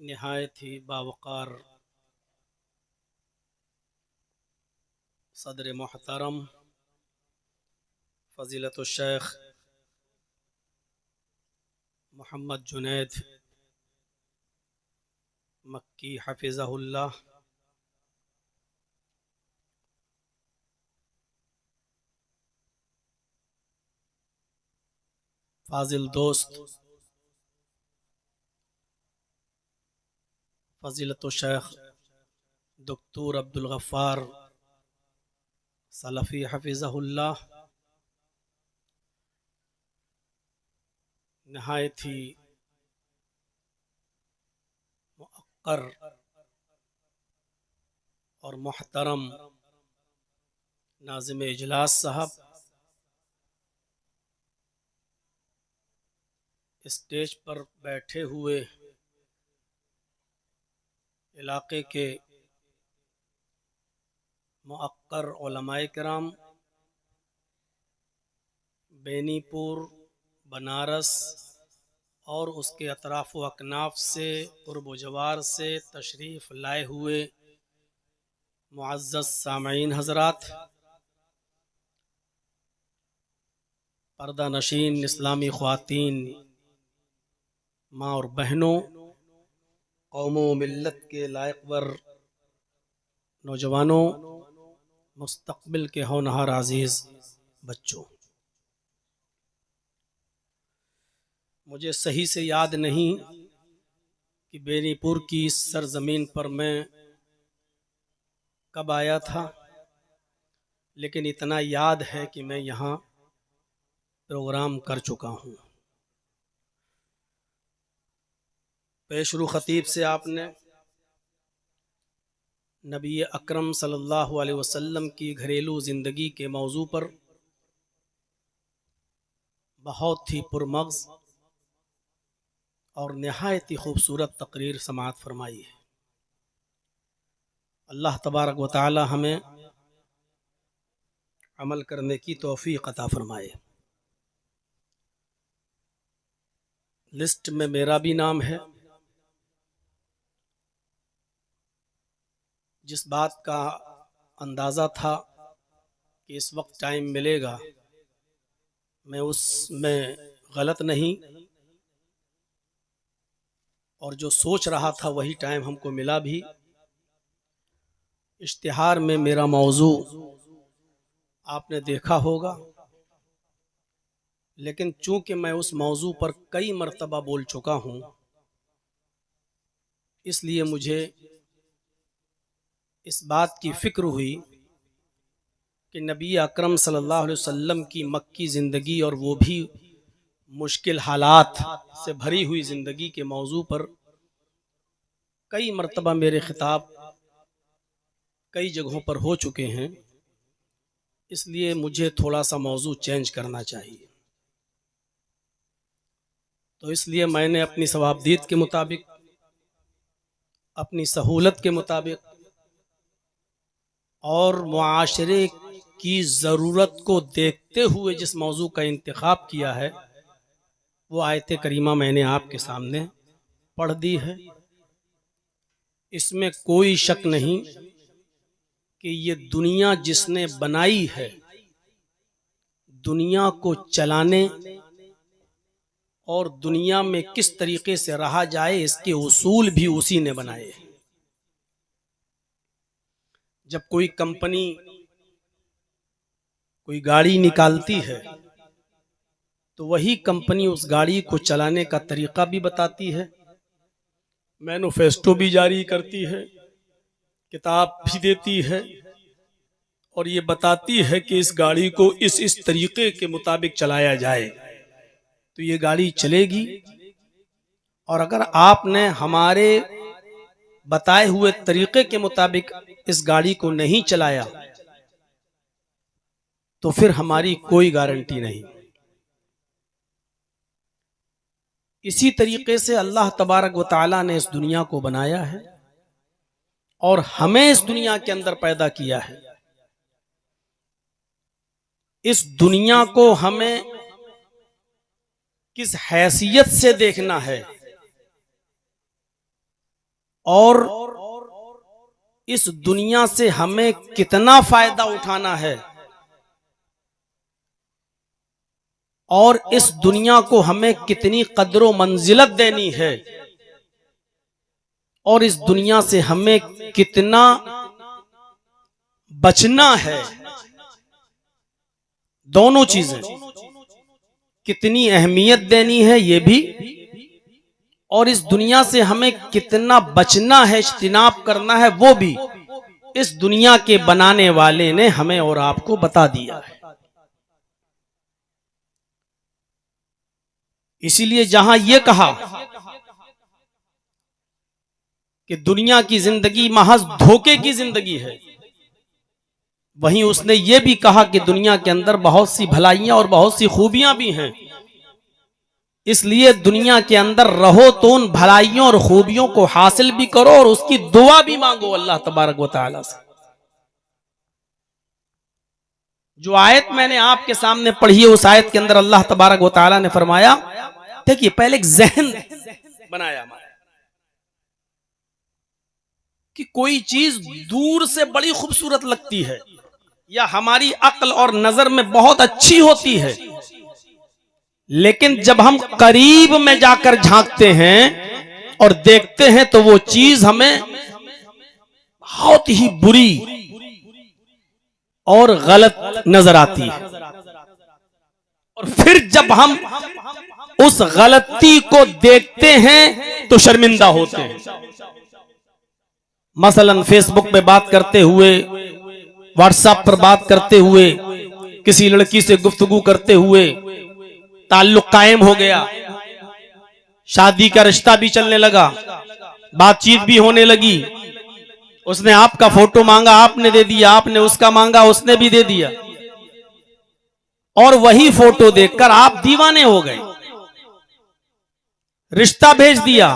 नहायत ही बावकार सदर मोहतरम फ़ज़ीलतुल शेख मोहम्मद जुनैद मक्की हफ़िज़हुल्लाह, फाजिल दोस्त फ़ज़ीलतुल शेख डॉक्टर अब्दुल गफ़्फ़ार सलफ़ी हफ़िज़हुल्लाह, नहायत ही मुअक्कर और मोहतरम नाज़िम इजलास साहब, स्टेज पर बैठे हुए इलाके के मुअक्कर उलमाए किराम, बेनीपुर, बनारस और उसके अतराफ़ व अकनाफ से क़ुर्ब व जवार से तशरीफ़ लाए हुए मुअज़्ज़ज़ सामईन हज़रात, पर्दा नशीन इस्लामी ख़वातीन, माँ और बहनों, कौमों मिल्लत के लायक़वर नौजवानों, मुस्तक़बिल के होनहार अज़ीज़ बच्चों, मुझे सही से याद नहीं कि बेनीपुर की इस सरजमीन पर मैं कब आया था, लेकिन इतना याद है कि मैं यहाँ प्रोग्राम कर चुका हूँ। पेशरू खतीब से आपने नबी अकरम सल्लल्लाहु अलैहि वसल्लम की घरेलू ज़िंदगी के मौजू पर बहुत ही पुरमग़ज़ और नहायत ही खूबसूरत तकरीर समाअत फरमाई है। अल्लाह तबारक व तआला हमें अमल करने की तौफीक अता फरमाए। लिस्ट में मेरा भी नाम है। जिस बात का अंदाज़ा था कि इस वक्त टाइम मिलेगा, मैं उसमें गलत नहीं, और जो सोच रहा था वही टाइम हमको मिला भी। इश्तिहार में मेरा मौजू आपने देखा होगा, लेकिन चूंकि मैं उस मौजू पर कई मरतबा बोल चुका हूँ, इसलिए मुझे इस बात की फ़िक्र हुई कि नबी अकरम सल्लल्लाहु अलैहि वसल्लम की मक्की ज़िंदगी और वो भी मुश्किल हालात से भरी हुई ज़िंदगी के मौजू पर कई मरतबा मेरे ख़िताब कई जगहों पर हो चुके हैं, इसलिए मुझे थोड़ा सा मौजू चेंज करना चाहिए। तो इसलिए मैंने अपनी सवाबदीद के मुताबिक, अपनी सहूलत के मुताबिक और मुआशरे की ज़रूरत को देखते हुए जिस मौजू का इंतखाब किया है, वो आयत करीमा मैंने आपके सामने पढ़ दी है। इसमें कोई शक नहीं कि ये दुनिया जिसने बनाई है, दुनिया को चलाने और दुनिया में किस तरीके से रहा जाए, इसके उसूल भी उसी ने बनाए हैं। जब कोई कंपनी कोई गाड़ी निकालती है, तो वही कंपनी उस गाड़ी को चलाने का तरीका भी बताती है, मैनिफेस्टो भी जारी करती है, किताब भी देती है, और ये बताती है कि इस गाड़ी को इस तरीके के मुताबिक चलाया जाए तो ये गाड़ी चलेगी। और अगर आपने हमारे बताए हुए तरीके के मुताबिक इस गाड़ी को नहीं चलाया, तो फिर हमारी कोई गारंटी नहीं। इसी तरीके से अल्लाह तबारक व तआला ने इस दुनिया को बनाया है और हमें इस दुनिया के अंदर पैदा किया है। इस दुनिया को हमें किस हैसियत से देखना है और इस दुनिया से हमें कितना फायदा उठाना है और इस दुनिया को हमें कितनी कदर मंजिलत देनी है और इस दुनिया से हमें कितना बचना है, दोनों चीजें, कितनी अहमियत देनी है ये भी, और इस दुनिया से हमें कितना बचना है, इज्तिनाब करना है, वो भी इस दुनिया के बनाने वाले ने हमें और आपको बता दिया है। इसीलिए जहां ये कहा कि दुनिया की जिंदगी महज धोखे की जिंदगी है, वहीं उसने ये भी कहा कि दुनिया के अंदर बहुत सी भलाइयां और बहुत सी खूबियां भी हैं। इसलिए दुनिया के अंदर रहो तो उन भलाइयों और खूबियों को हासिल भी करो और उसकी दुआ भी मांगो अल्लाह तबारक व तआला से। जो आयत मैंने आपके सामने पढ़ी है, उस आयत के अंदर अल्लाह तबारक व तआला ने फरमाया, देखिए पहले एक जहन बनाया हमारा कि कोई चीज दूर से बड़ी खूबसूरत लगती है या हमारी अक्ल और नजर में बहुत अच्छी होती है, लेकिन जब हम करीब में जाकर झांकते हैं और देखते हैं तो वो चीज हमें बहुत ही बुरी और गलत नजर आती है। और फिर जब हम उस गलती को देखते हैं तो शर्मिंदा होते हैं। मसलन फेसबुक पे बात करते हुए, व्हाट्सएप पर बात करते हुए, किसी लड़की से गुफ्तगू करते हुए ताल्लुक कायम हो गया, शादी का रिश्ता भी चलने लगा, बातचीत भी होने लगी। उसने आपका फोटो मांगा, आपने दे दिया, आपने उसका मांगा, उसने भी दे दिया, और वही फोटो देखकर आप दीवाने हो गए, रिश्ता भेज दिया,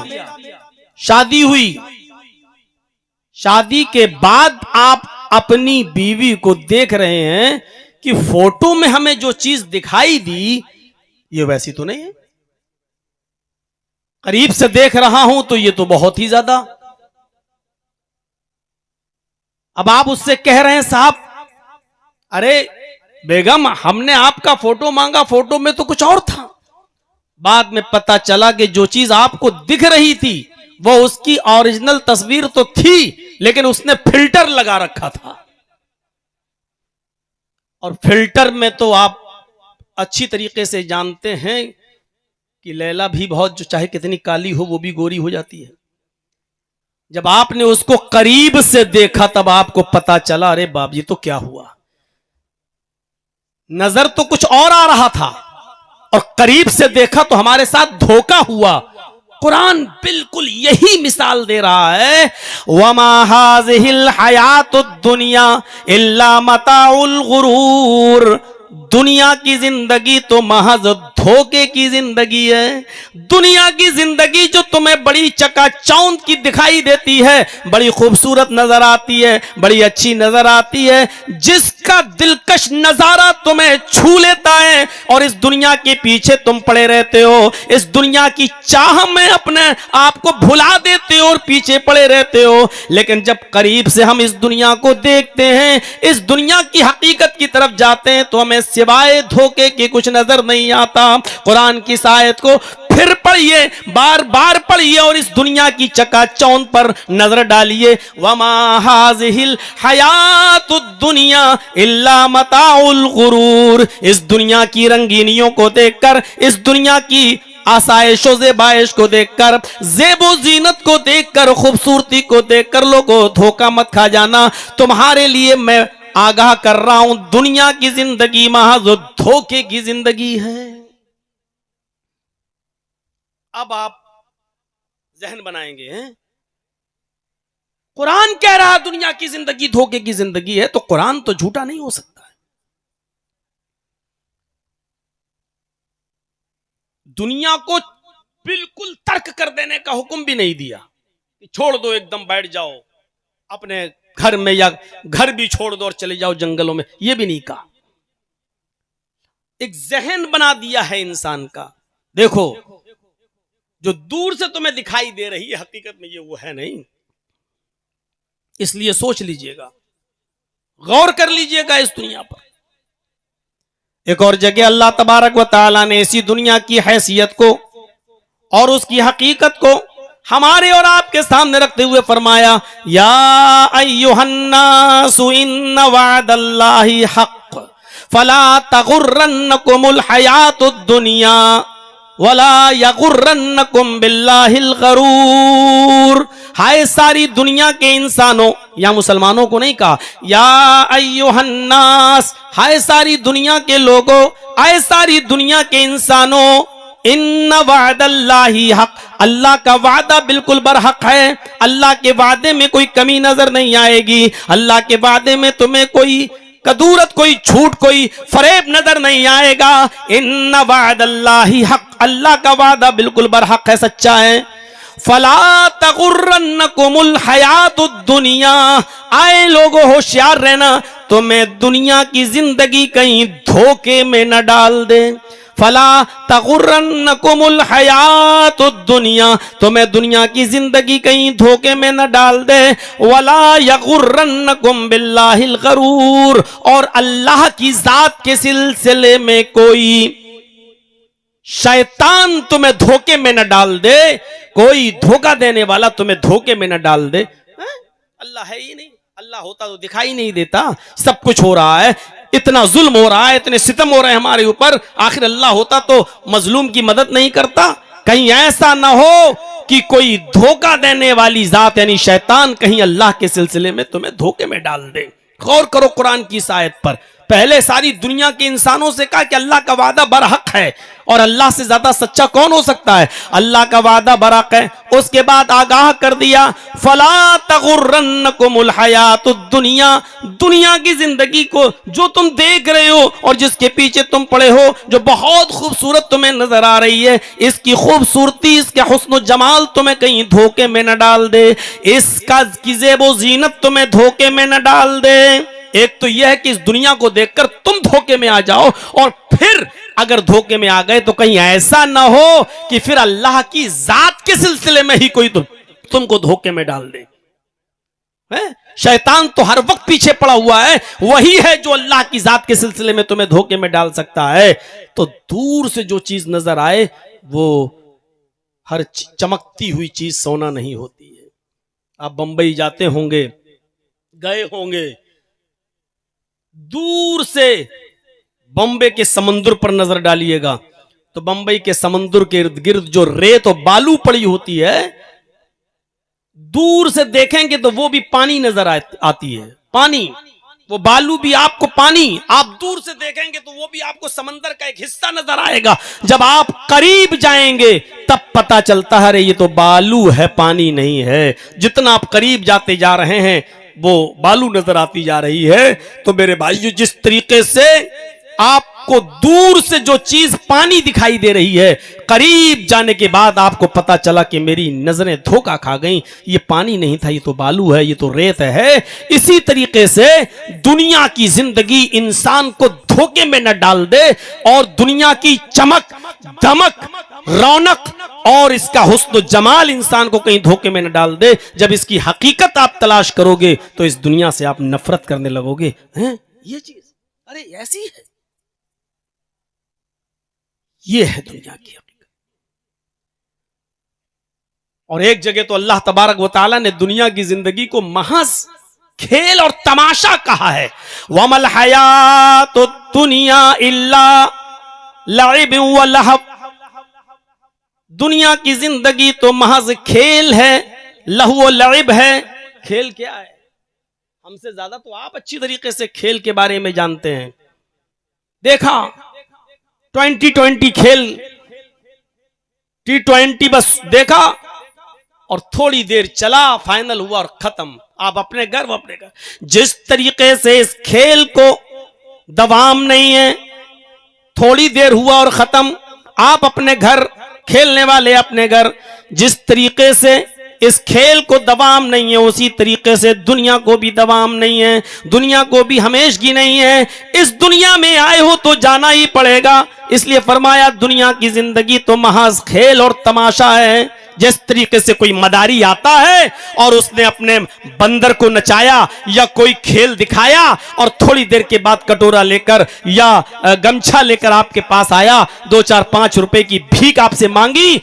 शादी हुई। शादी के बाद आप अपनी बीवी को देख रहे हैं कि फोटो में हमें जो चीज दिखाई दी ये वैसी तो नहीं है, करीब से देख रहा हूं तो ये तो बहुत ही ज्यादा। अब आप उससे कह रहे हैं साहब, अरे बेगम हमने आपका फोटो मांगा, फोटो में तो कुछ और था। बाद में पता चला कि जो चीज आपको दिख रही थी वो उसकी ओरिजिनल तस्वीर तो थी, लेकिन उसने फिल्टर लगा रखा था। और फिल्टर में तो आप अच्छी तरीके से जानते हैं कि लैला भी बहुत, जो चाहे कितनी काली हो वो भी गोरी हो जाती है। जब आपने उसको करीब से देखा तब आपको पता चला, अरे बाप ये तो क्या हुआ, नजर तो कुछ और आ रहा था और करीब से देखा तो हमारे साथ धोखा हुआ। कुरान बिल्कुल यही मिसाल दे रहा है, वमा हाज़िहिल हयातुद दुनिया इल्ला मताउल गुरूर। दुनिया की जिंदगी तो महज धोखे की जिंदगी है। दुनिया की जिंदगी जो तुम्हें बड़ी चकाचौंध की दिखाई देती है, बड़ी खूबसूरत नजर आती है, बड़ी अच्छी नजर आती है, जिसका दिलकश नजारा तुम्हें छू लेता है, और इस दुनिया के पीछे तुम पड़े रहते हो, इस दुनिया की चाह में अपने आप को भुला देते हो और पीछे पड़े रहते हो। लेकिन जब करीब से हम इस दुनिया को देखते हैं, इस दुनिया की हकीकत की तरफ जाते हैं, तो हमें सिवाय धोखे के कुछ नजर नहीं आता। कुरान की इस आयत को फिर पढ़िए, बार बार पढ़िए और इस दुनिया की चकाचौंध पर नजर डालिए। वमा हाज़िहिल हयातुद दुनिया इल्ला मताउल गुरूर। इस दुनिया की रंगीनियों को देखकर, इस दुनिया की आसाइशों से बाइश को देखकर, ज़ेबो जीनत को देखकर, खूबसूरती को देखकर लोगों धोखा मत खा जाना। तुम्हारे लिए मैं आगाह कर रहा हूं, दुनिया की जिंदगी महज धोखे की जिंदगी है। अब आप जहन बनाएंगे हैं, कुरान कह रहा दुनिया की जिंदगी धोखे की जिंदगी है, तो कुरान तो झूठा नहीं हो सकता है। दुनिया को बिल्कुल तर्क कर देने का हुक्म भी नहीं दिया, छोड़ दो एकदम बैठ जाओ अपने घर में, या घर भी छोड़ दो और चले जाओ जंगलों में, यह भी नहीं कहा। एक जहन बना दिया है इंसान का, देखो जो दूर से तुम्हें दिखाई दे रही है हकीकत में ये वो है नहीं। इसलिए सोच लीजिएगा, गौर कर लीजिएगा इस दुनिया पर। एक और जगह अल्लाह तबारक व तआला ने इसी दुनिया की हैसियत को और उसकी हकीकत को हमारे और आपके सामने रखते हुए फरमाया, या अय्युहन्नासु इन्ना वअदल्लाहि हक़ फला तगुर्रन्नकुमुल हयातुद दुनिया वला यगुर्रन्नकुम बिल्लाहिल गरूर। हाय सारी दुनिया के इंसानों, या मुसलमानों को नहीं कहा, या अय्युहन्नास, हाय सारी दुनिया के लोगों, हाय सारी दुनिया के इंसानों, इन्ना वअदल्लाहि हक़, अल्लाह का वादा बिल्कुल बरहक है। अल्लाह के वादे में कोई कमी नजर नहीं आएगी, अल्लाह के वादे में तुम्हें कोई कदूरत, कोई झूठ, कोई फरेब नजर नहीं आएगा। इन्ना वअदल्लाहि हक़, अल्लाह का वादा बिल्कुल बरहक है, सच्चा है। फला तगुर्रन्नकुमुल हयातुद दुनिया, आए लोगों होशियार रहना, तुम्हें दुनिया की जिंदगी कहीं धोखे में न डाल दे। फला तगुर्रन्नकुमुल हयातुद दुनिया, तुम्हें दुनिया की जिंदगी कहीं धोखे में न डाल दे। वला यगुर्रन्नकुम बिल्लाहिल गरूर, और अल्लाह की जात के सिलसिले में कोई शैतान तुम्हें धोखे में न डाल दे, कोई धोखा देने वाला तुम्हें धोखे में न डाल दे। अल्लाह है ही नहीं, अल्लाह होता तो दिखाई नहीं देता, सब कुछ हो रहा है। इतना जुल्म हो रहा है, इतने सितम हो रहे हैं हमारे ऊपर, आखिर अल्लाह होता तो मजलूम की मदद नहीं करता? कहीं ऐसा ना हो कि कोई धोखा देने वाली जात यानी शैतान कहीं अल्लाह के सिलसिले में तुम्हें धोखे में डाल दे। गौर करो कुरान की इस आयत पर। पहले सारी दुनिया के इंसानों से कहा कि अल्लाह का वादा बरहक है, और अल्लाह से ज्यादा सच्चा कौन हो सकता है? अल्लाह का वादा बरहक है। उसके बाद आगाह कर दिया, फला तगुर्रन्नकुमुल हयातुद दुनिया, दुनिया की जिंदगी को जो तुम देख रहे हो और जिसके पीछे तुम पड़े हो, जो बहुत खूबसूरत तुम्हें नजर आ रही है, इसकी खूबसूरती, इसके हुस्न जमाल तुम्हें कहीं धोखे में न डाल दे, इसका ज़ेबो ज़ीनत तुम्हें धोखे में न डाल दे। एक तो यह है कि इस दुनिया को देखकर तुम धोखे में आ जाओ, और फिर अगर धोखे में आ गए तो कहीं ऐसा ना हो कि फिर अल्लाह की जात के सिलसिले में ही कोई तुमको धोखे में डाल दे। शैतान तो हर वक्त पीछे पड़ा हुआ है, वही है जो अल्लाह की जात के सिलसिले में तुम्हें धोखे में डाल सकता है। तो दूर से जो चीज नजर आए वो हर चमकती हुई चीज सोना नहीं होती है। आप बंबई जाते होंगे, गए होंगे, दूर से बंबई के समुद्र पर नजर डालिएगा तो बंबई के समुद्र के इर्द गिर्द जो रेत और बालू पड़ी होती है, दूर से देखेंगे तो वो भी पानी नजर आती है, पानी, वो बालू भी आपको पानी, आप दूर से देखेंगे तो वो भी आपको समंदर का एक हिस्सा नजर आएगा। जब आप करीब जाएंगे तब पता चलता है अरे ये तो बालू है, पानी नहीं है। जितना आप करीब जाते जा रहे हैं वो बालू नजर आती जा रही है। तो मेरे भाइयों, जिस तरीके से आपको दूर से जो चीज पानी दिखाई दे रही है, करीब जाने के बाद आपको पता चला कि मेरी नजरें धोखा खा गईं, ये पानी नहीं था, ये तो बालू है, ये तो रेत है। इसी तरीके से दुनिया की जिंदगी इंसान को धोखे में न डाल दे, और दुनिया की चमक, दमक, रौनक और इसका हुस्न जमाल इंसान को कहीं धोखे में न डाल दे। जब इसकी हकीकत आप तलाश करोगे तो इस दुनिया से आप नफरत करने लगोगे। हैं, ये चीज अरे ऐसी है, ये है दुनिया की हकीकत। और एक जगह तो अल्लाह तबारक व तआला ने दुनिया की जिंदगी को महज खेल और तमाशा कहा है। वमल हयातुद दुनिया इल्ला लइब व लहब, दुनिया की जिंदगी तो महज खेल है, लहू व लइब है। खेल क्या है? हमसे ज्यादा तो आप अच्छी तरीके से खेल के बारे में जानते हैं। देखा 2020 खेल, T20 बस देखा और थोड़ी देर चला, फाइनल हुआ और खत्म। आप अपने घर, वो अपने घर। जिस तरीके से इस खेल को दवाम नहीं है, थोड़ी देर हुआ और खत्म, आप अपने घर, खेलने वाले अपने घर, जिस तरीके से इस खेल को दवाम नहीं है, उसी तरीके से दुनिया को भी दवाम नहीं है, दुनिया को भी हमेशगी नहीं है। इस दुनिया में आए हो तो जाना ही पड़ेगा। इसलिए फरमाया दुनिया की जिंदगी तो महज खेल और तमाशा है। जिस तरीके से कोई मदारी आता है और उसने अपने बंदर को नचाया या कोई खेल दिखाया और थोड़ी देर के बाद कटोरा लेकर या गमछा लेकर आपके पास आया, 2-4-5 रुपए की भीख आपसे मांगी,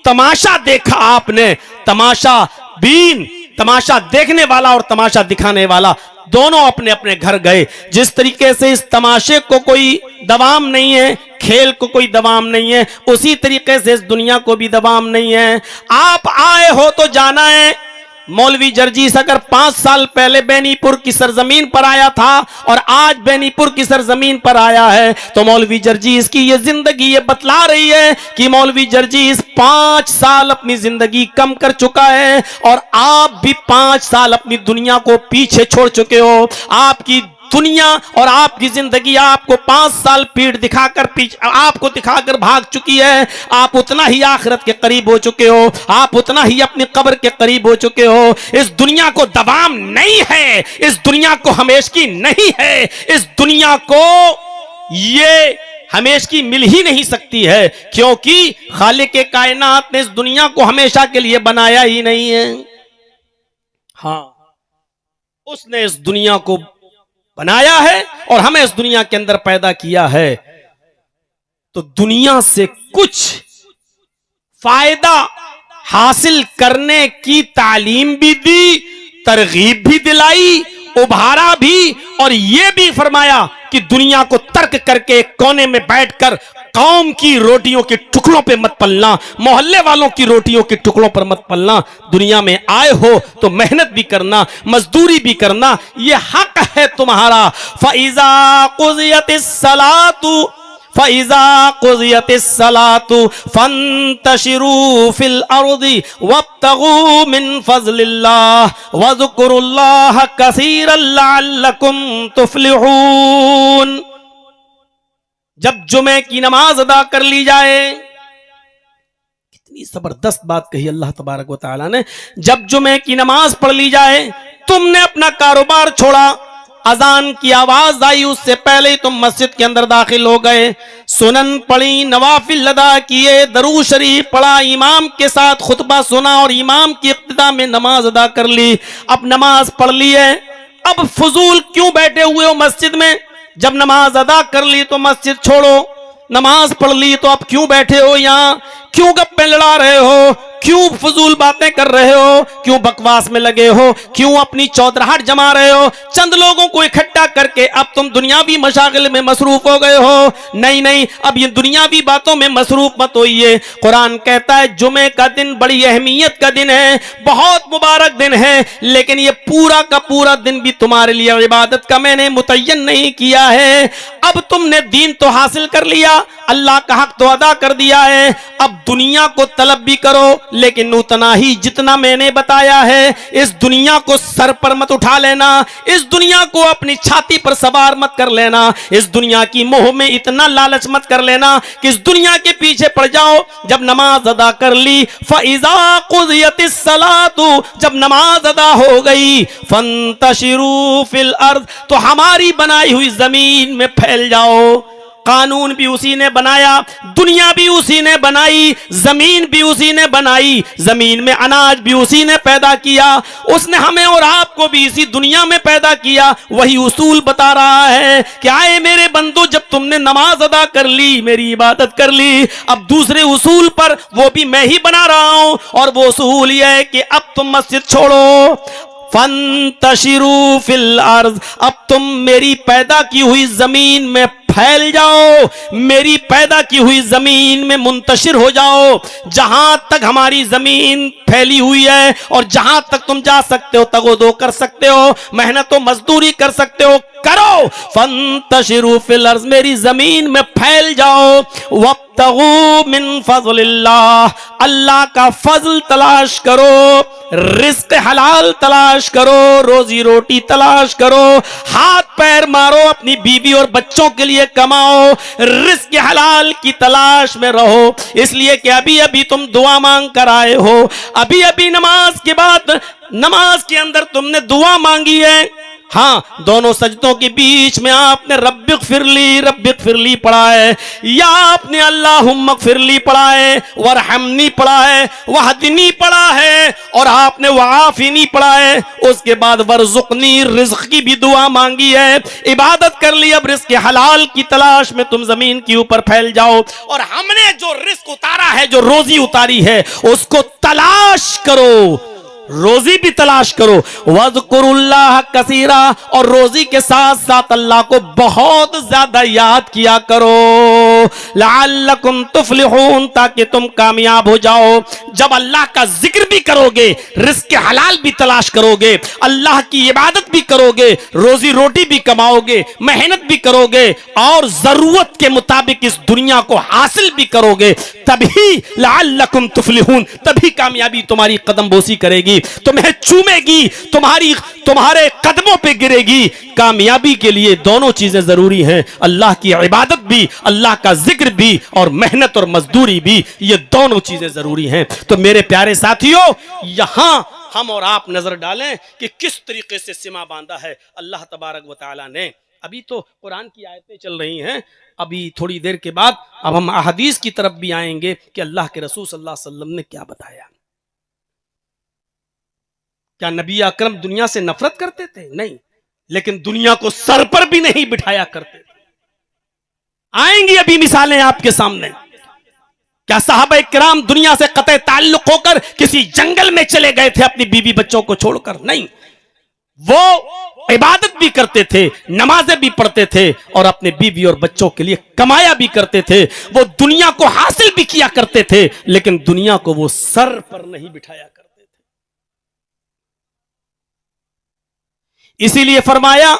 तमाशा देखा आपने, तमाशा बीन, तमाशा देखने वाला और तमाशा दिखाने वाला दोनों अपने अपने घर गए। जिस तरीके से इस तमाशे को कोई दवाम नहीं है, खेल को कोई दवाम नहीं है, उसी तरीके से इस दुनिया को भी दवाम नहीं है। आप आए हो तो जाना है। मौलवी जर्जीस अगर 5 साल पहले बेनीपुर की सरजमीन पर आया था और आज बेनीपुर की सरजमीन पर आया है, तो मौलवी जर्जीस की ये जिंदगी ये बतला रही है कि मौलवी जर्जीस 5 साल अपनी जिंदगी कम कर चुका है और आप भी 5 साल अपनी दुनिया को पीछे छोड़ चुके हो। आपकी दुनिया और आपकी जिंदगी आपको 5 साल पीठ दिखाकर आपको दिखाकर भाग चुकी है। आप उतना ही आखिरत के करीब हो चुके हो, आप उतना ही अपनी कब्र के करीब हो चुके हो। इस दुनिया को दवाम नहीं है, इस दुनिया को हमेशगी नहीं है, इस दुनिया को ये हमेशगी मिल ही नहीं सकती है, क्योंकि खालिक कायनात ने इस दुनिया को हमेशा के लिए बनाया ही नहीं है। हाँ, उसने इस दुनिया को बनाया है और हमें इस दुनिया के अंदर पैदा किया है। तो दुनिया से कुछ फायदा हासिल करने की तालीम भी दी, तरगीब भी दिलाई उभारा भी और ये भी फरमाया कि दुनिया को तर्क करके एक कोने में बैठकर कौम की रोटियों के टुकड़ों पे मत पलना, मोहल्ले वालों की रोटियों के टुकड़ों पर मत पलना। दुनिया में आए हो तो मेहनत भी करना, मजदूरी भी करना, ये हक है तुम्हारा। फइज़ा क़ुज़ियतिस सलातु फंतशिरू फिल अर्दि वब्तगू मिन फज़लिल्लाह वज़कुरुल्लाह कसीरन लअल्लकुम तुफ्लिहून। जब जुमे की नमाज अदा कर ली जाए, कितनी जबरदस्त बात कही अल्लाह तबारक व तआला ने। जब जुमे की नमाज पढ़ ली जाए, तुमने अपना कारोबार छोड़ा, अजान की आवाज आई, उससे पहले ही तुम मस्जिद के अंदर दाखिल हो गए, सुनन पढ़ी, नवाफिल अदा किए, दरूद शरीफ पढ़ा, इमाम के साथ खुतबा सुना और इमाम की इब्तिदा में नमाज अदा कर ली। अब नमाज पढ़ ली है, अब फजूल क्यों बैठे हुए हो मस्जिद में? जब नमाज अदा कर ली तो मस्जिद छोड़ो, नमाज पढ़ ली तो अब क्यों बैठे हो यहाँ? क्यों गप्पे लड़ा रहे हो? क्यों फजूल बातें कर रहे हो? क्यों बकवास में लगे हो? क्यों अपनी चौधराहट जमा रहे हो? चंद लोगों को इकट्ठा करके अब तुम दुनियावी मशागिल में मसरूफ हो गए हो। नहीं नहीं, अब ये दुनियावी बातों में मसरूफ मत होइए। कुरान कहता है जुमे का दिन बड़ी अहमियत का दिन है, बहुत मुबारक दिन है, लेकिन ये पूरा का पूरा दिन भी तुम्हारे लिए इबादत का मैंने मुतय्यन नहीं किया है। अब तुमने दीन तो हासिल कर लिया, अल्लाह का हक तो अदा कर दिया है, अब दुनिया को तलब भी करो, लेकिन उतना ही जितना मैंने बताया है। इस दुनिया को सर पर मत उठा लेना, इस दुनिया को अपनी छाती पर सवार मत कर लेना, इस दुनिया की मोह में इतना लालच मत कर लेना कि इस दुनिया के पीछे पड़ जाओ। जब नमाज अदा कर ली, फइज़ा क़ुज़ियतिस सलातु, जब नमाज अदा हो गई, फंतशिरू फिल अर्द, तो हमारी बनाई हुई जमीन में फैल जाओ। कानून भी उसी ने बनाया, दुनिया भी उसी ने बनाई, जमीन भी उसी ने बनाई, जमीन में अनाज भी उसी ने पैदा किया, उसने हमें और आपको भी इसी दुनिया में पैदा किया। वही उसूल बता रहा है कि आए मेरे बंदो, जब तुमने नमाज अदा कर ली, मेरी इबादत कर ली, अब दूसरे उसूल पर वो भी मैं ही बना रहा हूं, और वो उसूल यह है कि अब तुम मस्जिद छोड़ो, फंतशिरू फिल अर्ज़, अब तुम मेरी पैदा की हुई जमीन में फैल जाओ, मेरी पैदा की हुई जमीन में मुंतशिर हो जाओ। जहां तक हमारी जमीन फैली हुई है और जहां तक तुम जा सकते हो, तगोदो कर सकते हो, मेहनत व मजदूरी कर सकते हो, करो। फंतशिरू फिल अर्ज़, मेरी जमीन में फैल जाओ। वब्तगू मिन फज़लिल्लाह, अल्लाह का फजल तलाश करो, रिज़्क़ हलाल तलाश करो, रोजी रोटी तलाश करो, हाथ पैर मारो, अपनी बीवी और बच्चों के लिए कमाओ, रिज़्क़ हलाल की तलाश में रहो। इसलिए कि अभी अभी तुम दुआ मांग कर आए हो, अभी अभी नमाज के बाद, नमाज के अंदर तुमने दुआ मांगी है। हाँ, दोनों सजदों के बीच में आपने रब्बिक फिरली पढ़ा है, या आपने अल्लाहुम्मा फिरली पढ़ा है, वरहमनी पढ़ा है, वहदनी पढ़ा है, और आपने वआफिनी पढ़ा है। उसके बाद वरज़ुक़नी, रिज़्क़ की भी दुआ मांगी है, इबादत कर ली। अब रिज़्क़ हलाल की तलाश में तुम जमीन के ऊपर फैल जाओ, और हमने जो रिज़्क़ उतारा है, जो रोजी उतारी है, उसको तलाश करो, रोजी भी तलाश करो। वज़कुरुल्लाह कसीरा, और रोजी के साथ साथ अल्लाह को बहुत ज्यादा याद किया करो। लअल्लकुम तुफ्लिहून, ताकि तुम कामयाब हो जाओ। जब अल्लाह का जिक्र भी करोगे, रिज़्क़ हलाल भी तलाश करोगे, अल्लाह की इबादत भी करोगे, रोजी रोटी भी कमाओगे, मेहनत भी करोगे, और जरूरत के मुताबिक इस दुनिया को हासिल भी करोगे, तभी लअल्लकुम तुफ्लिहून, तभी कामयाबी तुम्हारी कदम बोसी करेगी, तुम्हें चूमेगी, तुम्हारे कदमों पे गिरेगी। कामयाबी के लिए दोनों चीजें जरूरी हैं, अल्लाह की इबादत भी, अल्लाह का जिक्र भी, और मेहनत और मजदूरी भी, ये दोनों चीजें जरूरी हैं। तो मेरे प्यारे साथियों, यहां हम और आप नजर डालें कि किस तरीके से सीमा बांधा है अल्लाह तबारक व तआला ने। अभी तो कुरान की आयतें चल रही हैं, अभी थोड़ी देर के बाद अब हम अहदीस की तरफ भी आएंगे कि अल्लाह के रसूल सल्लल्लाहु अलैहि वसल्लम ने क्या बताया। क्या नबी अकरम दुनिया से नफरत करते थे? नहीं, लेकिन दुनिया को सर पर भी नहीं बिठाया करते थे। आएंगी अभी मिसालें आपके सामने। क्या सहाबा किराम दुनिया से कतई ताल्लुक होकर किसी जंगल में चले गए थे अपनी बीवी बच्चों को छोड़कर? नहीं, वो इबादत भी करते थे, नमाजें भी पढ़ते थे और अपने बीवी और बच्चों के लिए कमाया भी करते थे। वो दुनिया को हासिल भी किया करते थे, लेकिन दुनिया को वो सर पर नहीं बिठाया करते थे। इसीलिए फरमाया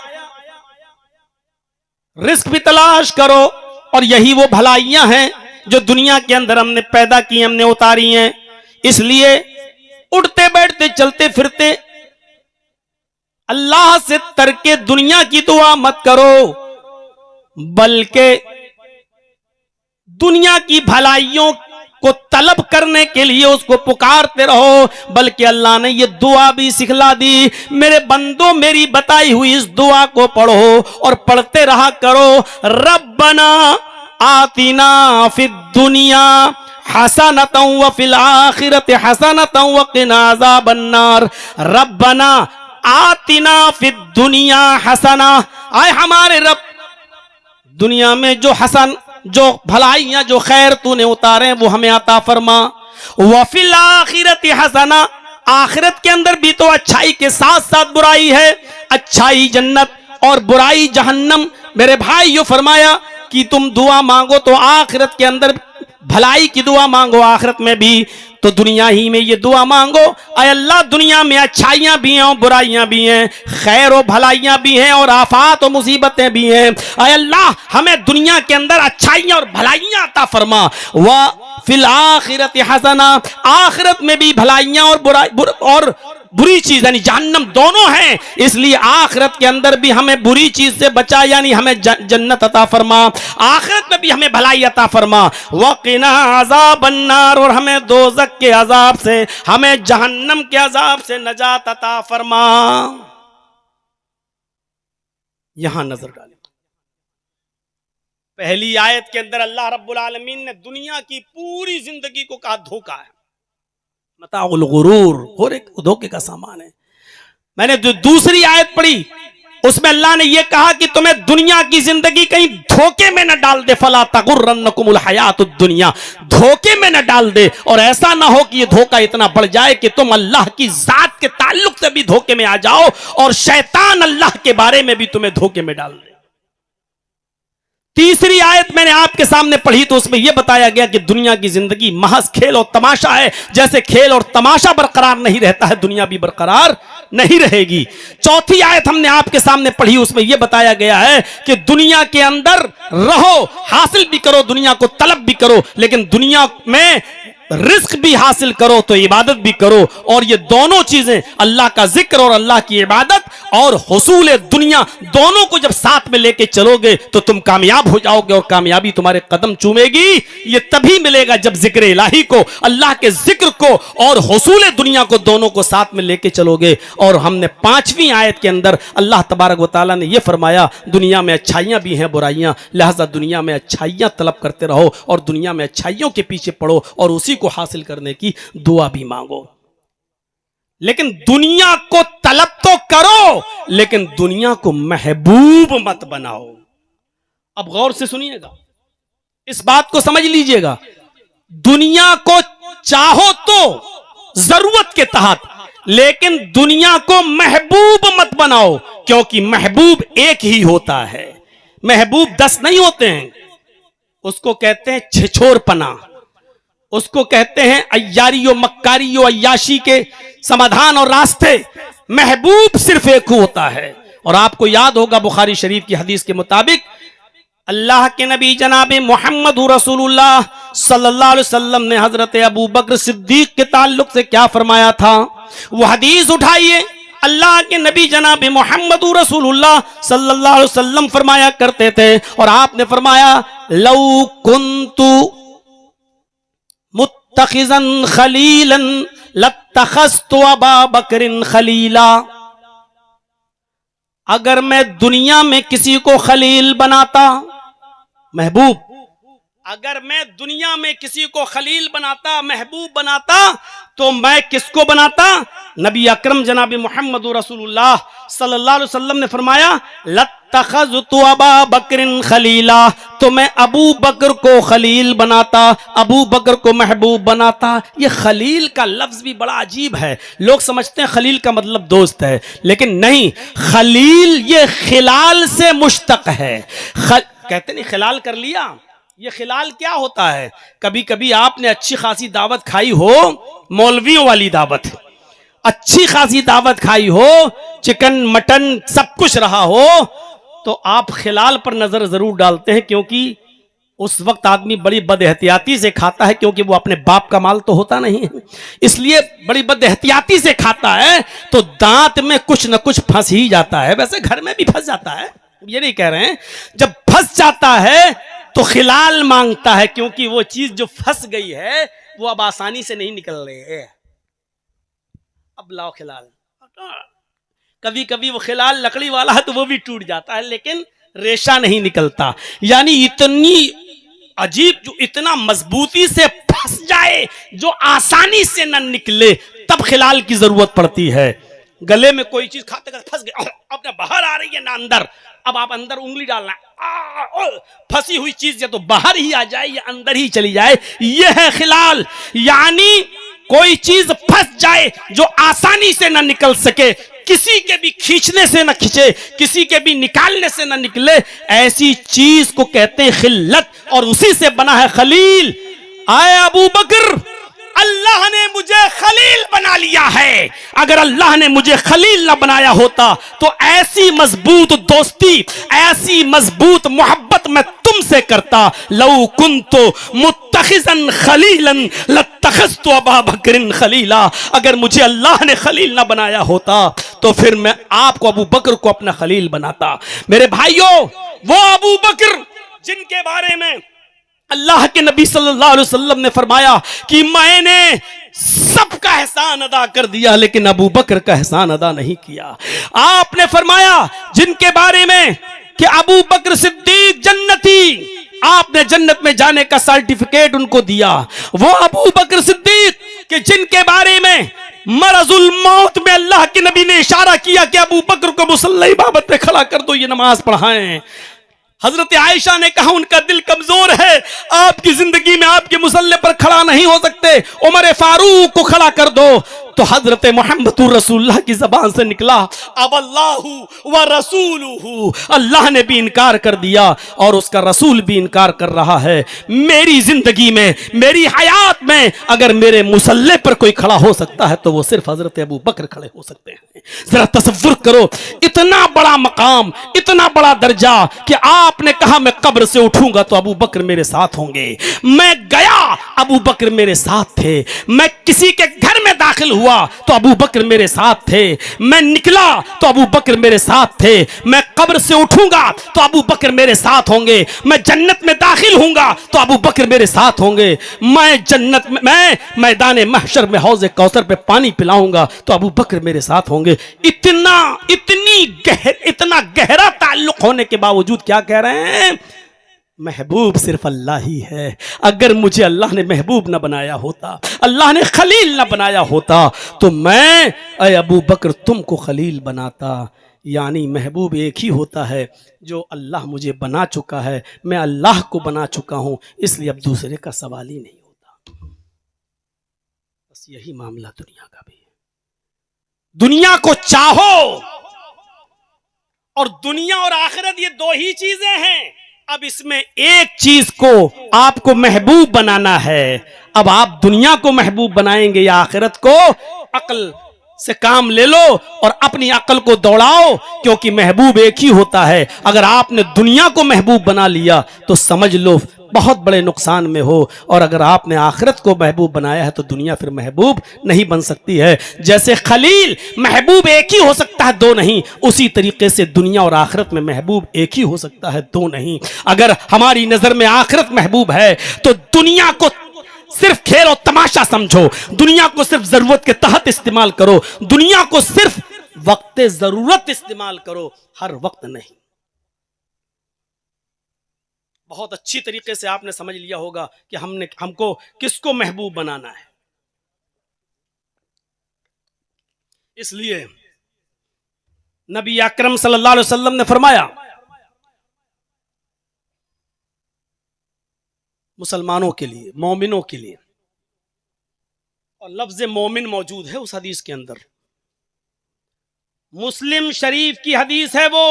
रिस्क भी तलाश करो, और यही वो भलाइयां हैं जो दुनिया के अंदर हमने पैदा की, हमने उतारी हैं। इसलिए उठते बैठते चलते फिरते अल्लाह से तरके दुनिया की दुआ मत करो, बल्कि दुनिया की भलाइयों को तलब करने के लिए उसको पुकारते रहो। बल्कि अल्लाह ने ये दुआ भी सिखला दी, मेरे बंदों मेरी बताई हुई इस दुआ को पढ़ो और पढ़ते रहा करो। रब्बना आतिना फिद दुनिया हसनतन व फिल आखिरति हसनतन व क़िना अज़ाबन नार। रब्बना आतिना फिद दुनिया हसना, आए हमारे रब दुनिया में जो हसन, जो भलाइयां, जो खैर तूने उतारे वो हमें अता फरमा। वफिल आखिरति हसना, आखिरत के अंदर भी तो अच्छाई के साथ साथ बुराई है, अच्छाई जन्नत और बुराई जहन्नम। मेरे भाइयों फरमाया कि तुम दुआ मांगो तो आखिरत के अंदर भलाई की दुआ मांगो, आखिरत में भी तो दुनिया ही में ये दुआ मांगो, अय अल्लाह दुनिया में अच्छाइयां भी हैं और बुराइयां भी हैं, खैर और भलाइयां भी हैं और आफात और मुसीबतें भी हैं। अय अल्लाह हमें दुनिया के अंदर अच्छाइयां और भलाइयां अता फरमा। व फिल आखिरत हसना, आखिरत में भी भलाइयां और बुरी चीज यानी जहन्नम दोनों हैं। इसलिए आखिरत के अंदर भी हमें बुरी चीज से बचा, यानी हमें जन्नत अता फरमा, आखिरत में भी हमें भलाई अता फरमा। वक़िना अज़ाबन नार, और हमें दोज़ख के अजाब से, हमें जहन्नम के अजाब से नजात अता फरमा। यहां नजर डालें, पहली आयत के अंदर अल्लाह रब्बुल आलमीन ने दुनिया की पूरी जिंदगी को कहा धोखा है, मताउल गुरूर, और एक धोखे का सामान है। मैंने जो दूसरी आयत पढ़ी उसमें अल्लाह ने यह कहा कि तुम्हें दुनिया की जिंदगी कहीं धोखे में न डाल दे, फला तगुर्रन्नकुमुल हयातुद दुनिया, धोखे में न डाल दे। और ऐसा ना हो कि यह धोखा इतना बढ़ जाए कि तुम अल्लाह की जात के ताल्लुक से भी धोखे में आ जाओ और शैतान अल्लाह के बारे में भी तुम्हें धोखे में डाल दे। तीसरी आयत मैंने आपके सामने पढ़ी तो उसमें यह बताया गया कि दुनिया की जिंदगी महज खेल और तमाशा है। जैसे खेल और तमाशा बरकरार नहीं रहता है, दुनिया भी बरकरार नहीं रहेगी। चौथी आयत हमने आपके सामने पढ़ी, उसमें यह बताया गया है कि दुनिया के अंदर रहो, हासिल भी करो, दुनिया को तलब भी करो, लेकिन दुनिया में रिस्क भी हासिल करो तो इबादत भी करो। और ये दोनों चीजें, अल्लाह का जिक्र और अल्लाह की इबादत और हुसूल दुनिया, दोनों को जब साथ में लेके चलोगे तो तुम कामयाब हो जाओगे और कामयाबी तुम्हारे कदम चूमेगी। ये तभी मिलेगा जब जिक्र इलाही को, अल्लाह के जिक्र को और हुसूल दुनिया को, दोनों को साथ में लेके चलोगे। और हमने पांचवी आयत के अंदर अल्लाह तबारक व तआला ने यह फरमाया दुनिया में अच्छाइयां भी हैं बुराइयां, लिहाजा दुनिया में अच्छाइयां तलब करते रहो और दुनिया में अच्छाइयों के पीछे पड़ो और उसी को हासिल करने की दुआ भी मांगो। लेकिन दुनिया को तलब तो करो, लेकिन दुनिया को महबूब मत बनाओ। अब गौर से सुनिएगा, इस बात को समझ लीजिएगा। दुनिया को चाहो तो जरूरत के तहत, लेकिन दुनिया को महबूब मत बनाओ, क्योंकि महबूब एक ही होता है, महबूब 10 नहीं होते हैं। उसको कहते हैं छिछोरपना, उसको कहते हैं अय्यारियों मक्कारियों अय्याशी के समाधान और रास्ते। महबूब सिर्फ एक होता है। और आपको याद होगा बुखारी शरीफ की हदीस के मुताबिक अल्लाह के नबी जनाब मोहम्मद रसूलुल्लाह सल्लल्लाहु अलैहि वसल्लम ने हजरत अबू बकर सिद्दीक के ताल्लुक से क्या फरमाया था, वो हदीस उठाइए। अल्लाह के नबी जनाब मोहम्मद रसूलुल्लाह सल्लल्लाहु अलैहि वसल्लम फरमाया करते थे, और आपने फरमाया लौ कुन्तु मुत्तखिज़न खलीलन लत्तखज़तु अबा बकरिन खलीला। अगर मैं दुनिया में किसी को खलील बनाता, महबूब, अगर मैं दुनिया में किसी को खलील बनाता, महबूब बनाता, तो मैं किसको बनाता? नबी अकरम जनाब मोहम्मद रसूलुल्लाह सल्लल्लाहु अलैहि वसल्लम ने फरमाया लत्तखज़तु अबा बकरिन खलीला, तो मैं अबू बकर को खलील बनाता, अबू बकर को महबूब बनाता। ये खलील का लफ्ज भी बड़ा अजीब है। लोग समझते हैं खलील का मतलब दोस्त है, लेकिन नहीं, खलील ये खिलाल से मुश्तक है। कहते नहीं खिलाल कर लिया, ये खिलाल क्या होता है? कभी कभी आपने अच्छी खासी दावत खाई हो, मौलवियों वाली दावत, अच्छी खासी दावत खाई हो, चिकन मटन सब कुछ रहा हो, तो आप खिलाल पर नजर जरूर डालते हैं, क्योंकि उस वक्त आदमी बड़ी बदएहतियाती से खाता है, क्योंकि वो अपने बाप का माल तो होता नहीं है, इसलिए बड़ी बदएहतियाती से खाता है, तो दांत में कुछ न कुछ फंस ही जाता है। वैसे घर में भी फंस जाता है, ये नहीं कह रहे हैं। जब फंस जाता है तो खिलाल मांगता है, क्योंकि वो चीज जो फंस गई है वो अब आसानी से नहीं निकल रही है। अब लाओ खिलाल। कभी कभी वो खिलाल लकड़ी वाला है तो वो भी टूट जाता है, लेकिन रेशा नहीं निकलता। यानी इतनी अजीब, जो इतना मजबूती से फंस जाए, जो आसानी से न निकले, तब खिलाल की जरूरत पड़ती है। गले में कोई चीज खाते खाते फंस गई, अब ना बाहर आ रही है ना अंदर, अब आप अंदर उंगली डालना, फंसी हुई चीज या तो बाहर ही आ जाए या अंदर ही चली जाए, यह है खिलाल। यानी कोई चीज फंस जाए जो आसानी से ना निकल सके, किसी के भी खींचने से ना खींचे, किसी के भी निकालने से ना निकले, ऐसी चीज को कहते हैं खिल्लत, और उसी से बना है खलील। आए अबू बकर, अल्लाह ने मुझे खलील बना लिया है। अगर अल्लाह ने मुझे खलील ना बनाया होता तो ऐसी मजबूत दोस्ती, ऐसी मजबूत मोहब्बत मैं तुमसे करता। लौ कुन्तु मुत्तखिज़न खलीलन लत्तखज़तु अबा बकरिन खलीला। अगर मुझे अल्लाह ने खलील ना बनाया होता तो फिर मैं आपको, अबू बकर को अपना खलील बनाता। मेरे भाइयों, वो अबू बकर जिनके बारे में अल्लाह के नबी सल्लल्लाहु अलैहि वसल्लम ने फरमाया कि मैंने सबका एहसान अदा कर दिया, लेकिन अबू बकर का एहसान अदा नहीं किया। आपने फरमाया जिनके बारे में कि अबू बकर सिद्दीक जन्नती, आपने जन्नत में जाने का सर्टिफिकेट उनको दिया। वो अबू बकर सिद्दीक कि जिनके बारे में मरजुल मौत में अल्लाह के नबी ने इशारा किया कि अबू बकर को मुसल्ला इबादत पे खड़ा कर दो, ये नमाज पढ़ाएं। हजरत आयशा ने कहा उनका दिल कमजोर है, आपकी जिंदगी में आपके मुसल्ले पर खड़ा नहीं हो सकते, उमर फारूक को खड़ा कर दो। तो हजरत मोहम्मद रसूलुल्लाह की जबान से निकला अब अल्लाहु व रसूलुहु, अल्लाह ने भी इनकार कर दिया और उसका रसूल भी इनकार कर रहा है। मेरी जिंदगी में, मेरी हयात में अगर मेरे मुसल्ले पर कोई खड़ा हो सकता है तो वो सिर्फ हजरत अबू बकर खड़े हो सकते हैं। जरा तसव्वुर करो, इतना बड़ा मकाम, इतना बड़ा दर्जा कि आपने कहा मैं कब्र से उठूंगा तो अबू बकर मेरे साथ होंगे। मैं गया, अबू बकर मेरे साथ थे। मैं किसी के घर में दाखिल हुआ तो अबू बकर मेरे साथ थे। मैं निकला तो अबू बकर मेरे साथ थे। मैं कब्र से उठूंगा तो अबू बकर मेरे साथ होंगे। मैं जन्नत में दाखिल होऊंगा तो अबू बकर मेरे साथ होंगे। मैं जन्नत में, मैं मैदान महशर में हौज़े कौसर पे पानी पिलाऊंगा तो अबू बकर मेरे साथ होंगे। इतना गहरा ताल्लुक होने के बावजूद क्या कह रहे हैं? महबूब सिर्फ अल्लाह ही है। अगर मुझे अल्लाह ने महबूब ना बनाया होता, अल्लाह ने खलील ना बनाया होता तो मैं अय अबू बकर तुमको खलील बनाता। यानी महबूब एक ही होता है जो अल्लाह मुझे बना चुका है, मैं अल्लाह को बना चुका हूं, इसलिए अब दूसरे का सवाल ही नहीं होता। बस यही मामला दुनिया का भी है। दुनिया को चाहो, और दुनिया और आखिरत ये दो ही चीजें हैं। अब इसमें एक चीज को आपको महबूब बनाना है। अब आप दुनिया को महबूब बनाएंगे या आखिरत को? अक्ल से काम ले लो और अपनी अक्ल को दौड़ाओ, क्योंकि महबूब एक ही होता है। अगर आपने दुनिया को महबूब बना लिया तो समझ लो बहुत बड़े नुकसान में हो, और अगर आपने आखिरत को महबूब बनाया है तो दुनिया फिर महबूब नहीं बन सकती है। जैसे खलील महबूब एक ही हो सकता है, दो नहीं, उसी तरीके से दुनिया और आखिरत में महबूब एक ही हो सकता है, दो नहीं। अगर हमारी नजर में आखिरत महबूब है तो दुनिया को सिर्फ खेल और तमाशा समझो, दुनिया को सिर्फ जरूरत के तहत इस्तेमाल करो, दुनिया को सिर्फ वक्त जरूरत इस्तेमाल करो, हर वक्त नहीं। बहुत अच्छी तरीके से आपने समझ लिया होगा कि हमको किसको महबूब बनाना है। इसलिए नबी अकरम सल्लल्लाहु अलैहि वसल्लम ने फरमाया, मुसलमानों के लिए, मोमिनों के लिए, और लफ्ज मोमिन मौजूद है उस हदीस के अंदर, मुस्लिम शरीफ की हदीस है वो,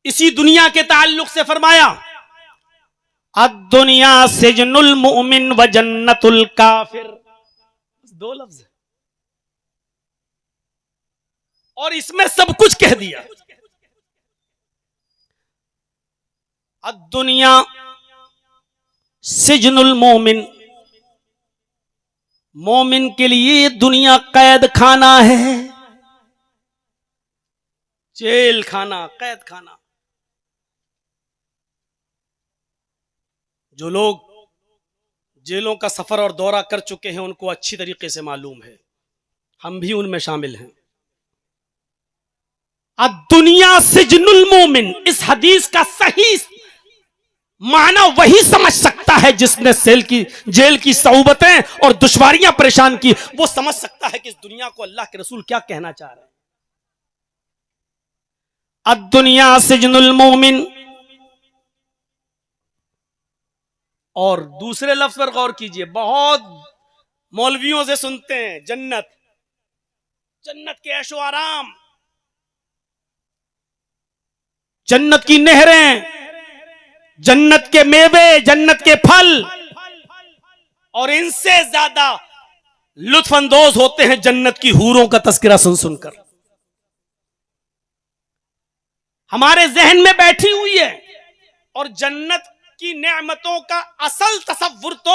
इसी दुनिया के ताल्लुक से फरमाया, अद्दुनिया सिजनुल मुमिन व जन्नतुल काफिर। दो लफ्ज और इसमें सब कुछ कह दिया। अद्दुनिया सिजनुल मोमिन, मोमिन के लिए दुनिया कैद खाना है, जेल खाना, कैद खाना। जो लोग जेलों का सफर और दौरा कर चुके हैं उनको अच्छी तरीके से मालूम है, हम भी उनमें शामिल हैं। दुनिया सिजनुल मोमिन, इस हदीस का सही माना वही समझ सकता है जिसने जेल की सऊबतें और दुश्वारियां परेशान की, वो समझ सकता है कि इस दुनिया को अल्लाह के रसूल क्या कहना चाह रहे हैं। दुनिया सिजनुल मोमिन, और दूसरे लफ्ज पर गौर कीजिए, बहुत मौलवियों से सुनते हैं जन्नत, जन्नत के ऐशो आराम, जन्नत की नहरें, जन्नत के मेवे, जन्नत के फल, और इनसे ज्यादा लुत्फ अंदोज होते हैं जन्नत की हूरों का तस्करा सुन सुनकर। हमारे जहन में बैठी हुई है, और जन्नत की नेमतों का असल तसव्वुर तो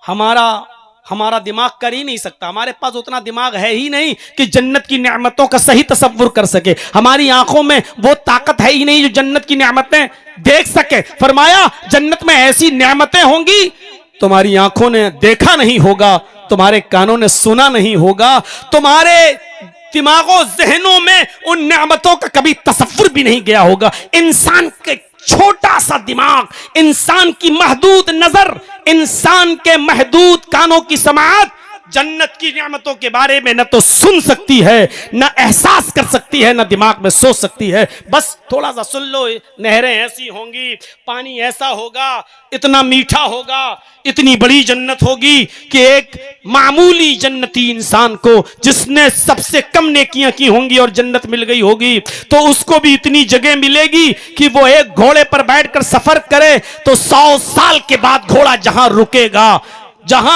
हमारा दिमाग कर ही नहीं सकता। हमारे पास उतना दिमाग है ही नहीं कि जन्नत की नेमतों का सही तसव्वुर कर सके। हमारी आंखों में वो ताकत है ही नहीं जो जन्नत की नेमतें देख सके। फरमाया जन्नत में ऐसी नेमतें होंगी तुम्हारी आंखों ने देखा नहीं होगा, तुम्हारे कानों ने सुना नहीं होगा, तुम्हारे दिमागों जहनों में उन नेमतों का कभी तसव्वुर भी नहीं गया होगा। इंसान के छोटा सा दिमाग, इंसान की महदूद नजर, इंसान के महदूद कानों की समाअत जन्नत की नेमतों के बारे में न तो सुन सकती है, न एहसास कर सकती है, न दिमाग में सोच सकती है। बस थोड़ा सा सुन लो, नहरें ऐसी होंगी, पानी ऐसा होगा, इतना मीठा होगा, इतनी बड़ी जन्नत होगी कि एक मामूली जन्नती इंसान को जिसने सबसे कम नेकियां की होंगी और जन्नत मिल गई होगी तो उसको भी इतनी जगह मिलेगी कि वो एक घोड़े पर बैठकर सफर करे तो 100 साल के बाद घोड़ा जहां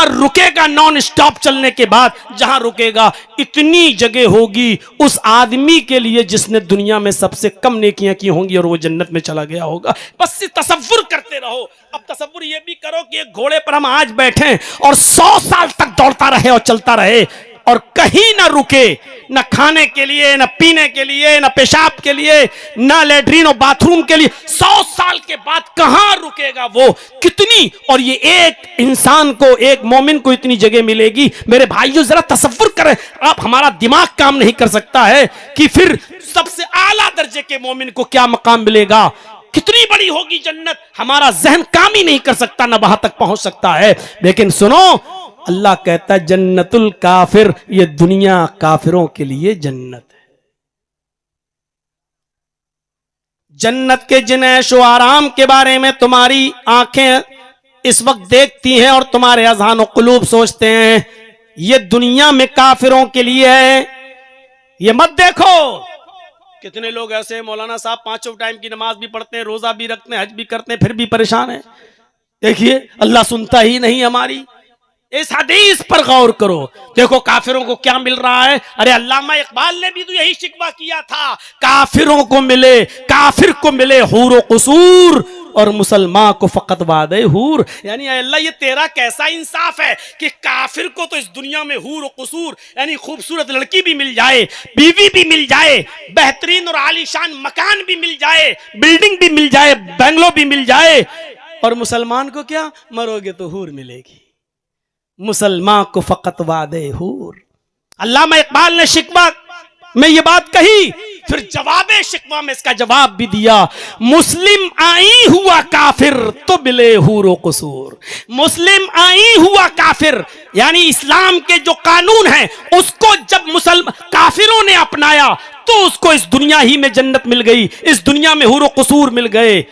रुकेगा नॉन स्टॉप चलने के बाद जहां रुकेगा, इतनी जगह होगी उस आदमी के लिए जिसने दुनिया में सबसे कम नेकियां की होंगी और वो जन्नत में चला गया होगा। बस तसव्वुर करते रहो। अब तसव्वुर ये भी करो कि एक घोड़े पर हम आज बैठे और 100 साल तक दौड़ता रहे और चलता रहे और कहीं ना रुके, न खाने के लिए, न पीने के लिए, न पेशाब के लिए, न लैट्रिन और बाथरूम के लिए। 100 साल के बाद कहां रुकेगा वो, कितनी, और ये एक इंसान को, एक मोमिन को इतनी जगह मिलेगी। मेरे भाइयों जरा तसव्वुर करें, आप, हमारा दिमाग काम नहीं कर सकता है कि फिर सबसे आला दर्जे के मोमिन को क्या मकाम मिलेगा, कितनी बड़ी होगी जन्नत, हमारा जहन काम ही नहीं कर सकता, ना वहां तक पहुंच सकता है। लेकिन सुनो, अल्लाह कहता है जन्नतुल काफिर, ये दुनिया काफिरों के लिए जन्नत है। जन्नत के जिन ऐशो आराम के बारे में तुम्हारी आंखें इस वक्त देखती हैं और तुम्हारे अज़हान और कुलूब सोचते हैं ये दुनिया में काफिरों के लिए है, ये मत देखो। कितने लोग ऐसे हैं, मौलाना साहब 5 टाइम की नमाज भी पढ़ते हैं, रोजा भी रखते हैं, हज भी करते हैं, फिर भी परेशान है। देखिए अल्लाह सुनता ही नहीं हमारी। इस हदीस पर गौर करो, देखो काफिरों को क्या मिल रहा है। अरे अल्लामा इकबाल ने भी तो यही शिकवा किया था, काफिरों को मिले, काफिर को मिले हूर कुसूर और मुसलमान को फकत वादे हूर। यानी अल्लाह ये तेरा कैसा इंसाफ है कि काफिर को तो इस दुनिया में हूर कुसूर यानी खूबसूरत लड़की भी मिल जाए, बीवी भी मिल जाए, बेहतरीन और आलीशान मकान भी मिल जाए, बिल्डिंग भी मिल जाए, बंगलो भी मिल जाए, और मुसलमान को क्या, मरोगे तो हूर मिलेगी, मुसलमान को फकत वादे हूर। अल्लामा इकबाल ने शिकवा में ये बात कही, फिर जवाबे शिकवा में इसका जवाब भी दिया, मुस्लिम आई हुआ काफिर तो मिले हूरो कसूर। मुस्लिम आई हुआ काफिर यानी इस्लाम के जो कानून हैं उसको जब काफिरों ने अपनाया तो उसको इस दुनिया ही में जन्नत मिल गई, इस दुनिया में हूरो कसूर मिल गए।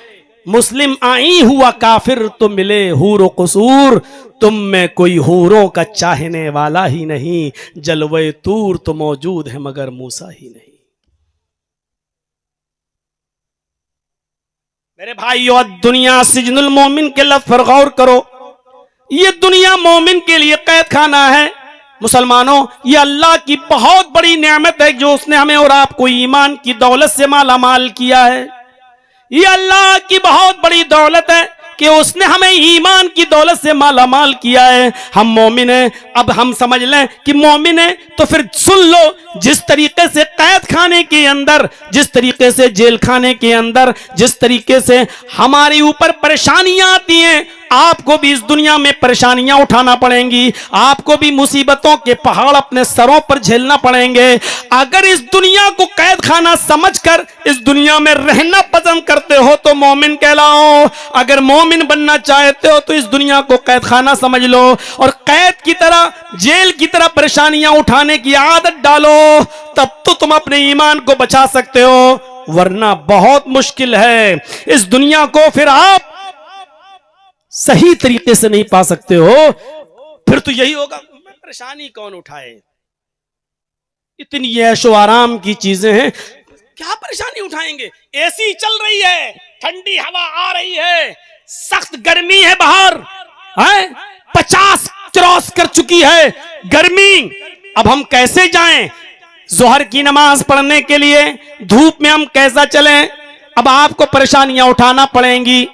मुस्लिम आई हुआ काफिर तो मिले हूरो कसूर, तुम में कोई हूरों का चाहने वाला ही नहीं, जलवे तूर तो मौजूद है मगर मूसा ही नहीं। मेरे भाइयों, दुनिया सिजनुल मोमिन के लफ्ज़ पर गौर करो। ये दुनिया मोमिन के लिए कैद खाना है। मुसलमानों, ये अल्लाह की बहुत बड़ी नेमत है जो उसने हमें और आपको ईमान की दौलत से माला माल किया है। ये अल्लाह की बहुत बड़ी दौलत है कि उसने हमें ईमान की दौलत से माला माल किया है। हम मोमिन हैं। अब हम समझ लें कि मोमिन है तो फिर सुन लो, जिस तरीके से कैद खाने के अंदर, जिस तरीके से जेल खाने के अंदर, जिस तरीके से हमारे ऊपर परेशानियां आती हैं, आपको भी इस दुनिया में परेशानियां उठाना पड़ेंगी, आपको भी मुसीबतों के पहाड़ अपने सरों पर झेलना पड़ेंगे। अगर इस दुनिया को कैद खाना समझकर इस दुनिया में रहना पसंद करते हो तो मोमिन कहलाओ। अगर मोमिन बनना चाहते हो तो इस दुनिया को कैद खाना समझ लो और कैद की तरह, जेल की तरह परेशानियां उठाने की आदत डालो, तब तो तुम अपने ईमान को बचा सकते हो, वरना बहुत मुश्किल है। इस दुनिया को फिर आप सही तरीके से नहीं पा सकते हो। फिर तो यही होगा, परेशानी कौन उठाए, इतनी ऐशो आराम की चीजें हैं, क्या परेशानी उठाएंगे। एसी चल रही है, ठंडी हवा आ रही है, सख्त गर्मी है बाहर, है 50 क्रॉस कर चुकी है गर्मी। अब हम कैसे जाएं जोहर की नमाज पढ़ने के लिए, धूप में हम कैसा चलें। अब आपको परेशानियां उठाना पड़ेंगी।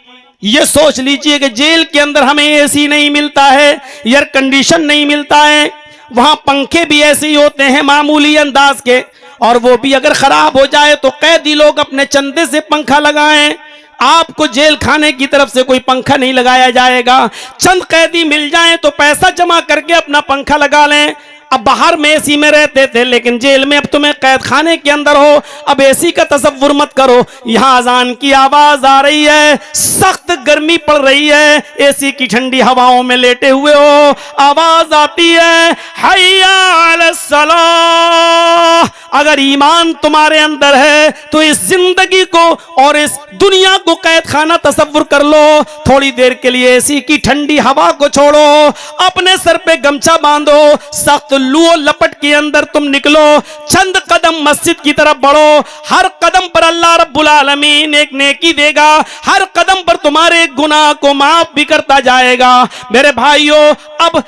ये सोच लीजिए कि जेल के अंदर हमें एसी नहीं मिलता है, एयर कंडीशन नहीं मिलता है, वहां पंखे भी ऐसे ही होते हैं मामूली अंदाज के, और वो भी अगर खराब हो जाए तो कैदी लोग अपने चंदे से पंखा लगाएं। आपको जेल खाने की तरफ से कोई पंखा नहीं लगाया जाएगा। चंद कैदी मिल जाएं तो पैसा जमा करके अपना पंखा लगा लें। अब बाहर में एसी में रहते थे, लेकिन जेल में अब तुम्हें कैद खाने के अंदर हो। अब एसी का तसव्वुर मत करो, यहां अजान की आवाज आ रही है, सख्त गर्मी पड़ रही है, एसी की ठंडी हवाओं में लेटे हुए हो, आवाज आती है हय्या अलस सलाह। अगर ईमान तुम्हारे अंदर है तो इस जिंदगी को और इस दुनिया को कैद खाना तसव्वुर कर लो। थोड़ी देर के लिए एसी की ठंडी हवा को छोड़ो, अपने सर पे गमछा बांधो, सख्त लुओ लपट के अंदर तुम निकलो, चंद कदम मस्जिद की तरफ बढ़ो। हर कदम पर अल्लाह रब्बुल आलमीन एक नेकी देगा, हर कदम पर तुम्हारे गुनाह को माफ भी करता जाएगा। मेरे भाइयों, अब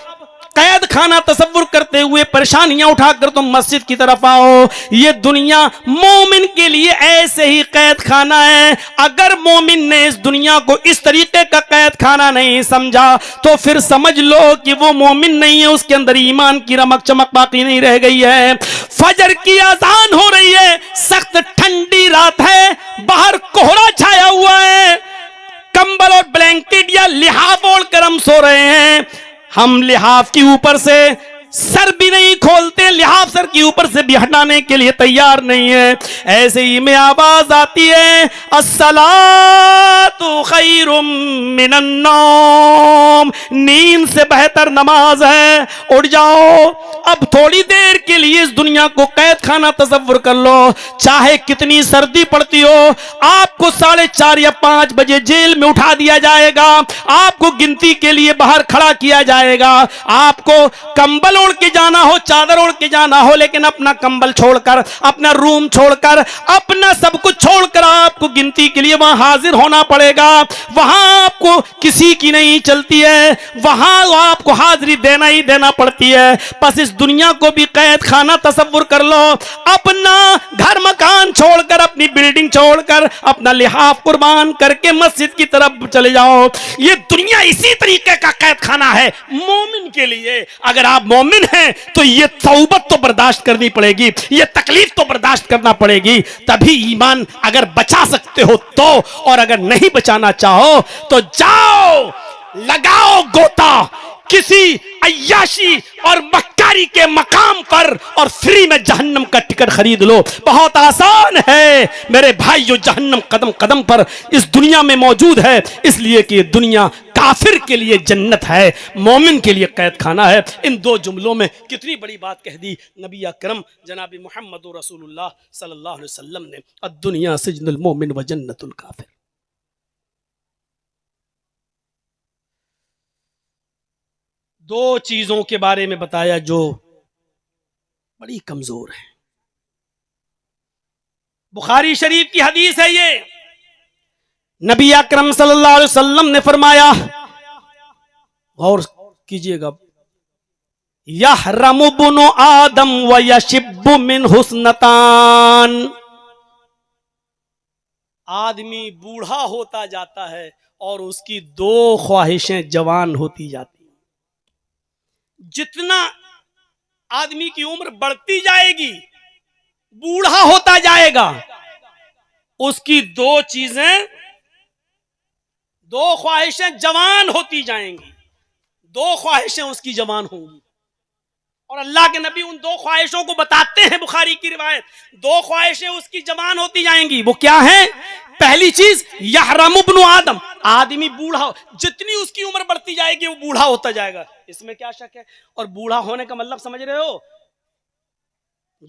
कैद खाना तसव्वुर करते हुए परेशानियां उठाकर तुम मस्जिद की तरफ आओ। ये दुनिया मोमिन के लिए ऐसे ही कैद खाना है। अगर मोमिन ने इस दुनिया को इस तरीके का कैद खाना नहीं समझा तो फिर समझ लो कि वो मोमिन नहीं है, उसके अंदर ईमान की रमक चमक बाकी नहीं रह गई है। फजर की अजान हो रही है, सख्त ठंडी रात है, बाहर कोहरा छाया हुआ है, कंबल और ब्लैंकेट या लिहाफ ओढ़कर हम सो रहे हैं। हम लिहाफ के ऊपर से सर भी नहीं खोलते, लिहाफ सर के ऊपर से भी हटाने के लिए तैयार नहीं है। ऐसे ही में आवाज आती है अस्सलातु खैरुम मिनन नौम, नींद से बेहतर नमाज है, उठ जाओ। अब थोड़ी देर के लिए इस दुनिया को कैद खाना तसव्वुर कर लो। चाहे कितनी सर्दी पड़ती हो, आपको 4:30 या 5 बजे जेल में उठा दिया जाएगा, आपको गिनती के लिए बाहर खड़ा किया जाएगा, आपको कंबल ओढ़ के जाना हो, चादर ओढ़ के जाना हो, लेकिन अपना कंबल छोड़कर, अपना रूम छोड़कर, अपना सब कुछ छोड़कर आपको गिनती के लिए वहां हाजिर होना पड़ेगा। वहां आपको किसी की नहीं चलती है, वहां आपको हाजिरी देना ही देना पड़ती है। बस इस दुनिया को भी कैद खाना तसव्वुर कर लो। अपना घर मकान छोड़कर, अपनी बिल्डिंग छोड़कर, अपना लिहाफ कुर्बान करके मस्जिद की तरफ चले जाओ। ये दुनिया इसी तरीके का कैद खाना है मोमिन के लिए। अगर आप मोमिन हैं तो ये तौबत तो बर्दाश्त करनी पड़ेगी, ये तकलीफ तो बर्दाश्त करना पड़ेगी, तभी ईमान अगर बचा सकते हो तो। और अगर नहीं बचाना चाहो तो जाओ, लगाओ गोता किसी अय्याशी और मक्कारी के मकाम पर और फ्री में जहन्नम का टिकट खरीद लो। बहुत आसान है मेरे भाई, जो जहन्नम कदम कदम पर इस दुनिया में मौजूद है, इसलिए कि ये दुनिया काफिर के लिए जन्नत है, मोमिन के लिए कैद खाना है। इन दो जुमलों में कितनी बड़ी बात कह दी नबी अकरम जनाब मोहम्मद रसूलुल्लाह सल्लल्लाहु अलैहि वसल्लम ने। अद्दुनिया सिजनुल मोमिन व जन्नतुल काफिर। दो चीजों के बारे में बताया जो बड़ी कमजोर है। बुखारी शरीफ की हदीस है ये, नबी अकरम सल्लल्लाहु अलैहि वसल्लम ने फरमाया, गौर कीजिएगा, यहरमु बुनु आदम व यशिब्बु मिन हुस्नतान। आदमी बूढ़ा होता जाता है और उसकी दो ख्वाहिशें जवान होती जाती। जितना आदमी की उम्र बढ़ती जाएगी, बूढ़ा होता जाएगा, उसकी दो चीजें, दो ख्वाहिशें जवान होती जाएंगी, दो ख्वाहिशें उसकी जवान होंगी। और अल्लाह के नबी उन दो ख्वाहिशों को बताते हैं, बुखारी की रिवायत, दो ख्वाहिशें उसकी जवान होती जाएंगी। वो क्या है? पहली चीज, यहरमु इब्नु आदम, आदमी बूढ़ा, जितनी उसकी उम्र बढ़ती जाएगी वो बूढ़ा होता जाएगा, इसमें क्या शक है। और बूढ़ा होने का मतलब समझ रहे हो?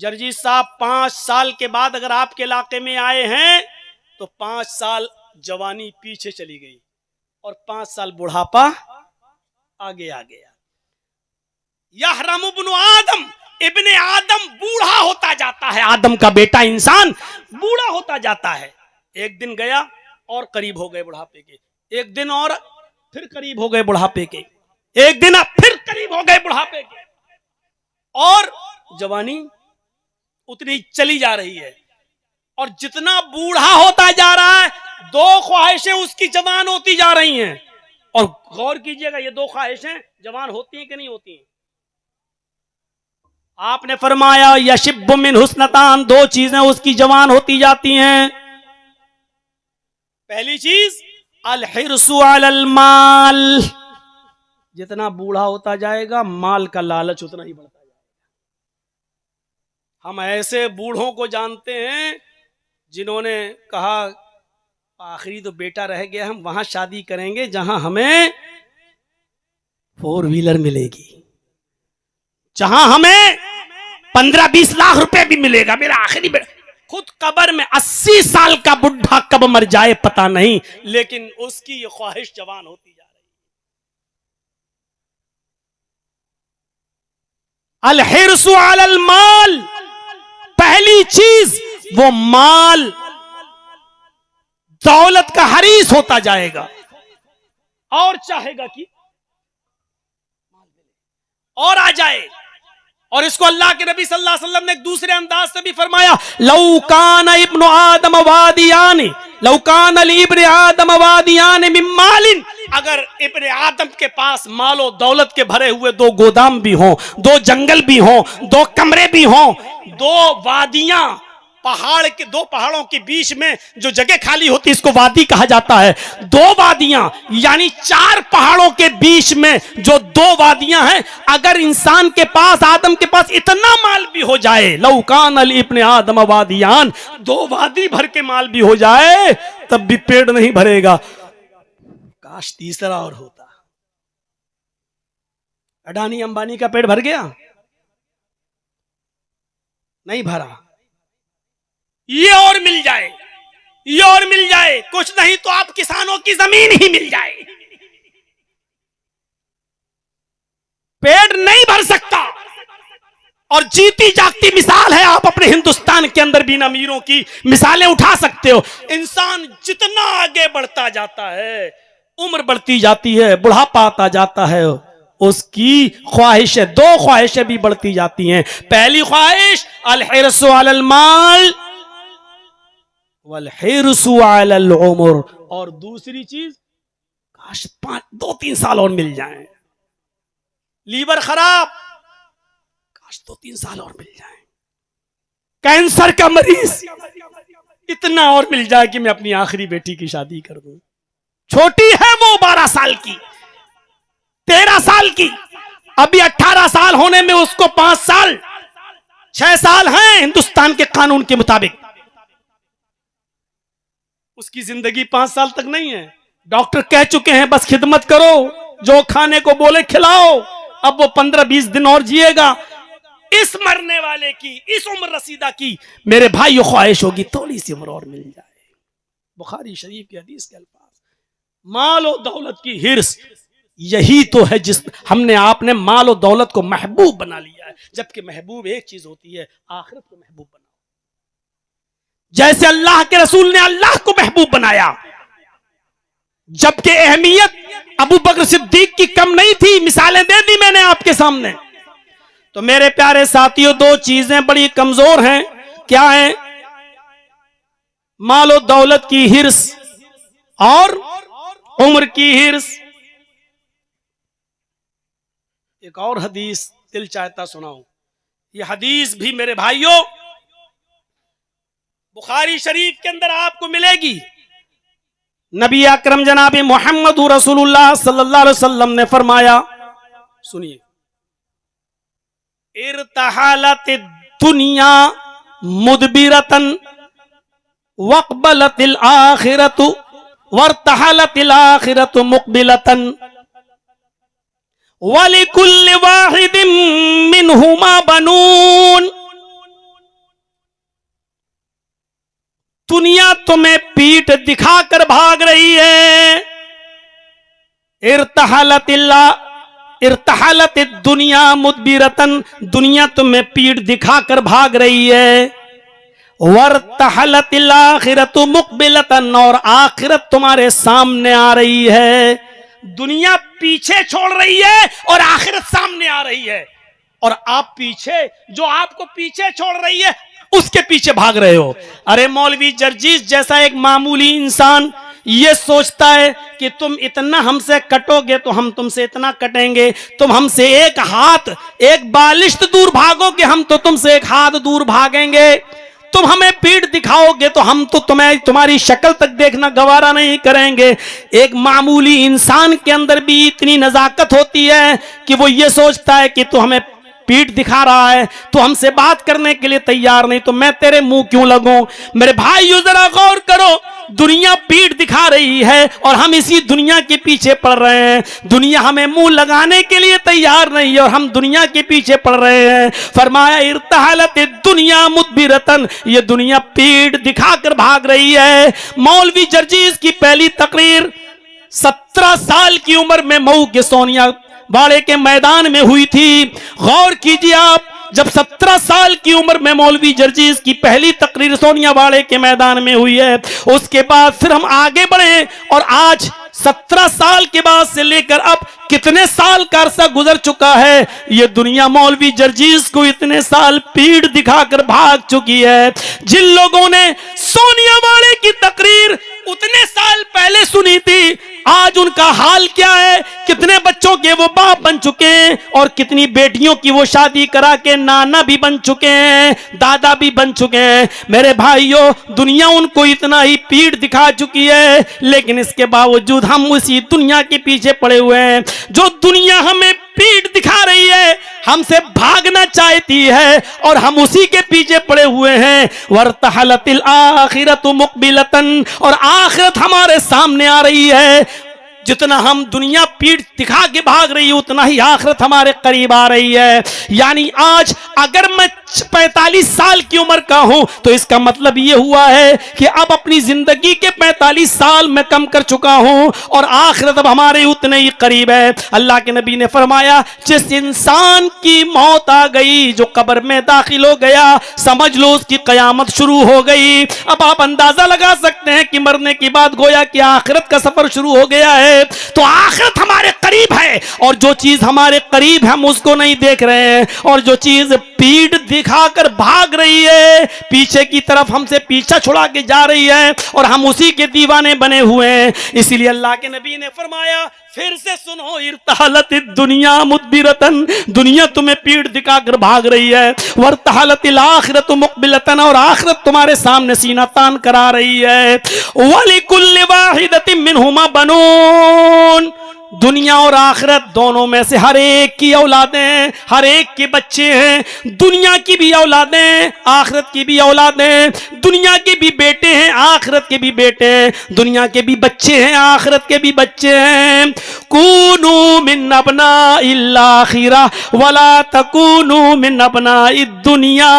जर्जी साहब 5 साल के बाद अगर आपके इलाके में आए हैं तो 5 साल जवानी पीछे चली गई और 5 साल बुढ़ापा आगे आ गया। यहरमु इब्नु आदम, इब्ने आदम बूढ़ा होता जाता है, आदम का बेटा इंसान बूढ़ा होता जाता है। एक दिन गया और करीब हो गए बुढ़ापे के, एक दिन और फिर करीब हो गए बुढ़ापे के, एक दिन फिर करीब हो गए बुढ़ापे के, और जवानी उतनी चली जा रही है। और जितना बूढ़ा होता जा रहा है, दो ख्वाहिशें उसकी जवान होती जा रही हैं। और गौर कीजिएगा, ये दो ख्वाहिशें जवान होती हैं कि नहीं होती हैं? आपने फरमाया यशिब्बु मिन हुस्नतान, दो चीजें उसकी जवान होती जाती हैं। पहली चीज अल हिर्सु अलल माल, जितना बूढ़ा होता जाएगा माल का लालच उतना ही बढ़ता जाएगा। हम ऐसे बूढ़ों को जानते हैं जिन्होंने कहा आखिरी तो बेटा रह गया, हम वहां शादी करेंगे जहां हमें 4 व्हीलर मिलेगी, जहां हमें 15-20 लाख रुपए भी मिलेगा, मेरा आखिरी बेटा। खुद कब्र में 80 साल का बुढ़ा कब मर जाए पता नहीं, लेकिन उसकी ये ख्वाहिश जवान होती जा रही है। अल हिर्सु अलल माल, पहली चीज वो माल दौलत का हरीस होता जाएगा और चाहेगा कि और आ जाए। और इसको अल्लाह के नबी सल्लल्लाहु अलैहि वसल्लम ने एक दूसरे अंदाज से भी फरमाया, लौ कान इब्नु आदम वादियान, लौ कान इब्ने आदम वादियान मिन मालिन, अगर इब्ने आदम के पास मालो दौलत के भरे हुए 2 गोदाम भी हों, 2 जंगल भी हों, 2 कमरे भी हों, 2 वादियां, पहाड़ के 2 पहाड़ों के बीच में जो जगह खाली होती है इसको वादी कहा जाता है, 2 वादियां यानी 4 पहाड़ों के बीच में जो 2 वादियां हैं, अगर इंसान के पास, आदम के पास इतना माल भी हो जाए, लौ कान इब्ने आदम वादियान, 2 वादी भर के माल भी हो जाए तब भी पेट नहीं भरेगा। काश तीसरा और होता। अडानी अंबानी का पेट भर गया? नहीं भरा। ये और मिल जाए, ये और मिल जाए, कुछ नहीं तो आप किसानों की जमीन ही मिल जाए, पेट नहीं भर सकता। और जीती जागती मिसाल है, आप अपने हिंदुस्तान के अंदर भी अमीरों की मिसालें उठा सकते हो। इंसान जितना आगे बढ़ता जाता है, उम्र बढ़ती जाती है, बुढ़ापा आता जाता है, उसकी ख्वाहिशें, 2 ख्वाहिशें भी बढ़ती जाती हैं। पहली ख्वाहिश अल हिर्सु अलल माल वल हिर्सु अलल उम्र, और दूसरी चीज काश 2-3 साल और मिल जाएं। लीवर खराब, काश 2-3 साल और मिल जाएं। कैंसर का मरीज, इतना और मिल जाए कि मैं अपनी आखिरी बेटी की शादी कर दूं। छोटी है वो 12 साल की, 13 साल की, अभी 18 साल होने में उसको 5 साल 6 साल हैं हिंदुस्तान के कानून के मुताबिक। उसकी जिंदगी 5 साल तक नहीं है। डॉक्टर कह चुके हैं बस खिदमत करो, जो खाने को बोले खिलाओ। अब वो 15-20 दिन और जिएगा। इस मरने वाले की, इस उम्र रसीदा की मेरे भाइयों ख्वाहिश होगी थोड़ी सी उम्र और मिल जाए। बुखारी शरीफ की हदीस के अल्फाज, माल और दौलत की हिर्स, यही तो है जिस हमने आपने माल और दौलत को महबूब बना लिया है। जबकि महबूब एक चीज होती है, आखिरत को महबूब बनाओ। जैसे अल्लाह के रसूल ने अल्लाह को महबूब बनाया, जबकि अहमियत अबू बकर सिद्दीक की कम नहीं थी। मिसालें दे दी मैंने आपके सामने। तो मेरे प्यारे साथियों, 2 चीजें बड़ी कमजोर हैं। क्या है? माल और दौलत की हिर्स और उम्र की हिर्स। एक और हदीस दिल चाहता सुनाऊं। यह हदीस भी मेरे भाइयों बुखारी शरीफ के अंदर आपको मिलेगी। नबी अकरम जनाब मोहम्मद रसूलुल्लाह सल्लल्लाहु अलैहि वसल्लम ने फरमाया, सुनिए, इर्तहालत दुनिया मुदबिरतन वक़बलतिल आखिरतु वर्तहलतिल आखिरतु मुक़बिलतन वलिकुल्लि वाहिदिन मिनहुमा बनून। दुनिया तुम्हें पीठ दिखाकर भाग रही है। इर्तहलत दुनिया मुदबिरतन, दुनिया तुम्हें पीठ दिखाकर भाग रही है। वर्तहलतिल आखिरतु मुक़बिलतन, और आखिरत तुम्हारे सामने आ रही है। दुनिया पीछे छोड़ रही है और आखिरत सामने आ रही है, और आप पीछे, जो आपको पीछे छोड़ रही है उसके पीछे भाग रहे हो। अरे मौलवी जर्जीस जैसा एक मामूली इंसान ये सोचता है कि तुम इतना हमसे कटोगे तो हम तुमसे इतना कटेंगे, तुम हमसे एक हाथ, एक बालिश्त दूर भागोगे, हम तो तुमसे एक हाथ दूर भागेंगे, तुम हमें पीठ दिखाओगे तो हम तो तुम्हें तुम्हारी शक्ल तक देखना गवारा नहीं करेंगे। एक मामूली इंसान के अंदर भी इतनी नजाकत होती है कि वो ये सोचता है कि तू हमें पीठ दिखा रहा है, तो हमसे बात करने के लिए तैयार नहीं, तो मैं तेरे मुंह क्यों लगूं। मेरे भाइयों जरा गौर करो, दुनिया पीठ दिखा रही है और हम इसी दुनिया के पीछे पड़ रहे हैं। दुनिया हमें मुंह लगाने के लिए तैयार नहीं है और हम दुनिया के पीछे पड़ रहे हैं। फरमाया इर्तहलत दुनिया मुदबिरतन, ये दुनिया पीठ दिखाकर भाग रही है। मौलवी जर्जीस की पहली तकरीर 17 साल की उम्र में मऊ के सोनिया बाड़े के मैदान में हुई थी। गौर कीजिए आप, जब 17 साल की उम्र में मौलवी जर्जीस की पहली तकरीर सोनिया बाड़े के मैदान में हुई है, उसके बाद फिर हम आगे बढ़े और आज 17 साल के बाद से लेकर अब कितने साल का अरसा गुजर चुका है। ये दुनिया मौलवी जर्जीस को इतने साल पीठ दिखाकर भाग चुकी है। जिन लोगों ने सोनिया बाड़े की तकरीर उतने साल पहले सुनी थी, आज उनका हाल क्या है। कितने बच्चों के वो बाप बन चुके हैं और कितनी बेटियों की वो शादी करा के नाना भी बन चुके हैं, दादा भी बन चुके हैं। मेरे भाइयों, दुनिया उनको इतना ही पीठ दिखा चुकी है, लेकिन इसके बावजूद हम उसी दुनिया के पीछे पड़े हुए हैं। जो दुनिया हमें पीठ दिखा रही है, हमसे भागना चाहती है और हम उसी के पीछे पड़े हुए हैं। वर्तहलतिल आखिरतु मुक़बिलतन, और आखिरत हमारे सामने आ रही है। जितना हम दुनिया पीठ दिखा के भाग रही है, उतना ही आखिरत हमारे करीब आ रही है। यानी आज अगर मैं 45 साल की उम्र का हूं तो इसका मतलब यह हुआ है कि अब अपनी जिंदगी के 45 साल मैं कम कर चुका हूं और आखिरत अब हमारे उतने ही करीब है। अल्लाह के नबी ने फरमाया, जिस इंसान की मौत आ गई, जो कब्र में दाखिल हो गया, समझ लो उसकी कयामत शुरू हो गई। अब आप अंदाजा लगा सकते हैं कि मरने के बाद गोया कि आखिरत का सफर शुरू हो गया है। तो आखिरत हमारे करीब है, और जो चीज हमारे करीब है हम उसको नहीं देख रहे हैं, और जो चीज पीठ दिखाकर भाग रही है, पीछे की तरफ हमसे पीछा छुड़ा के जा रही है, और हम उसी के दीवाने बने हुए हैं। इसीलिए अल्लाह के नबी ने फरमाया, फिर से सुनो, इर्तहलत दुनिया मुदबिरतन, दुनिया तुम्हें पीठ दिखाकर भाग रही है। वर्तहलतिल आखिरतु मुक़बिलतन, और आखिरत तुम्हारे सामने सीना तान करा रही है। वलिकुल्लि वाहिदतिन मिनहुमा बनून, दुनिया और आखिरत दोनों में से हर एक की औलादें, हर एक के बच्चे हैं। दुनिया की भी औलादें, आखिरत की भी औलादें। दुनिया के भी बेटे हैं, आखिरत के भी बेटे हैं। दुनिया के भी बच्चे हैं, आखिरत के भी बच्चे हैं। कूनू मिन अबनाइल आखिरा वला तकूनू मिन अबनाइद दुनिया।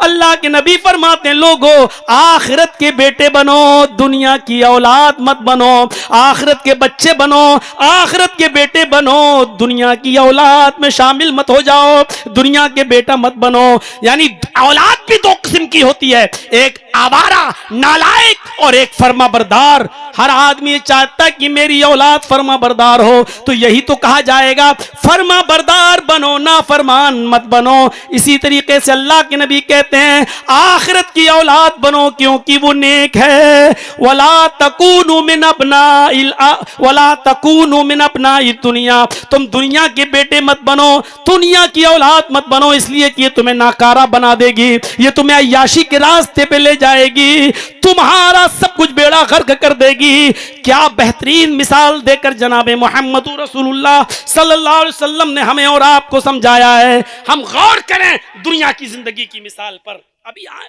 अल्लाह के नबी फरमाते हैं, लोगों आखिरत के बेटे बनो, दुनिया की औलाद मत बनो। आखिरत के बच्चे बनो, आखिरत के बेटे बनो, दुनिया की औलाद में शामिल मत हो जाओ। दुनिया के बेटा मत बनो। यानी औलाद भी दो किस्म की होती है, एक आवारा नालायक और एक फर्माबरदार। हर आदमी चाहता है कि मेरी औलाद फर्माबरदार हो, तो यही तो कहा जाएगा फर्माबरदार बनो, ना फरमान मत बनो। इसी तरीके से अल्लाह के नबी कहते हैं आखिरत की औलाद बनो, क्योंकि वो नेक है। वला तकूनु मिन अबनाइल वला तकूनु मिन अबनाइद दुनिया। तुम दुनिया के बेटे मत बनो, दुनिया की औलाद मत बनो, इसलिए कि ये तुम्हें नाकारा बना देगी, ये तुम्हें अय्याशी के रास्ते पे ले जाएगी, तुम्हारा सब कुछ बेड़ा गर्क कर देगी। क्या बेहतरीन मिसाल देकर जनाबे मोहम्मद रसूलुल्लाह सल्लल्लाहु अलैहि वसल्लम ने हमें और आपको समझाया है। हम गौर करें दुनिया की जिंदगी की मिसाल पर। अभी आए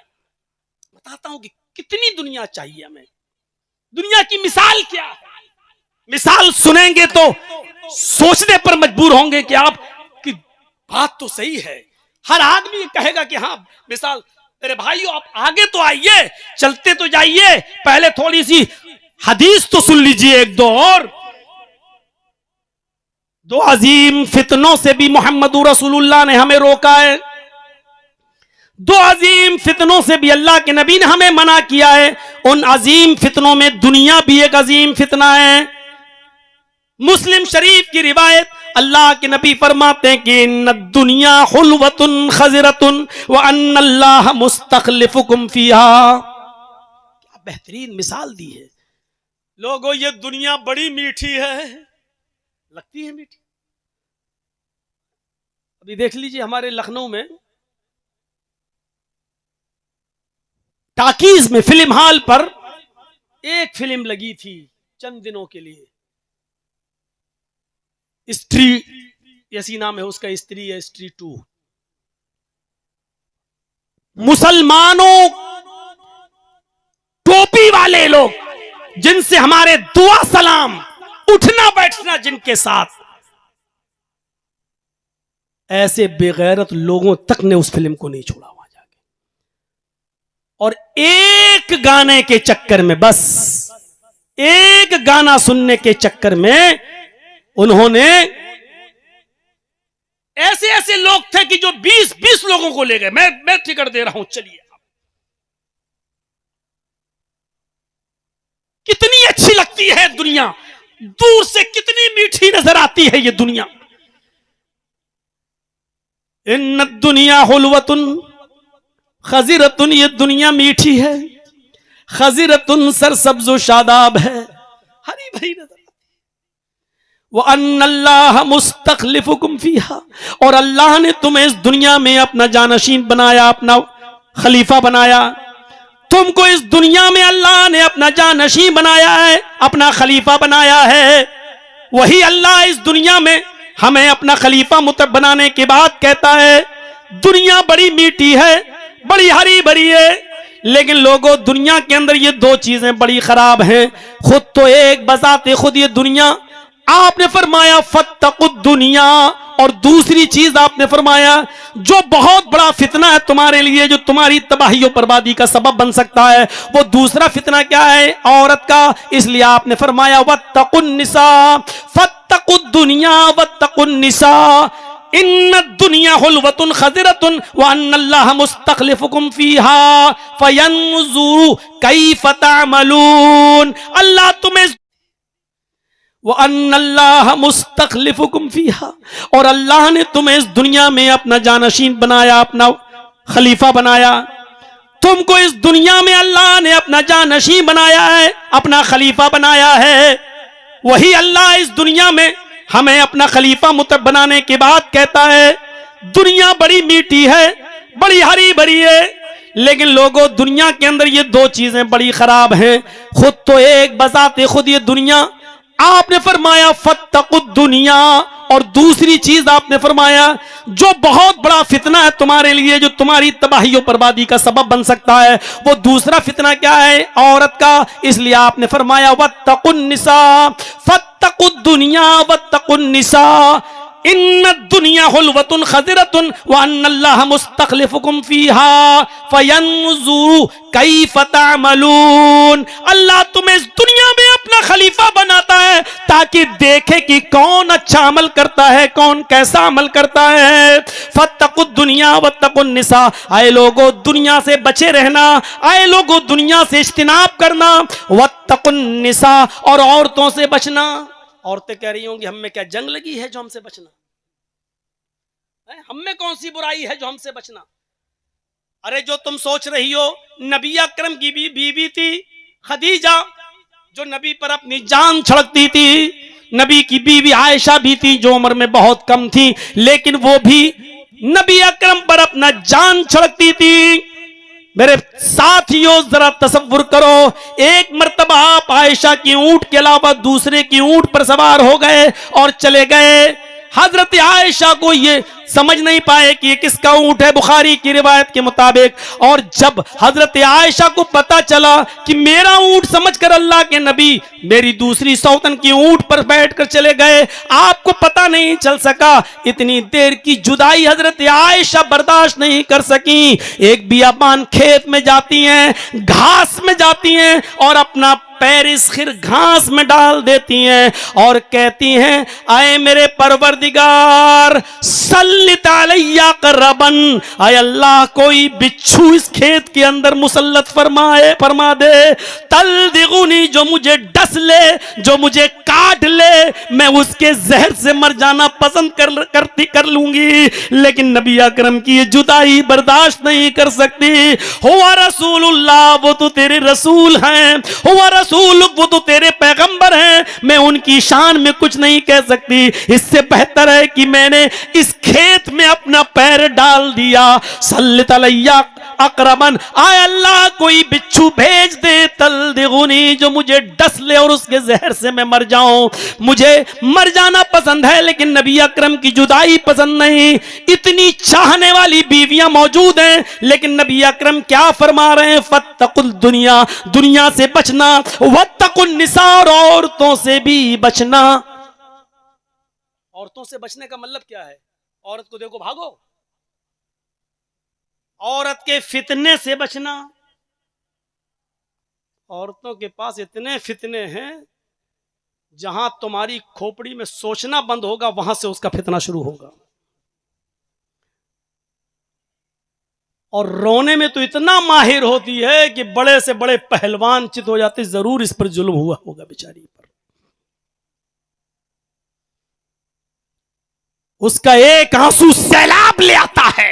बताता हूं कि कितनी दुनिया चाहिए हमें, दुनिया की मिसाल क्या है। मिसाल सुनेंगे तो सोचने पर मजबूर होंगे कि आप की बात तो सही है। हर आदमी कहेगा कि हाँ मिसाल। मेरे भाइयों आप आगे तो आइए, चलते तो जाइए, पहले थोड़ी सी हदीस तो सुन लीजिए एक दो और। दो अजीम फितनों से भी मोहम्मद रसूलुल्लाह ने हमें रोका है। दो अजीम फितनों से भी अल्लाह के नबी ने हमें मना किया है। उन अजीम फितनों में दुनिया भी एक अजीम फितना है। मुस्लिम शरीफ की रिवायत, अल्लाह के नबी फरमाते हैं कि इन्न दुनिया हुल्वतुन खज़िरतुन व अन्नल्लाह मुस्तखलिफुकुम फीहा। क्या बेहतरीन मिसाल दी है। लोगों ये दुनिया बड़ी मीठी है, लगती है मीठी। अभी देख लीजिए हमारे लखनऊ में टाकीज में फिल्म हॉल पर एक फिल्म लगी थी चंद दिनों के लिए, स्त्री ऐसी नाम है उसका, स्त्री है, स्त्री 2। मुसलमानों टोपी वाले लोग जिनसे हमारे दुआ सलाम उठना बैठना जिनके साथ, ऐसे बेगैरत लोगों तक ने उस फिल्म को नहीं छोड़ा वहां जाके। और एक गाने के चक्कर में, बस एक गाना सुनने के चक्कर में उन्होंने ऐसे ऐसे लोग थे कि जो 20-20 लोगों को ले गए। मैं टिकट दे रहा हूं, चलिए। कितनी अच्छी लगती है दुनिया, दूर से कितनी मीठी नजर आती है ये दुनिया। इन्न दुनिया हुल्वतुन खज़िरतुन, ये दुनिया मीठी है। खज़िरतुन सरसब्ज़ शादाब है, हरी भरी नजर। वो अन्नल्लाह मुस्तखलिफुकुम फीहा, और अल्लाह ने तुम्हें इस दुनिया में अपना जानशीन बनाया, अपना खलीफा बनाया। तुमको इस दुनिया में अल्लाह ने अपना जानशीन बनाया है, अपना खलीफा बनाया है। वही अल्लाह इस दुनिया में हमें अपना खलीफा बनाने के बाद कहता है दुनिया बड़ी मीठी है, बड़ी हरी भरी है, लेकिन लोगों दुनिया के अंदर ये दो चीजें बड़ी खराब हैं। खुद तो एक बजाते खुद ये दुनिया, आपने फरमाया फत्तकुद दुनिया, और दूसरी चीज आपने फरमाया जो बहुत बड़ा फितना है तुम्हारे लिए, जो तुम्हारी तबाही और बर्बादी का सबब बन सकता है, वो दूसरा फितना क्या है? औरत का। इसलिए आपने फरमाया वत्तकुन निसा, फत्तकुद दुनिया वत्तकुन निसा, इन्न दुनिया हुल्वतुन खज़िरतुन व अन्नल्लाह मुस्तखलिफुकुम फीहा फयंजुरु कैफ तअमलून। अल्लाह तुम्हें वो अन्नल्लाह मुस्तखलिफुकुम फीहा, और अल्लाह ने तुम्हें इस दुनिया में अपना जानशीन बनाया, अपना खलीफा बनाया। तुमको इस दुनिया में अल्लाह ने अपना जानशीन बनाया है, अपना खलीफा बनाया है। वही अल्लाह इस दुनिया में हमें अपना खलीफा बनाने के बाद कहता है दुनिया बड़ी मीठी है, बड़ी हरी भरी है, लेकिन लोगों दुनिया के अंदर ये दो चीजें बड़ी खराब हैं। खुद तो एक बजाते खुद ये दुनिया आपने फरमाया फत्तकुद दुनिया, और दूसरी चीज आपने फरमाया जो बहुत बड़ा फितना है तुम्हारे लिए, जो तुम्हारी तबाही और बर्बादी का सबब बन सकता है, वो दूसरा फितना क्या है? औरत का। इसलिए आपने फरमाया वत्तकुन निसा, फत्तकुद दुनिया वत्तकुन निसा, इन्न दुनिया हुल्वतुन खज़िरतुन व अन्नल्लाह मुस्तखलिफुकुम फीहा फयंजुरु कैफ तअमलून। अल्लाह तुम्हें इस दुनिया में अपना खलीफा बनाता है ताकि देखे कि कौन अच्छा अमल करता है, कौन कैसा अमल करता है। फत्तकुद दुनिया वत्तकुन निसा, आए लोगों दुनिया से बचे रहना, आए लोगों दुनिया से इज्तिनाब करना, वत्तकुन निसा, और औरतों से बचना। औरतें कह रही होंगी हम में क्या जंग लगी है जो हमसे बचना है? हम में कौन सी बुराई है जो हमसे बचना? अरे जो तुम सोच रही हो, नबी अकरम की भी बीवी थी खदीजा, जो नबी पर अपनी जान छिड़कती थी। नबी की बीवी आयशा भी थी जो उम्र में बहुत कम थी, लेकिन वो भी नबी अकरम पर अपना जान छिड़कती थी। मेरे साथियों जरा तसव्वुर करो, एक मर्तबा आप आयशा की ऊंट के अलावा दूसरे की ऊंट पर सवार हो गए और चले गए। हजरत आयशा को ये समझ नहीं पाए कि ये किसका ऊंट है, बुखारी की रिवायत के मुताबिक। और जब हजरत आयशा को पता चला कि मेरा ऊंट समझकर अल्लाह के नबी मेरी दूसरी सौतन की ऊंट पर बैठकर चले गए, आपको पता नहीं चल सका। इतनी देर की जुदाई हजरत आयशा बर्दाश्त नहीं कर सकी। एक बियाबान खेत में जाती हैं, घास में जाती हैं और अपना पैर इस खिर घास में डाल देती हैं और कहती हैं आए मेरे परवरदिगार सल्लित अलैया करबन, आए अल्लाह कोई बिच्छू इस खेत के अंदर मुसल्लत फरमा दे, तल दिगुनी, जो मुझे डस ले, जो मुझे काट ले, मैं उसके जहर से मर जाना पसंद कर लूंगी, लेकिन नबी अकरम की ये जुदाई बर्दाश्त नहीं कर सकती। हुआ रसूलुल्लाह, वो तो तेरे रसूल हैं, हुआ रसूल, वो तो तेरे पैगंबर हैं, मैं उनकी शान में कुछ नहीं कह सकती। इससे बेहतर है कि मैंने इस खेत में अपना पैर डाल दिया। सल्लित अलैया अकरमन, आय अल्लाह कोई बिच्छू भेज दे, तल दिगुनी, जो मुझे डस ले और उसके जहर से मैं मर जाऊं। मुझे मर जाना पसंद है लेकिन नबी अकरम की जुदाई पसंद नहीं। इतनी चाहने वाली बीवियां मौजूद हैं, लेकिन नबी अकरम क्या फरमा रहे हैं? फत्तकुल दुनिया, दुनिया से बचना, वत्तकुन निसा, और औरतों से भी बचना। औरतों से बचने का मतलब क्या है? औरत को देखो भागो, औरत के फितने से बचना। औरतों के पास इतने फितने हैं, जहां तुम्हारी खोपड़ी में सोचना बंद होगा वहां से उसका फितना शुरू होगा। और रोने में तो इतना माहिर होती है कि बड़े से बड़े पहलवान चित हो जाते, जरूर इस पर जुल्म हुआ होगा बेचारी पर। उसका एक आंसू सैलाब ले आता है।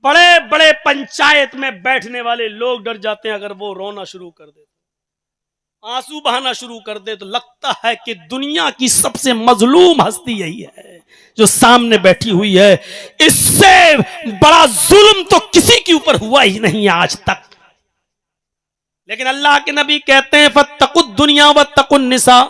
बड़े बड़े पंचायत में बैठने वाले लोग डर जाते हैं, अगर वो रोना शुरू कर दे, आंसू बहाना शुरू कर दे, तो लगता है कि दुनिया की सबसे मजलूम हस्ती यही है जो सामने बैठी हुई है। इससे बड़ा जुल्म तो किसी के ऊपर हुआ ही नहीं आज तक। लेकिन अल्लाह के नबी कहते हैं फत्तकुद दुनिया वत्तकुन निसा,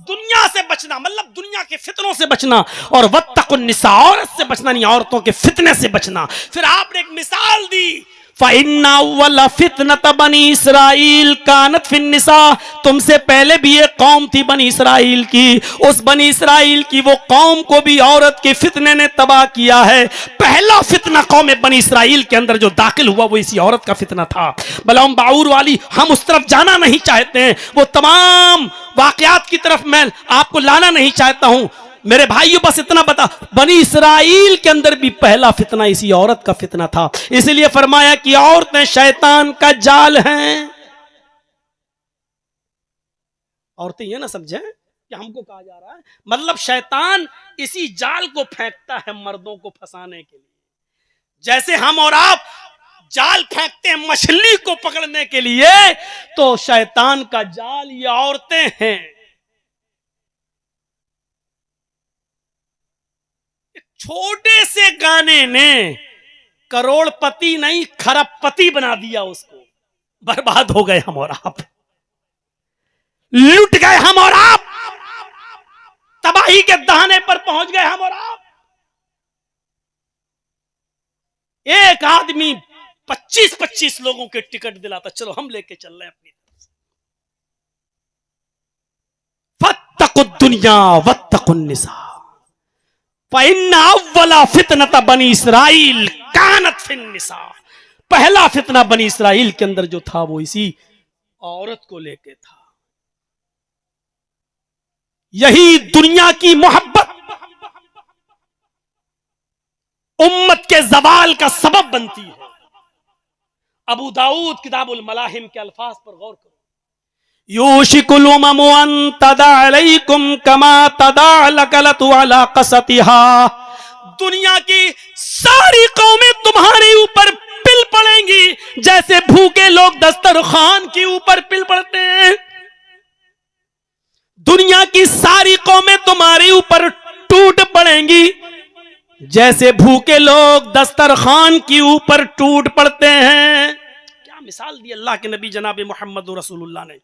दुनिया से बचना मतलब दुनिया के फितनों से बचना, और वत्तकुन निसा, औरत से बचना नहीं, औरतों के फितने से बचना। फिर आपने एक मिसाल दी, फ़इन्ना अव्वल फितनत बनी इसराइल कानत फिन निसा, तुमसे पहले भी एक कौम थी बनी इसराइल की, उस बनी इसराइल की वो कौम को भी औरत के फितने ने तबाह किया है। पहला फितना कौम बनी इसराइल के अंदर जो दाखिल हुआ वो इसी औरत का फितना था। बलौम बाउर वाली, हम उस तरफ जाना नहीं चाहते हैं, वो तमाम वाकयात की तरफ मैं आपको लाना नहीं चाहता हूं मेरे भाइयों। बस इतना बता, बनी इसराइल के अंदर भी पहला फितना इसी औरत का फितना था। इसलिए फरमाया कि औरतें शैतान का जाल हैं। औरतें ये ना समझें कि हमको कहा जा रहा है, मतलब शैतान इसी जाल को फेंकता है मर्दों को फंसाने के लिए। जैसे हम और आप जाल फेंकते हैं मछली को पकड़ने के लिए, तो शैतान का जाल ये औरतें हैं। छोटे से गाने ने करोड़पति नहीं खरबपति बना दिया उसको। बर्बाद हो गए हम और आप। लुट गए हम और आप, तबाही के दहाने पर पहुंच गए हम और आप। एक आदमी 25-25 लोगों के टिकट दिलाता, चलो हम लेके चल रहे हैं अपनी तरफ से। फत्तकुद दुनिया वत्तकुन निसा फइन्ना अव्वला फितनत बनी इसराइल कानत फिन निसा। पहला फितना बनी इसराइल के अंदर जो था वो इसी औरत को लेके था। यही दुनिया की मोहब्बत उम्मत के जवाल का सबब बनती है। अबू दाऊद किताबुल मलाहिम के अल्फाज पर गौर करो। यूशिकुल उममु अन तदा अलैकुम कमा तदा लकलतु अला कसतिहा। दुनिया की सारी कौमें तुम्हारे ऊपर पिल पड़ेंगी जैसे भूखे लोग दस्तरखान के ऊपर पिल पड़ते हैं। दुनिया की सारी कौमें तुम्हारे ऊपर टूट पड़ेंगी जैसे भूखे लोग दस्तरखान के ऊपर टूट पड़ते हैं। क्या मिसाल दी अल्लाह के नबी जनाब मोहम्मद रसूलुल्लाह ने।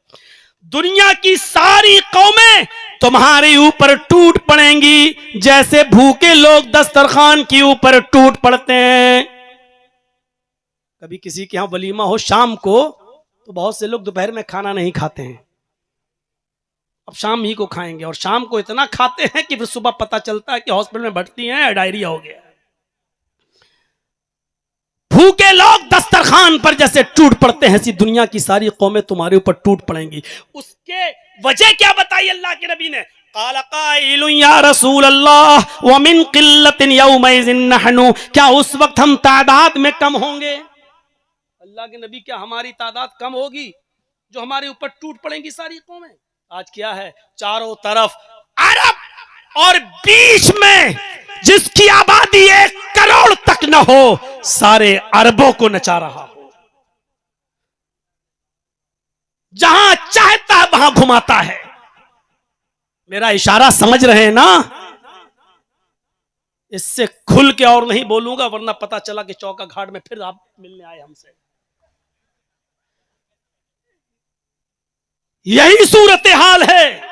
दुनिया की सारी कौमें तुम्हारे ऊपर टूट पड़ेंगी जैसे भूखे लोग दस्तरखान के ऊपर टूट पड़ते हैं। कभी किसी के यहां वलीमा हो शाम को, तो बहुत से लोग दोपहर में खाना नहीं खाते हैं, अब शाम ही को खाएंगे, और शाम को इतना खाते हैं कि फिर सुबह पता चलता है कि हॉस्पिटल में भर्ती हैं, डायरिया हो गया। भूखे लोग दस्तरखान पर जैसे टूट पड़ते हैं, ऐसी दुनिया की सारी कौमें तुम्हारे ऊपर टूट पड़ेंगी। उसके वजह क्या बताई अल्लाह के नबी ने? क़ाल क़ाइलुन या रसूल अल्लाह व मिन क़िल्लतिन यौमइज़िन नहनु। क्या उस वक्त हम तादाद में कम होंगे? अल्लाह के नबी, क्या हमारी तादाद कम होगी जो हमारे ऊपर टूट पड़ेंगी सारी कौमें? आज क्या है, चारों तरफ अरब और बीच में जिसकी आबादी 1 करोड़ तक न हो, सारे अरबों को नचा रहा हो। जहां चाहता है वहां घुमाता है। मेरा इशारा समझ रहे हैं ना? इससे खुल के और नहीं बोलूंगा, वरना पता चला कि चौका घाट में फिर आप मिलने आए हमसे। यही सूरत हाल है।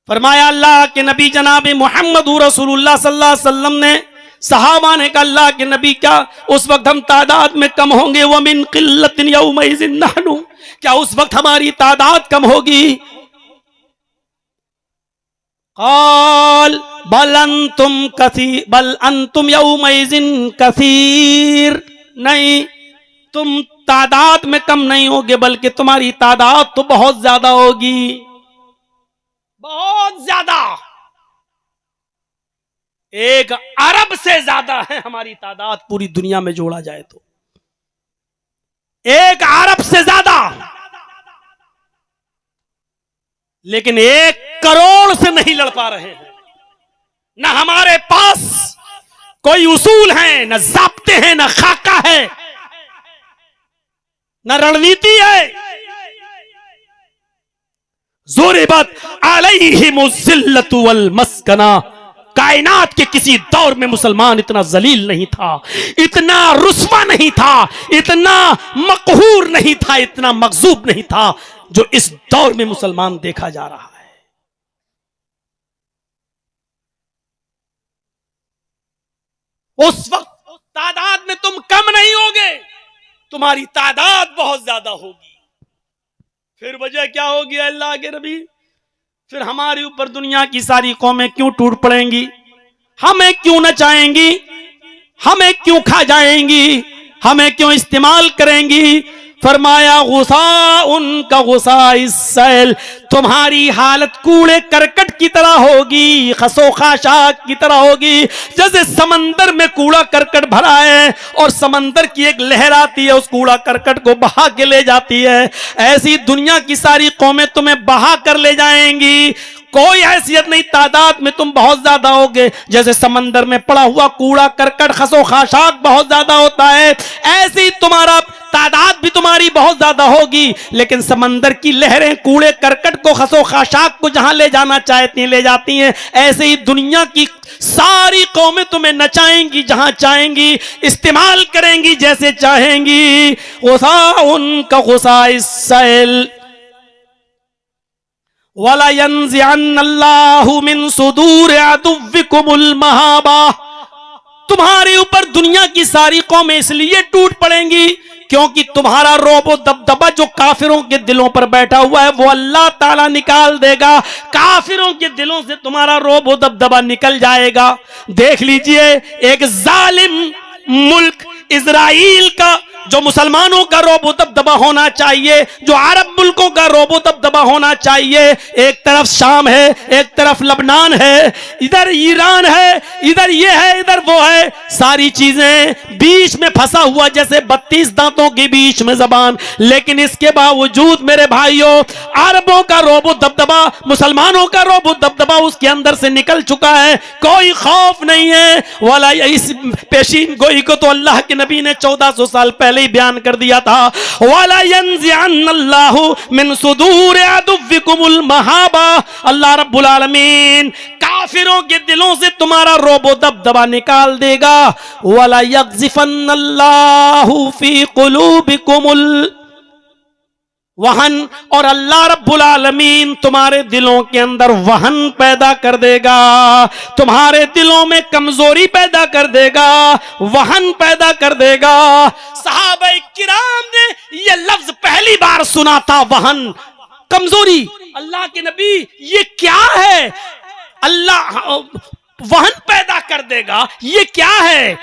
फरमाया अल्लाह के नबी जनाब मोहम्मद रसूलुल्लाह सल्लल्लाहु अलैहि वसल्लम ने, सहाबा ने कहा अल्लाह के नबी, क्या उस वक्त हम तादाद में कम होंगे? व मिन क़िल्लतिन यौमइज़िन नहनु। क्या उस वक्त हमारी तादाद कम होगी? क़ाल बल अंतुम यौमइज़िन कसीर। नहीं, तुम तादाद में कम नहीं होगे, बल्कि तुम्हारी तादाद तो बहुत ज्यादा होगी, बहुत ज्यादा। 1 अरब से ज्यादा है हमारी तादाद पूरी दुनिया में जोड़ा जाए तो। 1 अरब से ज्यादा, लेकिन 1 करोड़ से नहीं लड़ पा रहे हैं। न हमारे पास कोई उसूल है, न ज़ाब्ते हैं, न खाका है, न रणनीति है। ज़ुरिबत अलैहिमुज़्ज़िल्लतु वल मस्कना। कायनात के किसी दौर में मुसलमान इतना जलील नहीं था, इतना रुस्वा नहीं था, इतना मकहूर नहीं था, इतना मगजूब नहीं था जो इस दौर में मुसलमान देखा जा रहा है। उस वक्त तादाद में तुम कम नहीं होगे, तुम्हारी तादाद बहुत ज्यादा होगी। फिर वजह क्या होगी अल्लाह के नबी? फिर हमारे ऊपर दुनिया की सारी कौमें क्यों टूट पड़ेंगी? हमें क्यों नचाएंगी? हमें क्यों खा जाएंगी? हमें क्यों इस्तेमाल करेंगी? फरमाया गुस्सा उनका गुस्सा इस सैल। तुम्हारी हालत कूड़े करकट की तरह होगी, खसो खाशाक की तरह होगी। जैसे समंदर में कूड़ा करकट भरा है और समंदर की एक लहर आती है, उस कूड़ा करकट को बहा के ले जाती है, ऐसी दुनिया की सारी कौमें तुम्हें बहा कर ले जाएंगी। कोई हैसियत नहीं, तादाद में तुम बहुत ज्यादा होगे। जैसे समंदर में पड़ा हुआ कूड़ा करकट खसो खाशाक बहुत ज्यादा होता है, ऐसी तुम्हारा तादाद भी तुम्हारी बहुत ज्यादा होगी, लेकिन समंदर की लहरें कूड़े करकट को खसो खाशाक को जहां ले जाना चाहती हैं ले जाती हैं। ऐसे ही दुनिया की सारी कौमें तुम्हें नचाएंगी, जहां चाहेंगी, इस्तेमाल करेंगी जैसे चाहेंगी। गुस्सा उनका गुस्सा इस सैल। वला यंज़िअन्नल्लाहु मिन सुदूरि अदुव्विकुमुल महाबा, तुम्हारे ऊपर दुनिया की सारी कौमें इसलिए टूट पड़ेंगी क्योंकि तुम्हारा रोबो दबदबा जो काफिरों के दिलों पर बैठा हुआ है वो अल्लाह ताला निकाल देगा। काफिरों के दिलों से तुम्हारा रोबो दबदबा निकल जाएगा। देख लीजिए, एक जालिम मुल्क इजराइल का जो मुसलमानों का रोबो दबदबा होना चाहिए, जो अरब मुल्कों का रोबो दबदबा होना चाहिए, एक तरफ शाम है, एक तरफ लबनान है, इधर ईरान है, इधर ये है, इधर वो है, सारी चीजें बीच में फंसा हुआ जैसे 32 दांतों के बीच में जबान। लेकिन इसके बावजूद मेरे भाइयों, अरबों का रोबो दबदबा, मुसलमानों का रोबो दबदबा उसके अंदर से निकल चुका है। कोई खौफ नहीं है। वाला इस पेशीन गोई को तो अल्लाह के नबी ने 1400 साल पहले ही बयान कर दिया था। वाला यंज़िअन्नल्लाहु मिन सुदूरि अदुव्विकुमुल महाबा, अल्लाह रब्बुल आलमीन काफिरों के दिलों से तुम्हारा रोबो दबदबा निकाल देगा। वाला यग़ज़िफ़न्नल्लाहु फी क़ुलूबिकुमुल वहन, और अल्लाह रब्बुल आलमीन तुम्हारे दिलों के अंदर वहन पैदा कर देगा, तुम्हारे दिलों में कमजोरी पैदा कर देगा, वहन पैदा कर देगा। सहाबाए किराम ने यह लफ्ज पहली बार सुना था, वहन, कमजोरी। अल्लाह के नबी ये क्या है? अल्लाह वहन पैदा कर देगा, ये क्या है?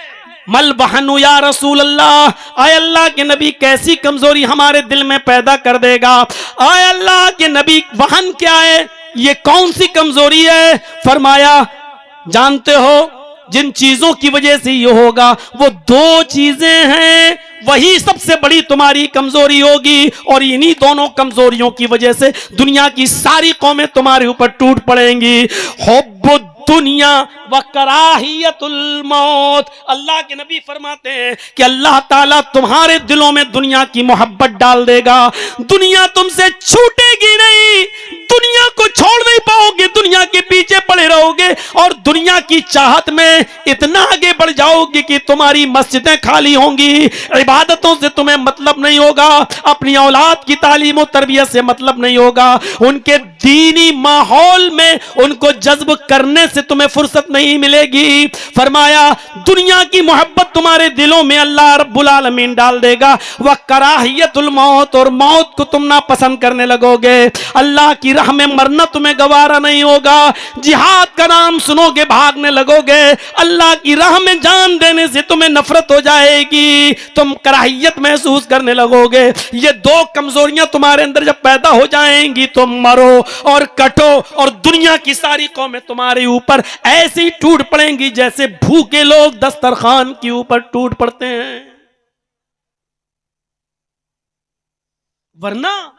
मल बहनु या रसूल अल्लाह, आए अल्लाह के नबी कैसी कमजोरी हमारे दिल में पैदा कर देगा? आए अल्लाह के नबी वहन क्या है, ये कौन सी कमजोरी है? फरमाया, जानते हो जिन चीजों की वजह से ये होगा वो 2 चीजें हैं, वही सबसे बड़ी तुम्हारी कमजोरी होगी, और इन्हीं दोनों कमजोरियों की वजह से दुनिया की सारी कौमें तुम्हारे ऊपर टूट पड़ेंगी। हुब्बुद दुनिया व कराहियतुल मौत। अल्लाह के नबी फरमाते हैं कि अल्लाह ताला तुम्हारे दिलों में दुनिया की मोहब्बत डाल देगा। दुनिया तुमसे छूटेगी नहीं, दुनिया को छोड़ नहीं पाओगे, दुनिया के पीछे पड़े रहोगे और दुनिया की चाहत में इतना आगे बढ़ जाओगे कि तुम्हारी मस्जिदें खाली होंगी, इबादतों से तुम्हें मतलब नहीं होगा, अपनी औलाद की तालीम और तरबियत से मतलब नहीं होगा, उनके दीनी माहौल में उनको जज्ब करने से तुम्हें फुर्सत नहीं मिलेगी। फरमाया दुनिया की मोहब्बत तुम्हारे दिलों में अल्लाह रब्बुल आलमीन डाल देगा। वह कराहियतुल मौत, और मौत को तुम ना पसंद करने लगोगे। अल्लाह की राह में मरना तुम्हें गवारा नहीं होगा, जिहाद का नाम सुनोगे भागने लगोगे, अल्लाह की राह में जान देने से तुम्हें नफरत हो जाएगी, तुम कराहियत महसूस करने लगोगे। ये 2 कमजोरियां तुम्हारे अंदर जब पैदा हो जाएंगी तुम मरो और कटो, और दुनिया की सारी कौमें तुम्हारे ऊपर ऐसे ही टूट पड़ेंगी जैसे भूखे लोग दस्तरखान के ऊपर टूट पड़ते हैं। वरना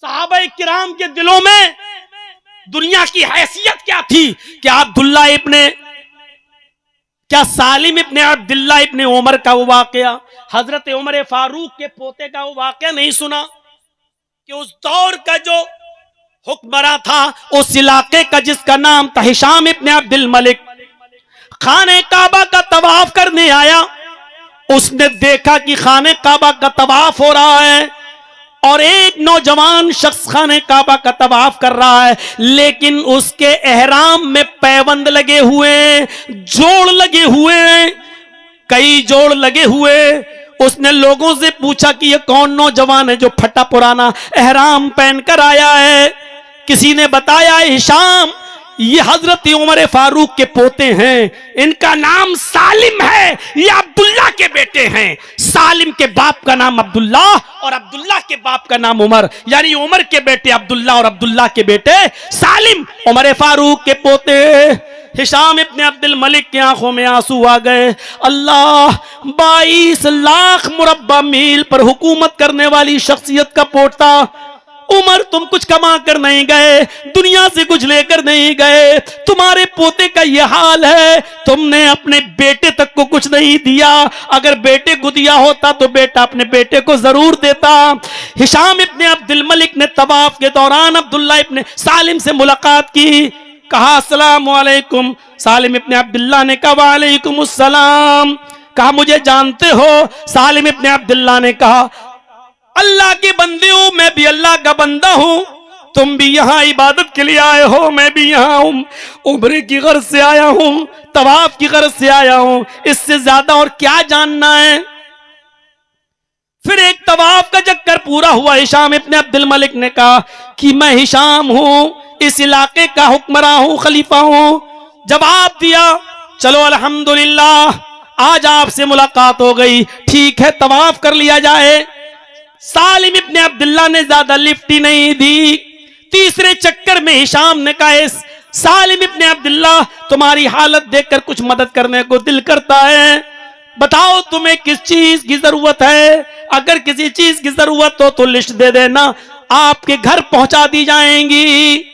सहाबाए किराम के दिलों में दुनिया की हैसियत क्या थी? क्या सालिम इब्ने अब्दुल्लाह इब्ने उमर का वो वाकया, हजरत उमर फारूक के पोते का वो वाकया नहीं सुना कि उस दौर का जो हुक्मरान था उस इलाके का, जिसका नाम था हिशाम इब्ने अब्दुल मलिक, खाने काबा का तवाफ करने आया। उसने देखा कि खाने काबा का तवाफ हो रहा है और एक नौजवान शख्स खाने काबा का तवाफ कर रहा है, लेकिन उसके एहराम में पैबंद लगे हुए, जोड़ लगे हुए, कई जोड़ लगे हुए। उसने लोगों से पूछा कि ये कौन नौजवान है जो फटा पुराना एहराम पहनकर आया है? किसी ने बताया हिशाम, ये हजरत उमर फारूक के पोते हैं, इनका नाम सालिम है, ये अब्दुल्ला के बेटे हैं। सालिम के बाप का नाम अब्दुल्ला और अब्दुल्ला के बाप का नाम उमर, यानी उमर के बेटे अब्दुल्ला और अब्दुल्ला के बेटे सालिम, उमर फारूक के पोते। हिशाम इब्ने अब्दुल मलिक की आंखों में आंसू आ गए। अल्लाह, 22 लाख मुरब्बा मील पर हुकूमत करने वाली शख्सियत का पोता उमर, तुम कुछ कमा कर नहीं गए, दुनिया से कुछ लेकर नहीं गए, तुम्हारे पोते का यह हाल है, तुमने अपने बेटे तक को कुछ नहीं दिया। अगर बेटे को दिया होता तो बेटा अपने बेटे को जरूर देता। हिशाम इब्ने अब्दुल मलिक ने तवाफ के दौरान अब्दुल्ला इब्ने सालिम से मुलाकात की, कहा अस्सलामु अलैकुम। सालिम इब्ने अब्दुल्ला ने कहा वालेकुम अस्सलाम। कहा मुझे जानते हो? सालिम इब्ने अब्दुल्ला ने कहा अल्लाह के बंदे हो, मैं भी अल्लाह का बंदा हूं। तुम भी यहाँ इबादत के लिए आए हो, मैं भी यहाँ हूँ, उम्रे की गर्ज से आया हूँ, तवाफ की गर्ज से आया हूँ, इससे ज्यादा और क्या जानना है। फिर एक तवाफ का चक्कर पूरा हुआ। हिशाम इब्ने अब्दुल मलिक ने कहा कि मैं हिशाम हूं, इस इलाके का हुक्मरान हूं, खलीफा हूं। जवाब दिया, चलो अल्हम्दुलिल्लाह, आज आपसे मुलाकात हो गई, ठीक है तवाफ कर लिया जाए। सालिम इब्ने अब्दुल्लाह ने ज्यादा लिफ्ट ही नहीं दी। तीसरे चक्कर में हिशाम ने कहा, सालिम इब्ने अब्दुल्लाह, तुम्हारी हालत देखकर कुछ मदद करने को दिल करता है, बताओ तुम्हें किस चीज की जरूरत है, अगर किसी चीज की जरूरत हो तो लिस्ट दे देना, आपके घर पहुंचा दी जाएंगी।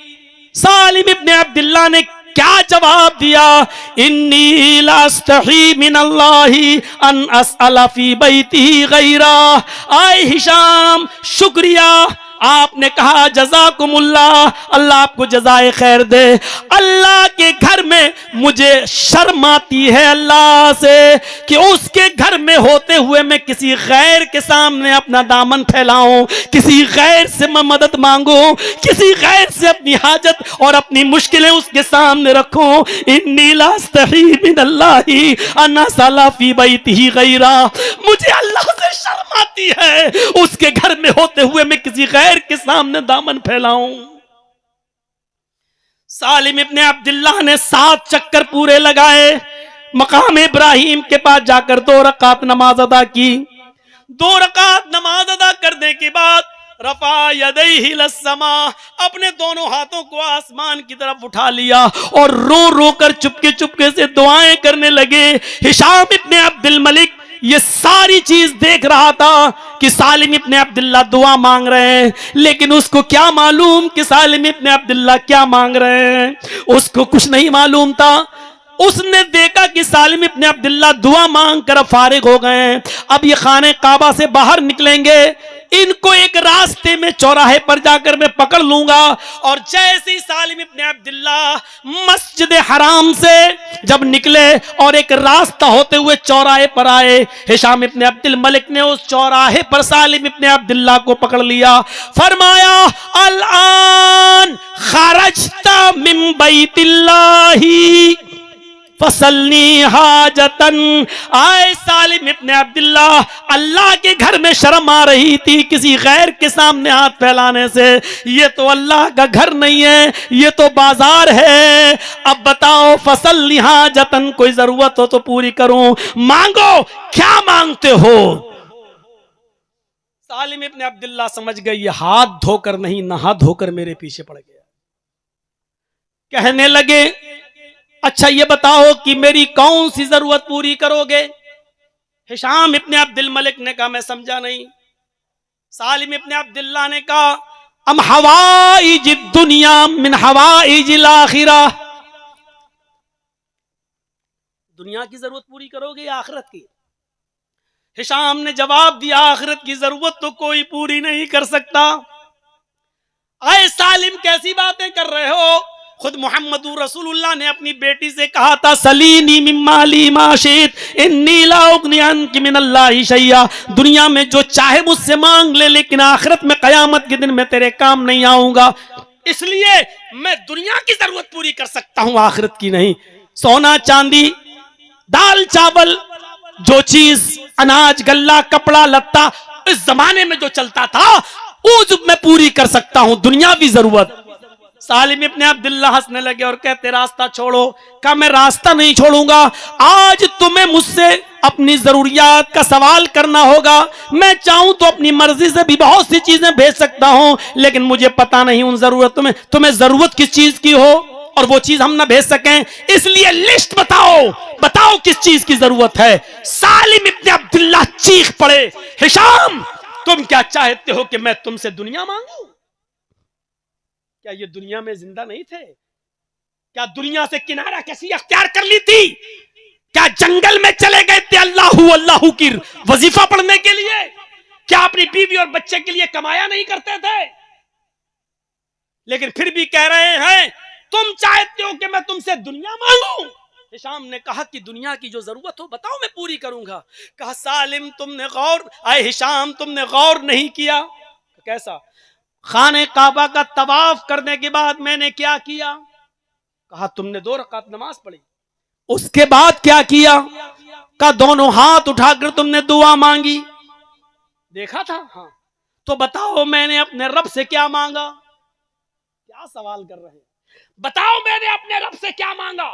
सालिम इब्ने अब्दुल्लाह ने क्या जवाब दिया, इन्नी लास्तही मिनल्लाहि अन अस्अला फी बैती गैरा। आए हिशाम, शुक्रिया, आपने कहा जज़ाकुमुल्लाह, अल्लाह आपको जज़ाए खैर दे। अल्लाह के घर में मुझे शर्म आती है अल्लाह से कि उसके घर में होते हुए मैं किसी गैर के सामने अपना दामन फैलाऊं, किसी गैर से मैं मदद मांगूं, किसी गैर से अपनी हाजत और अपनी मुश्किलें उसके सामने रखूं। इन्नी लास्तही मिनल्लाहि अन अस्अला फी बैतिही गैरा, मुझे अल्लाह से शर्म आती है उसके घर में होते हुए मैं किसी गैर के सामने दामन फैलाऊं। सालिम इब्ने अब्दुल्लाह ने 7 चक्कर पूरे लगाए, मकाम इब्राहिम के पास जाकर 2 रकात नमाज अदा की। 2 रकात नमाज अदा करने के बाद रफा यदैहि लस्समा, अपने दोनों हाथों को आसमान की तरफ उठा लिया और रो रो कर चुपके चुपके से दुआएं करने लगे। हिशाम इब्ने अब्दुल मलिक ये सारी चीज देख रहा था कि सालिम इब्ने अब्दुल्लाह दुआ मांग रहे हैं, लेकिन उसको क्या मालूम कि सालिम इब्ने अब्दुल्लाह क्या मांग रहे हैं, उसको कुछ नहीं मालूम था। उसने देखा कि सालिम इब्ने अब्दुल्लाह दुआ मांग कर फारिग हो गए हैं, अब ये खाने काबा से बाहर निकलेंगे, इनको एक रास्ते में चौराहे पर जाकर मैं पकड़ लूंगा। और जैसे ही सालिम इब्ने अब्दुल्लाह मस्जिद हराम से जब निकले और एक रास्ता होते हुए चौराहे पर आए, हिशाम इब्ने अब्दुल मलिक ने उस चौराहे पर सालिम इब्ने अब्दुल्लाह को पकड़ लिया, फरमाया अल-आन खरजता मिन बैतिल्लाही फसलनी हाजतन। आए सालिम इब्ने अब्दुल्लाह, अल्लाह के घर में शर्म आ रही थी किसी गैर के सामने हाथ फैलाने से, ये तो अल्लाह का घर नहीं है, ये तो बाजार है। अब बताओ, फसलनी हाजतन, कोई जरूरत हो तो पूरी करूं, मांगो, क्या मांगते हो। सालिम इब्ने अब्दुल्लाह समझ गए ये हाथ धोकर नहीं नहा धोकर मेरे पीछे पड़ गया। कहने लगे, अच्छा ये बताओ कि मेरी कौन सी जरूरत पूरी करोगे। हिशाम इब्ने अब्दुल मलिक ने कहा, मैं समझा नहीं। सालिम इब्ने अब्दुल्लाह ने कहा, अम हवाइज दुनिया मिन हवाइजिल आखिरा, दुनिया की जरूरत पूरी करोगे या आखिरत की। हिशाम ने जवाब दिया, आखिरत की जरूरत तो कोई पूरी नहीं कर सकता। आए सालिम, कैसी बातें कर रहे हो। खुद मोहम्मद रसूलुल्लाह ने अपनी बेटी से कहा था, सलीनी मिम्माली माशित इन्नी ला उगनी अन्की मिनल्लाहि शैया, दुनिया में जो चाहे मुझसे मांग ले, लेकिन आखिरत में कयामत के दिन मैं तेरे काम नहीं आऊंगा, इसलिए मैं दुनिया की जरूरत पूरी कर सकता हूं, आखिरत की नहीं। सोना चांदी, दाल चावल, जो चीज अनाज गल्ला कपड़ा लत्ता इस जमाने में जो चलता था वो जो मैं पूरी कर सकता हूं, दुनियावी जरूरत। सालिम इब्ने अब्दुल्लाह हंसने लगे और कहते, रास्ता छोड़ो। कहा, मैं रास्ता नहीं छोड़ूंगा, आज तुम्हें मुझसे अपनी जरूरियात का सवाल करना होगा। मैं चाहूं तो अपनी मर्जी से भी बहुत सी चीजें भेज सकता हूं, लेकिन मुझे पता नहीं उन जरूरतों में तुम्हें जरूरत किस चीज की हो और वो चीज हम ना भेज सकें, इसलिए लिस्ट बताओ, बताओ किस चीज की जरूरत है। सालिम इब्ने अब्दुल्लाह चीख पड़े, हिशाम तुम क्या चाहते हो कि मैं तुमसे दुनिया मांगू। क्या ये दुनिया में जिंदा नहीं थे? क्या दुनिया से किनारा कैसी अख्तियार कर ली थी? क्या जंगल में चले गए थे अल्लाहू अल्लाहू की वजीफा पढ़ने के लिए? क्या अपनी बीवी और बच्चे के लिए कमाया नहीं करते थे? लेकिन फिर भी कह रहे हैं तुम चाहते हो कि मैं तुमसे दुनिया मांगू। हिशाम ने कहा कि दुनिया की जो जरूरत हो बताओ, मैं पूरी करूंगा। कहा, सालिम तुमने गौर, आए हिशाम तुमने गौर नहीं किया। कैसा? खाने काबा का तवाफ करने के बाद मैंने क्या किया? कहा तुमने 2 रकात नमाज पढ़ी। उसके बाद क्या किया? कहा दोनों हाथ उठाकर तुमने दुआ मांगी। देखा था? हाँ। तो बताओ मैंने अपने रब से क्या मांगा? क्या सवाल कर रहे हैं? बताओ मैंने अपने रब से क्या मांगा?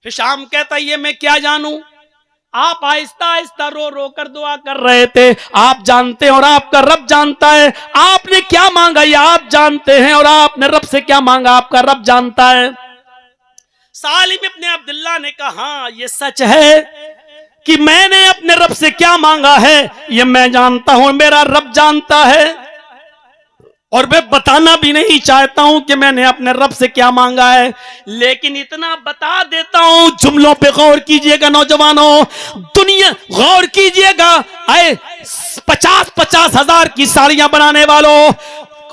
हिशाम कहता ये मैं क्या जानूं, आप आहिस्ता आहिस्ता रो रो कर दुआ कर रहे थे। आप जानते हैं और आपका रब जानता है आपने क्या मांगा, ये आप जानते हैं और आपने रब से क्या मांगा आपका रब जानता है। सालिम इब्ने अब्दुल्लाह ने कहा हाँ ये सच है कि मैंने अपने रब से क्या मांगा है ये मैं जानता हूं, मेरा रब जानता है और मैं बताना भी नहीं चाहता हूं कि मैंने अपने रब से क्या मांगा है, लेकिन इतना बता देता हूं। जुमलों पे गौर कीजिएगा नौजवानों, दुनिया गौर कीजिएगा। आए 50-50 हजार की साड़ियां बनाने वालों,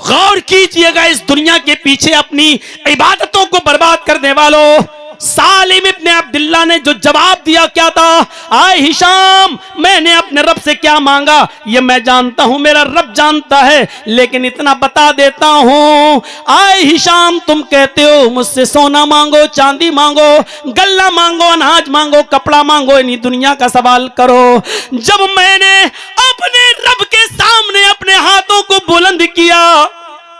गौर कीजिएगा इस दुनिया के पीछे अपनी इबादतों को बर्बाद करने वालों। सालिम इब्ने अब्दुल्लाह ने जो जवाब दिया क्या था? आए हिशाम मैंने अपने रब से क्या मांगा ये मैं जानता हूं, मेरा रब जानता है, लेकिन इतना बता देता हूं। आए हिशाम तुम कहते हो मुझसे सोना मांगो, चांदी मांगो, गल्ला मांगो, अनाज मांगो, कपड़ा मांगो, इन्हीं दुनिया का सवाल करो। जब मैंने अपने रब के सामने अपने हाथों को बुलंद किया,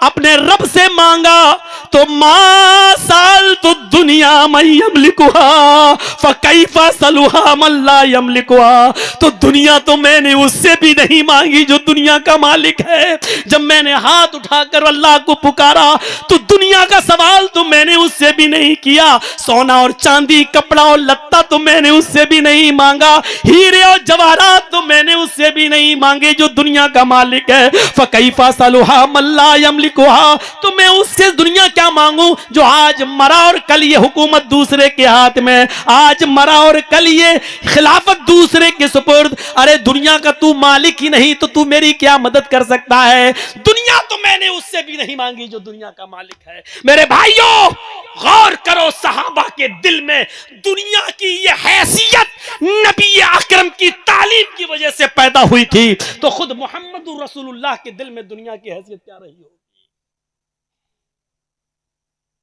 अपने रब से मांगा, तो मा साल तो दुनिया मैं यमलिकुहा फकैफा सलुहा मल्ला यमलिकुहा, तो दुनिया तो मैंने उससे भी नहीं मांगी जो दुनिया का मालिक है। जब मैंने हाथ उठाकर अल्लाह को पुकारा तो दुनिया का सवाल तो मैंने उससे भी नहीं किया, सोना और चांदी, कपड़ा और लत्ता तो मैंने उससे भी नहीं मांगा, हीरे और जवाहरात तो मैंने उससे भी नहीं मांगे जो दुनिया का मालिक है। फकैफा सलुहा मल्ला यमलिकुहा, तो मैं उससे दुनिया क्या मांगू जो आज मरा और कल ये हुकूमत दूसरे के हाथ में, आज मरा और कल ये खिलाफत दूसरे के सुपुर्द। अरे दुनिया का तू मालिक ही नहीं तो तू मेरी क्या मदद कर सकता है? दुनिया तो मैंने उससे भी नहीं मांगी जो दुनिया का मालिक है। मेरे भाइयों गौर करो, सहाबा के दिल में दुनिया की ये हैसियत नबी अकरम की तालीम की वजह से पैदा हुई थी, तो खुद मोहम्मद रसूलुल्लाह के दिल में दुनिया की हैसियत क्या रही हो।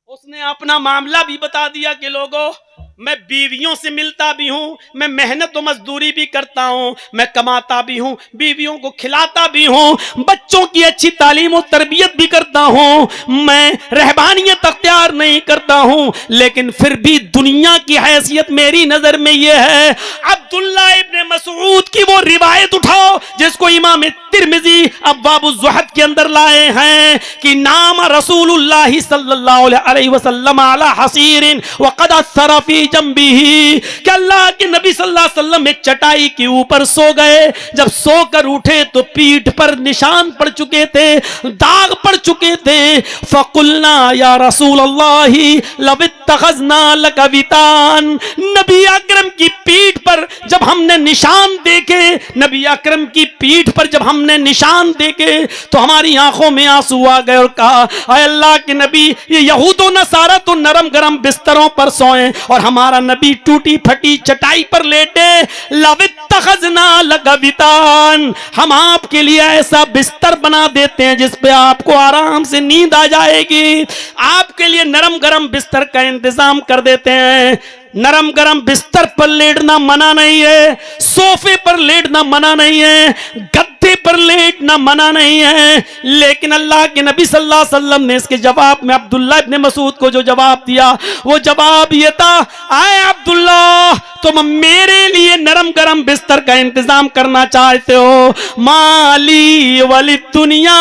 उसने अपना मामला भी बता दिया कि लोगों मैं बीवियों से मिलता भी हूं, मैं मेहनत और मजदूरी भी करता हूं, मैं कमाता भी हूं, बीवियों को खिलाता भी हूं, बच्चों की अच्छी तालीम और तरबियत भी करता हूं, मैं रहबानियत अख्तियार नहीं करता हूं, लेकिन फिर भी दुनिया की हैसियत मेरी नजर में यह है। अब्दुल्ला इब्ने मसूद की वो रिवायत उठाओ जिसको इमाम तिर्मिज़ी अब्वाबुज़ ज़ुहद के अंदर लाए हैं कि नाम रसूलुल्लाह सल्लल्लाहु अलैहि वसल्लम अला हसीरिन व क़द असरा फी जंबिही, कि अल्लाह के नबी सल्लल्लाहु अलैहि वसल्लम एक चटाई के ऊपर सो गए। जब सोकर उठे तो पीठ पर निशान पड़ चुके थे, दाग पड़ चुके थे। फकुलना या रसूलल्लाह लबित्तखज़ना लका वितान, नबी अकरम की पीठ पर जब हमने निशान देखे, नबी अकरम की पीठ पर जब हमने निशान देखे तो हमारी आंखों में आंसू आ गए और कहा अय अल्लाह के नबी, ये यहूद और नसारा तो नरम गरम बिस्तरों पर सोए और हमारा नबी टूटी फटी चटाई पर लेटे। लबित्तखज़ना लका वितान, हम आपके लिए ऐसा बिस्तर बना देते हैं जिस पे आपको आराम से नींद आ जाएगी, आपके लिए नरम गरम बिस्तर का इंतजाम कर देते हैं। नरम गरम बिस्तर पर लेटना मना नहीं है, सोफे पर लेटना मना नहीं है, गद्दे पर लेटना मना नहीं है, लेकिन अल्लाह के नबी सल्लल्लाहु अलैहि वसल्लम ने इसके जवाब में अब्दुल्ला इब्ने मसूद को जो जवाब दिया वो जवाब ये था, आए अब्दुल्ला तुम मेरे लिए नरम गरम बिस्तर का इंतजाम करना चाहते हो, माली वली दुनिया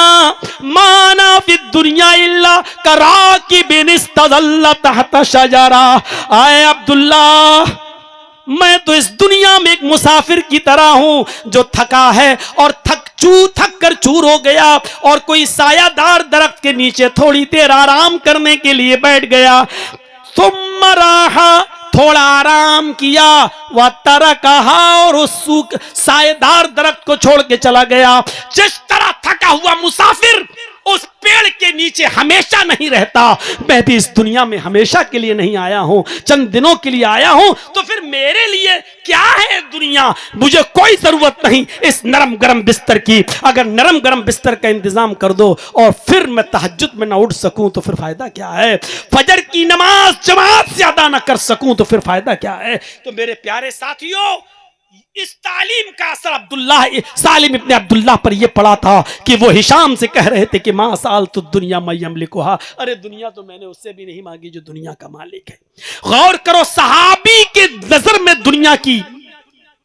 माना फि दुनिया इल्ला कराकिबिन इस्तज़ल्ला तहत शजरा। आए अब्दुल्ला मैं तो इस दुनिया में एक मुसाफिर की तरह हूं जो थका है और थक कर चूर हो गया और कोई सायादार दरख्त के नीचे थोड़ी देर आराम करने के लिए बैठ गया। सुम्मा राहा, थोड़ा आराम किया, वह तरह कहा और उस सायेदार दरख्त को छोड़ के चला गया। जिस तरह थका हुआ मुसाफिर उस पेड़ के नीचे हमेशा नहीं रहता। मैं भी इस दुनिया में हमेशा के लिए नहीं आया हूं, चंद दिनों के लिए आया हूं। तो फिर मेरे लिए क्या है दुनिया? मुझे कोई जरूरत नहीं इस नरम गरम बिस्तर की। अगर नरम गरम बिस्तर का इंतजाम कर दो और फिर मैं तहज्जुद में ना उठ सकूं तो फिर फायदा क्या है? फजर की नमाज जमात से अदा ना कर सकूं तो फिर फायदा क्या है? तो मेरे प्यारे साथियों, इस तालीम का असर सालिम इब्ने अब्दुल्लाह पर यह पड़ा था कि वो हिशाम से कह रहे थे कि मा साल तो दुनिया मयम लिखा, अरे दुनिया तो मैंने उससे भी नहीं मांगी जो दुनिया का मालिक है। गौर करो, सहाबी के नजर में दुनिया की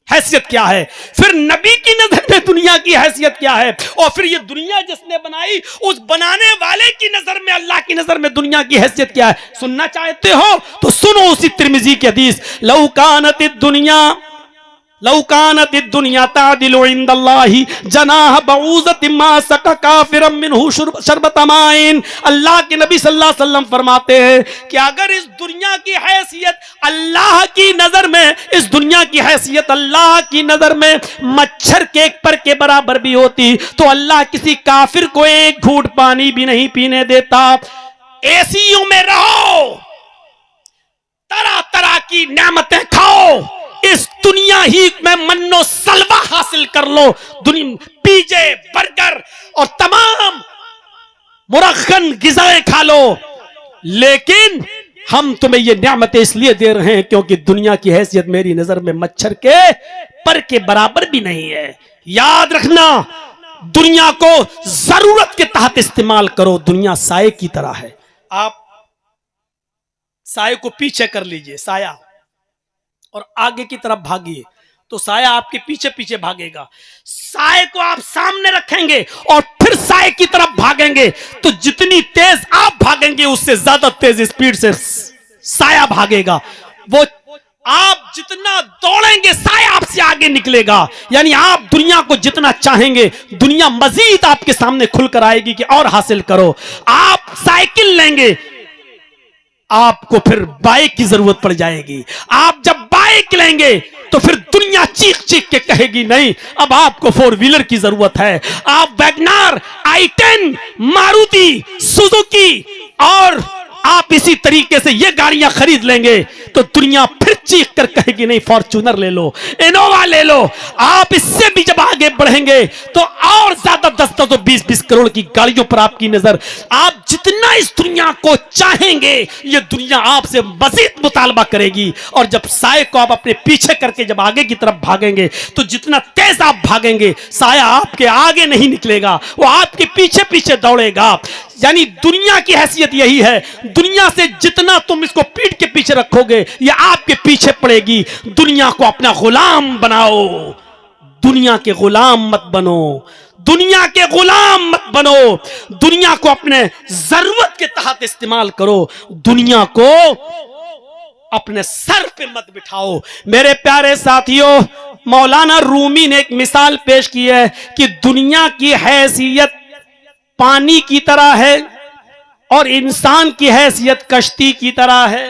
हैसियत क्या है, फिर नबी की नजर में दुनिया की हैसियत क्या है, और फिर ये दुनिया जिसने बनाई उस बनाने वाले की नजर में, अल्लाह की नजर में दुनिया की हैसियत क्या है। सुनना चाहते हो तो सुनो उसी तिर्मिजी की हदीस, लौकानत दुनिया तादिलु इंदल्लाहि जनाह बऊज़तिन मा सका काफिरन मिनहु शरबत माइन। अल्लाह के नबी सल्लल्लाहु अलैहि वसल्लम फरमाते हैं कि अगर इस दुनिया की हैसियत अल्लाह की नजर में, इस दुनिया की हैसियत अल्लाह की नजर में मच्छर के एक पर के बराबर भी होती तो अल्लाह किसी काफिर को एक घूंट पानी भी नहीं पीने देता। एसीओ में रहो, तरह तरह की नेमतें खाओ, इस दुनिया ही में मन्नो सलवा हासिल कर लो, पिज़्ज़ा, बर्गर और तमाम मुरक्खन गिज़ाएं खा लो, लेकिन हम तुम्हें ये नेमतें इसलिए दे रहे हैं क्योंकि दुनिया की हैसियत मेरी नजर में मच्छर के पर के बराबर भी नहीं है। याद रखना, दुनिया को जरूरत के तहत इस्तेमाल करो। दुनिया साए की तरह है, आप साए को पीछे कर लीजिए, साया, और आगे की तरफ भागिए तो साया आपके पीछे पीछे भागेगा। साए को आप सामने रखेंगे और फिर साए की तरफ भागेंगे तो जितनी तेज आप भागेंगे उससे ज्यादा तेज स्पीड से साया भागेगा। वो आप जितना दौड़ेंगे साया आपसे आगे निकलेगा। यानी आप दुनिया को जितना चाहेंगे दुनिया मजीद आपके सामने खुलकर आएगी कि और हासिल करो। आप साइकिल लेंगे, आपको फिर बाइक की जरूरत पड़ जाएगी। आप जब बाइक लेंगे तो फिर दुनिया चीख चीख के कहेगी नहीं, अब आपको 4 व्हीलर की जरूरत है। आप वैगनार, i10, मारुति सुजुकी और आप इसी तरीके से ये गाड़ियां खरीद लेंगे तो दुनिया फिर चीख कर कहेगी नहीं, फॉर्च्यूनर ले लो, इनोवा ले लो। आप इससे भी जब आगे बढ़ेंगे तो और ज्यादा 10-10 और 20-20 करोड़ की गाड़ियों पर आपकी नजर। आप जितना इस दुनिया को चाहेंगे ये दुनिया आपसे मजीद मुतालबा करेगी। और जब साए को आप अपने पीछे करके जब आगे की तरफ भागेंगे तो जितना तेज आप भागेंगे साया आपके आगे नहीं निकलेगा, वो आपके पीछे पीछे दौड़ेगा। यानी दुनिया की हैसियत यही है, दुनिया से जितना तुम इसको पीठ के पीछे रखोगे ये आपके पीछे पड़ेगी। दुनिया को अपना गुलाम बनाओ, दुनिया के गुलाम मत बनो, दुनिया के गुलाम मत बनो। दुनिया को अपने जरूरत के तहत इस्तेमाल करो, दुनिया को अपने सर पे मत बिठाओ। मेरे प्यारे साथियों, मौलाना रूमी ने एक मिसाल पेश की है कि दुनिया की हैसियत पानी की तरह है और इंसान की हैसियत कश्ती की तरह है।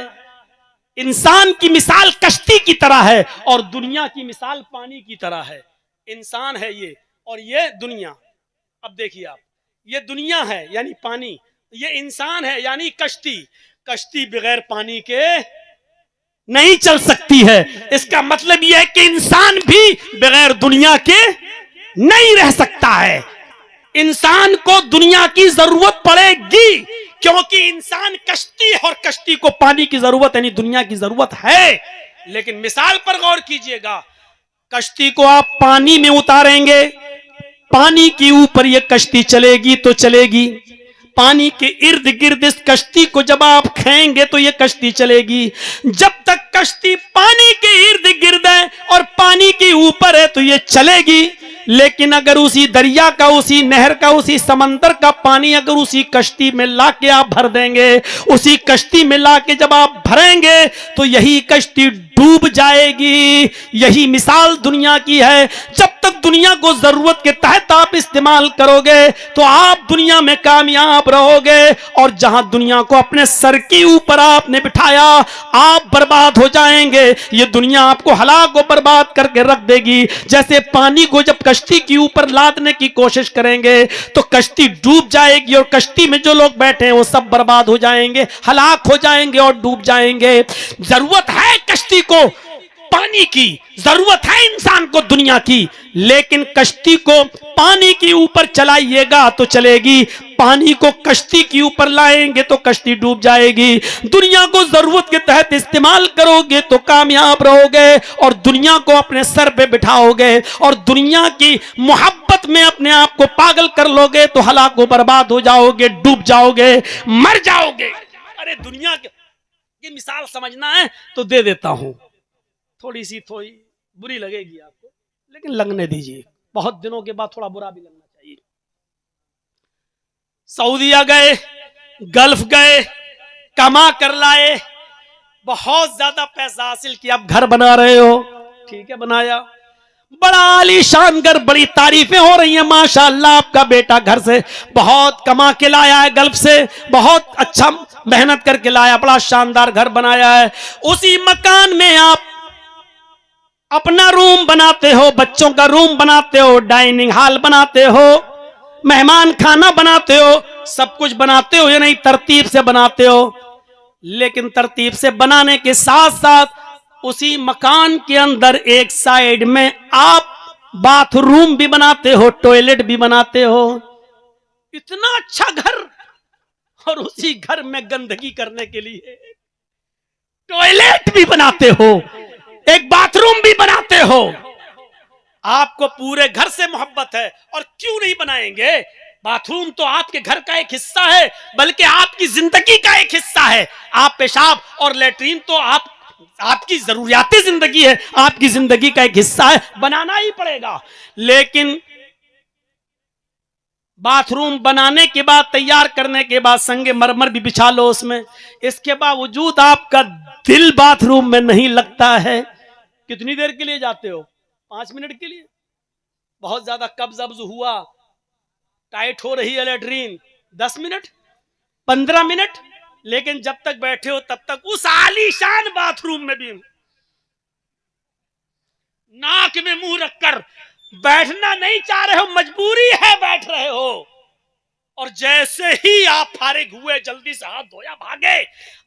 इंसान की मिसाल कश्ती की तरह है और दुनिया की मिसाल पानी की तरह है। इंसान है ये और ये दुनिया। अब देखिए आप, ये दुनिया है यानी पानी, ये इंसान है यानी कश्ती। कश्ती बगैर पानी के नहीं चल सकती है। इसका मतलब यह है कि इंसान भी बगैर दुनिया के नहीं रह सकता है। इंसान को दुनिया की जरूरत पड़ेगी क्योंकि इंसान कश्ती है और कश्ती को पानी की जरूरत यानी दुनिया की जरूरत है। लेकिन मिसाल पर गौर कीजिएगा, कश्ती को आप पानी में उतारेंगे, पानी के ऊपर यह कश्ती चलेगी तो चलेगी, पानी के इर्द गिर्द इस कश्ती को जब आप खाएंगे तो यह कश्ती चलेगी। जब तक कश्ती पानी के इर्द गिर्द है और पानी के ऊपर है तो यह चलेगी। लेकिन अगर उसी दरिया का, उसी नहर का, उसी समंदर का पानी अगर उसी कश्ती में लाके आप भर देंगे, उसी कश्ती में लाके जब आप भरेंगे तो यही कश्ती डूब जाएगी। यही मिसाल दुनिया की है। जब तक दुनिया को जरूरत के तहत आप इस्तेमाल करोगे तो आप दुनिया में कामयाब रहोगे, और जहां दुनिया को अपने सर के ऊपर आपने बिठाया आप बर्बाद हो जाएंगे। ये दुनिया आपको हलाक और बर्बाद करके रख देगी। जैसे पानी को जब कश्ती के ऊपर लादने की कोशिश करेंगे तो कश्ती डूब जाएगी, और कश्ती में जो लोग बैठे हैं वो सब बर्बाद हो जाएंगे, हलाक हो जाएंगे और डूब जाएंगे। जरूरत है कश्ती को पानी की, जरूरत है इंसान को दुनिया की, लेकिन कश्ती को पानी के ऊपर चलाइएगा तो चलेगी, पानी को कश्ती के ऊपर लाएंगे तो कश्ती डूब जाएगी। दुनिया को जरूरत के तहत इस्तेमाल करोगे तो कामयाब रहोगे, और दुनिया को अपने सर पे बिठाओगे और दुनिया की मोहब्बत में अपने आप को पागल कर लोगे तो हलाक हो, बर्बाद हो जाओगे, डूब जाओगे, मर जाओगे। अरे दुनिया की मिसाल समझना है तो दे देता हूं, थोड़ी बुरी लगेगी आपको, लेकिन लगने दीजिए। बहुत दिनों के बाद थोड़ा बुरा भी लगना चाहिए। सऊदीया गए, गल्फ गए, कमा कर लाए, बहुत ज्यादा पैसा हासिल किया, अब घर बना रहे हो, ठीक है बनाया, बड़ा आलीशान घर, बड़ी तारीफें हो रही हैं, माशाअल्लाह आपका बेटा घर से बहुत कमा के लाया है, गल्फ से बहुत अच्छा मेहनत करके लाया, बड़ा शानदार घर बनाया है। उसी मकान में आप अपना रूम बनाते हो, बच्चों का रूम बनाते हो, डाइनिंग हॉल बनाते हो, मेहमान खाना बनाते हो, सब कुछ बनाते हो या नहीं, तरतीब से बनाते हो। लेकिन तरतीब से बनाने के साथ साथ उसी मकान के अंदर एक साइड में आप बाथरूम भी बनाते हो, टॉयलेट भी बनाते हो। इतना अच्छा घर, और उसी घर में गंदगी करने के लिए टॉयलेट भी बनाते हो, एक बाथरूम भी बनाते हो। आपको पूरे घर से मोहब्बत है, और क्यों नहीं बनाएंगे? बाथरूम तो आपके घर का एक हिस्सा है, बल्कि आपकी जिंदगी का एक हिस्सा है। आप पेशाब और लेटरीन तो आपकी जरूरियाती जिंदगी है, आपकी जिंदगी का एक हिस्सा है, बनाना ही पड़ेगा। लेकिन बाथरूम बनाने के बाद, तैयार करने के बाद संगे मरमर भी बिछा लो उसमें, इसके बावजूद आपका दिल बाथरूम में नहीं लगता है। कितनी देर के लिए जाते हो? 5 मिनट के लिए। बहुत ज्यादा कब्ज हुआ, टाइट हो रही है लेटरीन, 10 मिनट, 15 मिनट, लेकिन जब तक बैठे हो तब तक उस आलीशान बाथरूम में भी नाक में मुंह रखकर बैठना नहीं चाह रहे हो, मजबूरी है बैठ रहे हो। और जैसे ही आप फारिग हुए, जल्दी से हाथ धोया, भागे।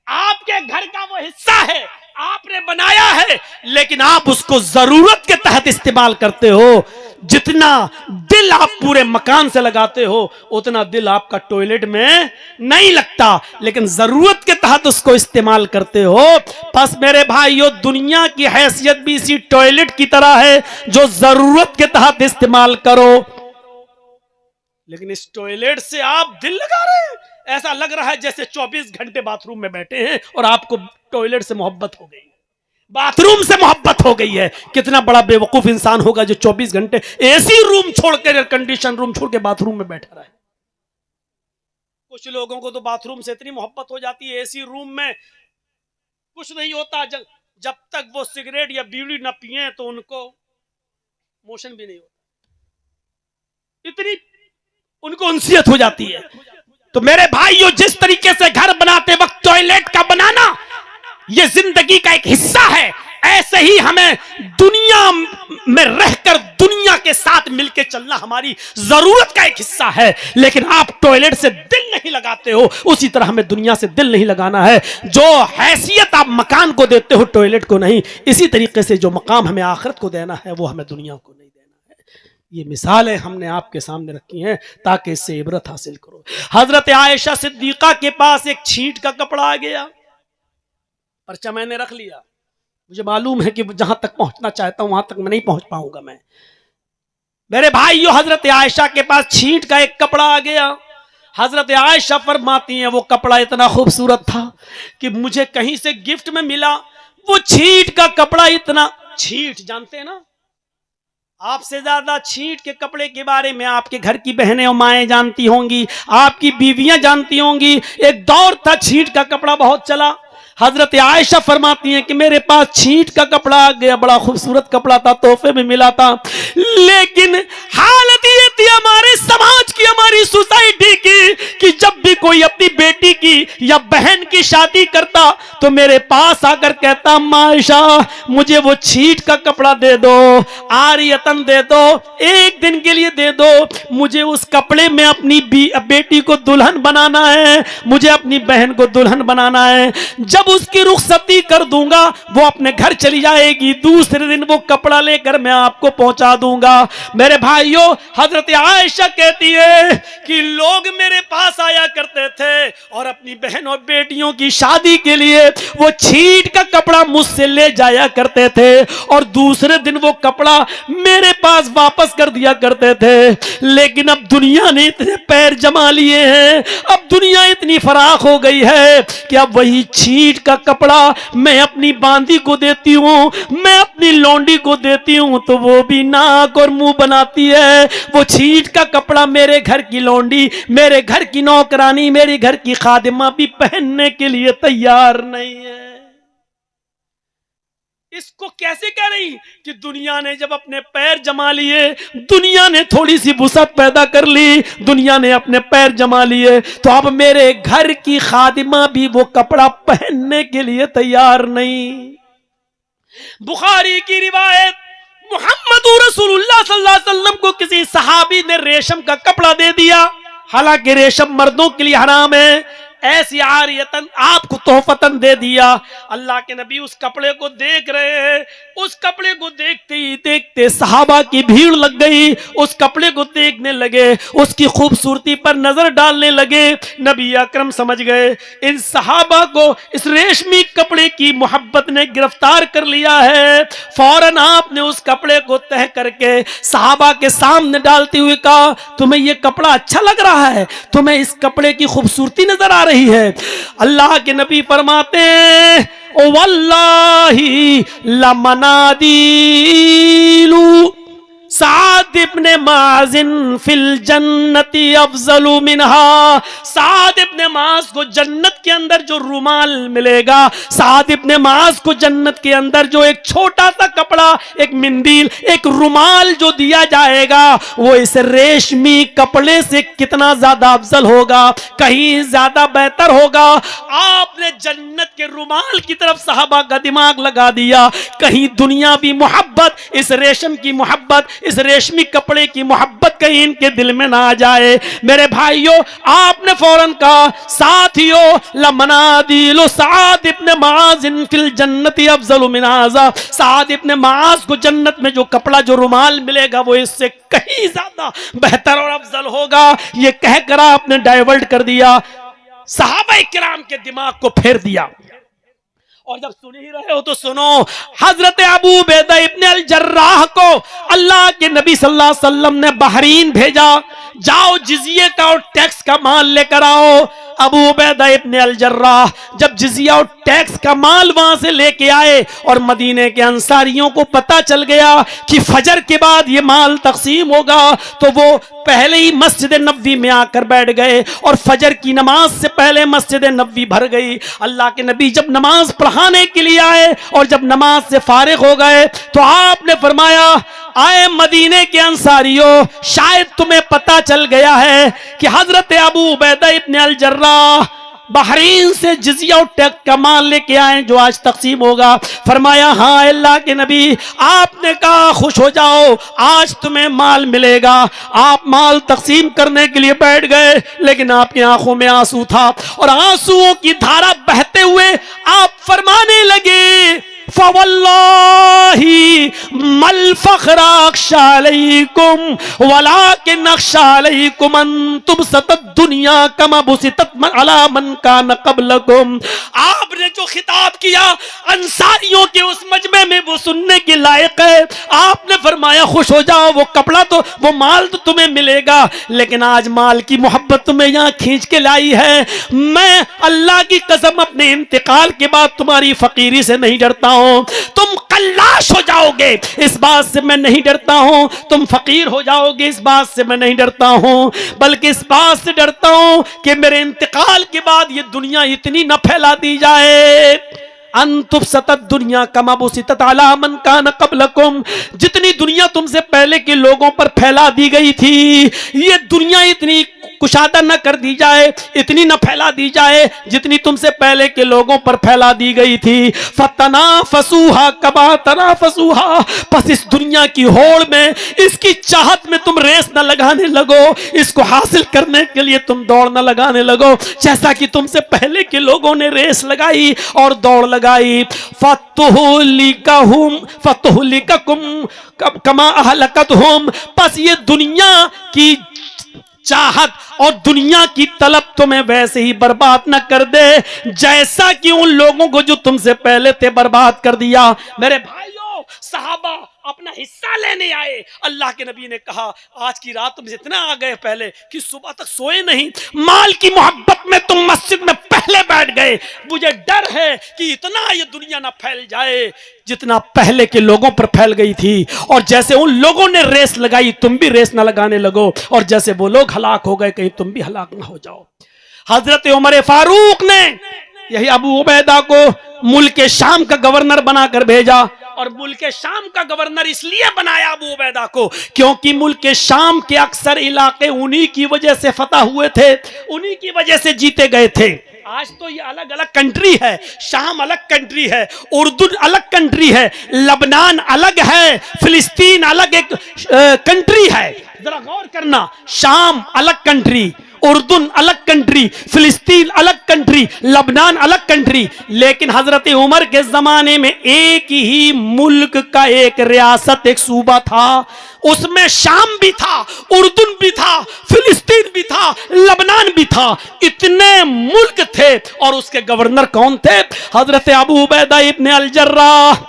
आपके घर का वो हिस्सा है, आपने बनाया है, लेकिन आप उसको जरूरत के तहत इस्तेमाल करते हो। जितना दिल आप पूरे मकान से लगाते हो उतना दिल आपका टॉयलेट में नहीं लगता, लेकिन जरूरत के तहत उसको इस्तेमाल करते हो। बस मेरे भाइयों, दुनिया की हैसियत भी इसी टॉयलेट की तरह है, जो जरूरत के तहत इस्तेमाल करो। लेकिन इस टॉयलेट से आप दिल लगा रहे हैं, ऐसा लग रहा है जैसे 24 घंटे बाथरूम में बैठे हैं और आपको टॉयलेट से मोहब्बत हो गई, बाथरूम से मोहब्बत हो गई है। कितना बड़ा बेवकूफ इंसान होगा जो 24 घंटे एसी रूम छोड़कर, एयर कंडीशन रूम छोड़ के बाथरूम में बैठा रहा है। कुछ लोगों को तो बाथरूम से इतनी मोहब्बत हो जाती है, एसी रूम में कुछ नहीं होता, जब तक वो सिगरेट या बीड़ी न पिए तो उनको मोशन भी नहीं होता, इतनी उनको उनसियत हो जाती है। तो मेरे भाइयों, जिस तरीके से घर बनाते वक्त टॉयलेट का बनाना ये जिंदगी का एक हिस्सा है, ऐसे ही हमें दुनिया में रहकर दुनिया के साथ मिलकर चलना हमारी जरूरत का एक हिस्सा है। लेकिन आप टॉयलेट से दिल नहीं लगाते हो, उसी तरह हमें दुनिया से दिल नहीं लगाना है। जो हैसियत आप मकान को देते हो, टॉयलेट को नहीं, इसी तरीके से जो मकाम हमें आखिरत को देना है वो हमें दुनिया को नहीं देना है। ये मिसालें हमने आपके सामने रखी हैं ताकि इससे इबरत हासिल करो। हजरत आयशा सिद्दीका के पास एक छींट का कपड़ा आ गया, पर्चा मैंने रख लिया, मुझे मालूम है कि जहां तक पहुंचना चाहता हूं वहां तक मैं नहीं पहुंच पाऊंगा मैं। मेरे भाइयों, हजरत आयशा के पास छींट का एक कपड़ा आ गया। हजरत आयशा फरमाती हैं वो कपड़ा इतना खूबसूरत था कि मुझे कहीं से गिफ्ट में मिला। वो छींट का कपड़ा इतना, छींट जानते हैं ना, आपसे ज्यादा छींट के कपड़े के बारे में आपके घर की बहनें और माएं जानती होंगी, आपकी बीवियां जानती होंगी। एक दौर था छींट का कपड़ा बहुत चला। हजरत आयशा फरमाती हैं कि मेरे पास छींट का कपड़ा आ गया, बड़ा खूबसूरत कपड़ा था, तोहफे में मिला था, लेकिन हालत ये थी हमारे समाज की, हमारी सोसाइटी की, कि जब भी कोई अपनी बेटी की या बहन की शादी करता तो मेरे पास आकर कहता, आयशा मुझे वो छींट का कपड़ा दे दो, आरियतन दे दो, एक दिन के लिए दे दो, मुझे उस कपड़े में अपनी बेटी को दुल्हन बनाना है, मुझे अपनी बहन को दुल्हन बनाना है। जब उसकी रुखसती कर दूंगा वो अपने घर चली जाएगी, दूसरे दिन वो कपड़ा लेकर मैं आपको पहुंचा दूंगा। मेरे भाइयों, हजरत आयशा कहती है कि लोग मेरे पास आया करते थे और अपनी बहन और बेटियों की शादी के लिए वो छींट का कपड़ा मुझसे ले जाया करते थे और दूसरे दिन वो कपड़ा मेरे पास वापस कर दिया करते थे। लेकिन अब दुनिया ने इतने पैर जमा लिए हैं, अब दुनिया इतनी फराख हो गई है कि अब वही छींट का कपड़ा मैं अपनी बांदी को देती हूं, मैं अपनी लौंडी को देती हूं तो वो भी नाक और मुंह बनाती है। वो छींट का कपड़ा मेरे घर की लौंडी, मेरे घर की नौकरानी, मेरे घर की खादिमा भी पहनने के लिए तैयार नहीं है। इसको कैसे कह रही कि दुनिया ने जब अपने पैर जमा लिए, दुनिया ने थोड़ी सी वुसअत पैदा कर ली, दुनिया ने अपने पैर जमा लिए, तो अब मेरे घर की खादिमा भी वो कपड़ा पहनने के लिए तैयार नहीं। बुखारी की रिवायत, मुहम्मद रसूलुल्लाह सल्लल्लाहु अलैहि वसल्लम को किसी सहाबी ने रेशम का कपड़ा दे दिया, हालांकि रेशम मर्दों के लिए हराम है, ऐसी आरियतन आपको तोहफतन दे दिया। अल्लाह के नबी उस कपड़े को देख रहे हैं, उस कपड़े को देखते ही देखते सहाबा की भीड़ लग गई, उस कपड़े को देखने लगे, उसकी खूबसूरती पर नजर डालने लगे। नबी अकरम समझ गए इन सहाबा को इस रेशमी कपड़े की मोहब्बत ने गिरफ्तार कर लिया है। फौरन आपने उस कपड़े को तह करके सहाबा के सामने डालते हुए कहा, तुम्हें यह कपड़ा अच्छा लग रहा है, तुम्हें इस कपड़े की खूबसूरती नजर आ रही है? अल्लाह के नबी फरमाते हैं, ओ वल्लाही लमनादीलू साद इब्ने माजिन फिल जन्नती अफजलु मिनहा। साद इब्ने माज को जन्नत के अंदर जो रुमाल मिलेगा, साद इब्ने माज को जन्नत के अंदर जो एक छोटा सा कपड़ा, एक मिंदील, एक रुमाल जो दिया जाएगा, वो इस रेशमी कपड़े से कितना ज्यादा अफजल होगा, कहीं ज्यादा बेहतर होगा। आपने जन्नत के रुमाल की तरफ सहाबा का दिमाग लगा दिया, कहीं दुनियावी मोहब्बत, इस रेशम की मोहब्बत, इस रेशमी कपड़े की मोहब्बत कहीं इनके दिल में ना आ जाए। मेरे भाइयों, आपने फौरन कहा, साथियों लमनादिलो साद इब्ने माज फिल जन्नती अफजलु मिन हाज़ा। साद इब्ने माज को जन्नत में जो कपड़ा, जो रुमाल मिलेगा, वो इससे कहीं ज्यादा बेहतर और अफजल होगा। ये कहकर आपने डाइवर्ट कर दिया, सहाबा किराम के दिमाग को फेर दिया। और जब सुन ही रहे हो तो सुनो, हजरत अबू उबैदा इब्ने अल जर्राह को अल्लाह के नबी सल्लल्लाहु अलैहि वसल्लम ने बहरीन भेजा, जाओ जिजिये का और टैक्स का माल लेकर आओ। अबू उबैदा इब्ने अल जर्राह जब जिजिया और टैक्स का माल वहां से लेके आए और मदीने के अंसारियों को पता चल गया कि फजर के बाद ये माल तकसीम होगा, तो वो पहले ही मस्जिद नबवी में आकर बैठ गए और फजर की नमाज से पहले मस्जिद नबवी भर गई। अल्लाह के नबी जब नमाज पढ़ाने के लिए आए और जब नमाज से फारिग हो गए तो आपने फरमाया, आए मदीने के अंसारियों, शायद तुम्हें पता चल गया है कि हजरत अबू उबैदा इब्ने अल जर्राह बहरीन से जिजिया और टैक्स का माल लेके आए जो आज तकसीम होगा। फरमाया, हाँ अल्लाह के नबी, आपने कहा खुश हो जाओ, आज तुम्हें माल मिलेगा। आप माल तकसीम करने के लिए बैठ गए, लेकिन आपकी आंखों में आंसू था और आंसुओं की धारा बहते हुए आप फरमाने लगे, फवल्लाही मल फख्र अख्शा अलैकुम वलाकिन अख्शा अलैकुम अन तुबसतद दुनिया कमा बुसितत अला मन कान क़ब्लकुम। आपने जो खिताब किया अंसारियों के उस मजमे में, वो सुनने के लायक है। आपने फरमाया, खुश हो जाओ, वो कपड़ा तो, वो माल तो तुम्हें मिलेगा, लेकिन आज माल की मोहब्बत तुम्हें यहाँ खींच के लाई है। मैं अल्लाह की कसम अपने इंतकाल के बाद तुम्हारी फकीरी से नहीं डरता हूँ, हूं। तुम कल्लाश हो जाओगे, इस बात से मैं नहीं डरता हूं। तुम फकीर हो जाओगे, इस बात से मैं नहीं डरता हूं, बल्कि इस बात से डरता हूं कि मेरे इंतकाल के बाद ये दुनिया इतनी न फैला दी जाए। अंतुब सतत दुनिया कमाबुसितत अला मन कान क़ब्लकुम, जितनी दुनिया तुमसे पहले के लोगों पर फैला दी गई थी, ये दुनिया इतनी कुशादा न कर दी जाए, इतनी न फैला दी जाए जितनी तुमसे पहले के लोगों पर फैला दी गई थी। फतनाफसूहा कमा तनाफसूहा, बस इस दुनिया की होड़ में, इसकी चाहत में तुम रेस न लगाने लगो, इसको हासिल करने के लिए तुम दौड़ न लगाने लगो, जैसा कि तुमसे पहले के लोगों ने रेस लगाई और दौड़ लगाई। फतुहलिककुम कमा अहलकतहुम, बस ये दुनिया की चाहत और दुनिया की तलब तुम्हें वैसे ही बर्बाद न कर दे जैसा कि उन लोगों को जो तुमसे पहले थे बर्बाद कर दिया। मेरे भाइयों, सहाबा अपना हिस्सा लेने आए। अल्लाह के नबी ने कहा, आज की रात तुम इतना आ गए पहले कि सुबह तक सोए नहीं, माल की मोहब्बत में तुम मस्जिद में पहले बैठ गए। मुझे डर है कि इतना ये दुनिया ना फैल जाए जितना पहले के लोगों पर फैल गई थी, और जैसे उन लोगों ने रेस लगाई तुम भी रेस ना लगाने लगो, और जैसे वो लोग हलाक हो गए कहीं तुम भी हलाक ना हो जाओ। हजरत उमर फारूक ने यही अबू उबैदा को मुल्क शाम का गवर्नर बनाकर भेजा, और मुल्क शाम का गवर्नर इसलिए बनाया अबू उबैदा को क्योंकि मुल्क शाम के अक्सर इलाके उन्हीं की वजह से फतह हुए थे, उन्हीं की वजह से जीते गए थे। आज तो ये अलग अलग कंट्री है, शाम अलग कंट्री है, उर्दू अलग कंट्री है, लबनान अलग है, फिलिस्तीन अलग एक कंट्री है। जरा गौर करना, शाम अलग कंट्री, उर्दू अलग कंट्री, फिलिस्तीन अलग कंट्री, लबनान अलग कंट्री, लेकिन हजरत उमर के जमाने में एक ही मुल्क का एक रियासत, एक सूबा था, उसमें शाम भी था, उर्दू भी था, फिलिस्तीन भी था, लबनान भी था, इतने मुल्क थे। और उसके गवर्नर कौन थे? हजरत अबू उबैदा इब्न अल जर्राह।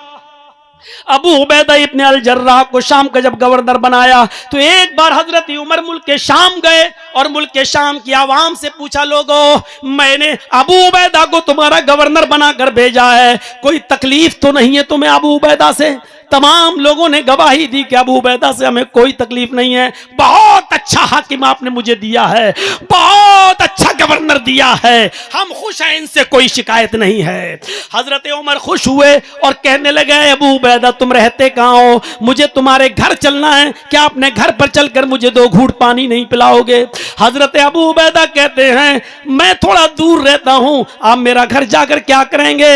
अबू उबैदा इब्न अल जर्राह को शाम का जब गवर्नर बनाया तो एक बार हजरत उमर मुल्क के शाम गए और मुल्क के शाम की आवाम से पूछा, लोगों मैंने अबू उबैदा को तुम्हारा गवर्नर बनाकर भेजा है, कोई तकलीफ तो नहीं है तुम्हें अबू उबैदा से? तमाम लोगों ने गवाही दी कि अबू उबैदा से हमें कोई तकलीफ नहीं है, बहुत अच्छा हाकिम आपने मुझे दिया है, बहुत अच्छा गवर्नर दिया है, हम खुश हैं, इनसे कोई शिकायत नहीं है। हजरत उमर खुश हुए और कहने लगे, अबू उबैदा तुम रहते कहाँ हो? मुझे तुम्हारे घर चलना है, क्या अपने घर पर चलकर मुझे 2 घूंट पानी नहीं पिलाओगे? हजरत अबू उबैदा कहते हैं, मैं थोड़ा दूर रहता हूं, आप मेरा घर जाकर क्या करेंगे?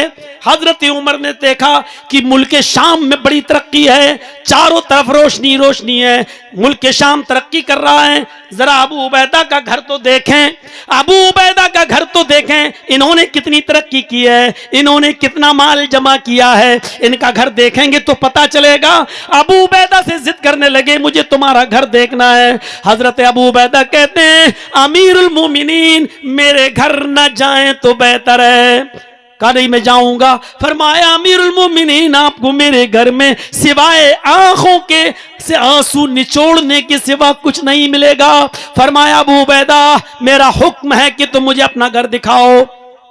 हजरत उमर ने देखा कि मुल्क शाम में बड़ी तरक्की है, चारों तरफ रोशनी रोशनी है, मुल्क शाम तरक्की कर रहा है, जरा अबू उबैदा का घर तो देखें, अबू उबैदा का घर तो देखें, इन्होंने कितनी तरक्की की है, इन्होंने कितना माल जमा किया है, इनका घर देखेंगे तो पता चलेगा। अबू उबैदा से जिद करने लगे, मुझे तुम्हारा घर देखना है। हजरत अबू उबैदा कहते हैं, अमीरुल मोमिनीन मेरे घर न जाएं तो बेहतर है। कहा नहीं मैं जाऊंगा। फरमाया, अमीरुल मोमिनीन आपको मेरे घर में सिवाय आंखों के से आंसू निचोड़ने के सिवा कुछ नहीं मिलेगा। फरमाया, अबू उबैदा मेरा हुक्म है कि तुम मुझे अपना घर दिखाओ।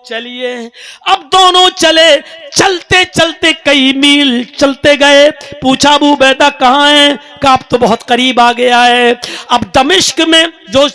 चलिए, अब दोनों चले, चलते चलते कई मील चलते गए। पूछा, अबू उबैदा कहाँ है? कहा अब तो बहुत करीब आ गया है। अब दमिश्क में, जो